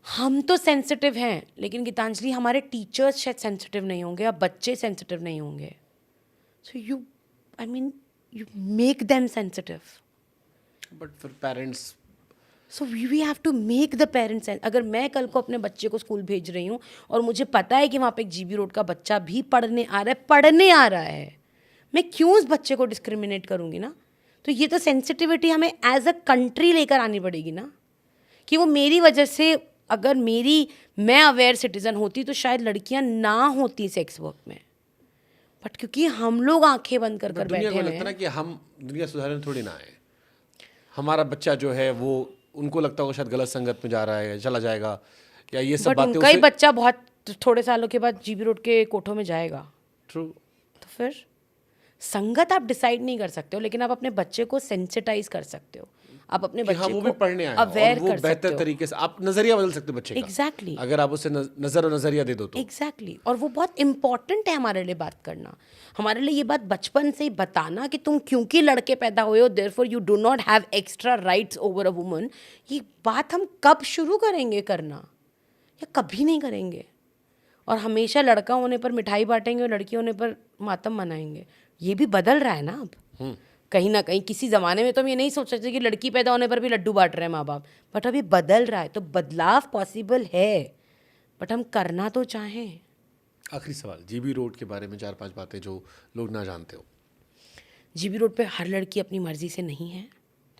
हम तो सेंसिटिव हैं, लेकिन गीतांजलि हमारे टीचर्स शायद सेंसिटिव नहीं होंगे या बच्चे सेंसिटिव नहीं होंगे। So you make them sensitive. But फिर parents, so we have to make the parents. अगर मैं कल को अपने बच्चे को स्कूल भेज रही हूँ और मुझे पता है कि वहाँ पे एक जीबी रोड का बच्चा भी पढ़ने आ रहा है, मैं क्यों उस बच्चे को डिस्क्रिमिनेट करूँगी ना? तो ये तो सेंसिटिविटी हमें एज अ कंट्री लेकर आनी पड़ेगी ना, कि वो मेरी वजह से, अगर मैं अवेयर सिटीज़न होती तो शायद लड़कियां ना होती सेक्स वर्क में, बट क्योंकि हम लोग आंखें बंद कर दुनिया बैठे को हुए लगता है ना हैं। कि हम दुनिया सुधारने थोड़ी ना आए। हमारा बच्चा जो है वो, उनको लगता होगा शायद गलत संगत में जा रहा है, चला जाएगा, या ये सब बट बातें उनका ही उसे। बच्चा बहुत थोड़े सालों के बाद जीबी रोड के कोठों में जाएगा। ट्रू। तो फिर संगत आप डिसाइड नहीं कर सकते हो, लेकिन आप अपने बच्चे को सेंसिटाइज कर सकते हो, आप अपने कि हाँ बच्चे वो भी को पढ़ने आया और अवेयर वो कर सकते बेहतर हो। तरीके से आप नजरिया बदल सकते हो बच्चे का। एग्जैक्टली अगर आप उसे नजर और नजरिया दे दो तो। एग्जैक्टली और वो बहुत इंपॉर्टेंट है हमारे लिए बात करना, हमारे लिए ये बात बचपन से ही बताना कि तुम क्योंकि लड़के पैदा हुए हो therefore you do not have extra rights over a woman. ये बात हम कब शुरू करेंगे करना, या कभी नहीं करेंगे, और हमेशा लड़का होने पर मिठाई बांटेंगे और लड़की होने पर मातम मनाएंगे। ये भी बदल रहा है ना अब कहीं ना कहीं। किसी ज़माने में तो हम ये नहीं सोच सकते कि लड़की पैदा होने पर भी लड्डू बांट रहे हैं माँ बाप, बट अभी बदल रहा है, तो बदलाव पॉसिबल है, बट हम करना तो चाहें। आखिरी सवाल, जीबी रोड के बारे में 4-5 बातें जो लोग ना जानते हो। जीबी रोड पे हर लड़की अपनी मर्जी से नहीं है।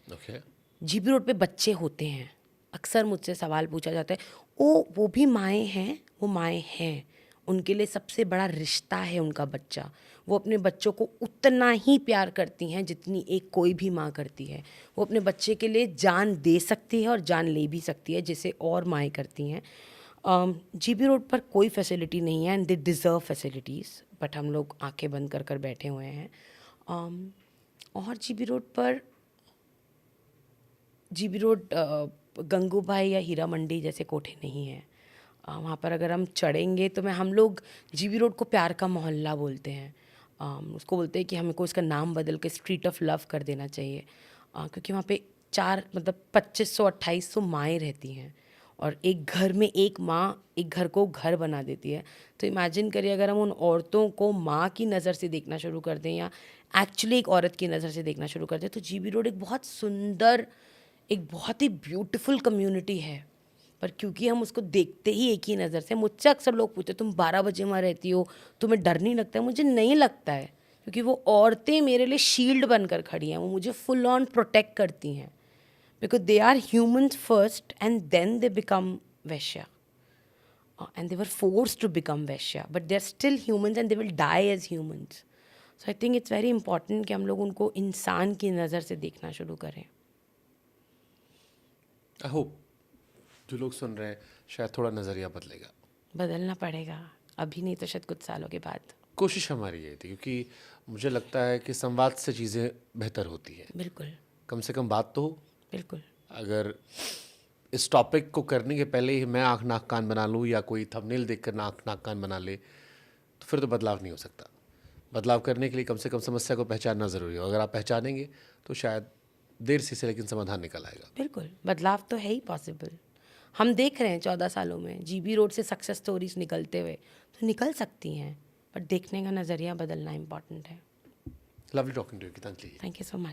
ओके। जीबी रोड पे बच्चे होते हैं, अक्सर मुझसे सवाल पूछा जाता है, वो भी माएँ हैं, वो माएँ हैं, उनके लिए सबसे बड़ा रिश्ता है उनका बच्चा। वो अपने बच्चों को उतना ही प्यार करती हैं जितनी एक कोई भी माँ करती है। वो अपने बच्चे के लिए जान दे सकती है और जान ले भी सकती है, जिसे और माएँ करती हैं। जीबी रोड पर कोई फैसिलिटी नहीं है and they deserve facilities, but हम लोग आंखें बंद कर कर बैठे हुए हैं। और जीबी रोड गंगूबाई या हीरा मंडी जैसे कोठे नहीं हैं। वहाँ पर अगर हम चढ़ेंगे तो हम लोग जीबी रोड को प्यार का मोहल्ला बोलते हैं। उसको बोलते हैं कि हमको इसका नाम बदल के स्ट्रीट ऑफ लव कर देना चाहिए, क्योंकि वहाँ पे 2500-2800 माएँ रहती हैं और एक घर में एक माँ एक घर को घर बना देती है। तो इमेजिन करिए अगर हम उन औरतों को माँ की नज़र से देखना शुरू कर दें या एक्चुअली एक औरत की नज़र से देखना शुरू कर दें, तो जीबी रोड एक बहुत सुंदर, एक बहुत ही ब्यूटीफुल कम्युनिटी है। पर क्योंकि हम उसको देखते ही एक ही नज़र से, मुझसे अक्सर लोग पूछते तुम 12 बजे वहाँ रहती हो, तुम्हें डर नहीं लगता है? मुझे नहीं लगता है, क्योंकि वो औरतें मेरे लिए शील्ड बनकर खड़ी हैं, वो मुझे फुल ऑन प्रोटेक्ट करती हैं, because they are humans first and then they become vaishya, and they were forced to become vaishya, but they are still humans and they will die as humans. So I think it's very important कि हम लोग उनको इंसान की नज़र से देखना शुरू करें। आई होप जो लोग सुन रहे हैं शायद थोड़ा नज़रिया बदलना पड़ेगा, अभी नहीं तो शायद कुछ सालों के बाद। कोशिश हमारी ये थी, क्योंकि मुझे लगता है कि संवाद से चीज़ें बेहतर होती है। बिल्कुल कम से कम बात तो हो। बिल्कुल। अगर इस टॉपिक को करने के पहले ही मैं आँख नाक कान बना लूँ या कोई थंबनेल देखकर आँख नाक कान बना ले, तो फिर तो बदलाव नहीं हो सकता। बदलाव करने के लिए कम से कम समस्या को पहचानना ज़रूरी है। अगर आप पहचानेंगे तो शायद देर से लेकिन समाधान निकल आएगा। बिल्कुल, बदलाव तो है ही पॉसिबल। हम देख रहे हैं 14 सालों में जीबी रोड से सक्सेस स्टोरीज निकलते हुए, तो निकल सकती हैं, बट देखने का नज़रिया बदलना इम्पॉर्टेंट है। Lovely talking to you Gitanjali. Thank you so much.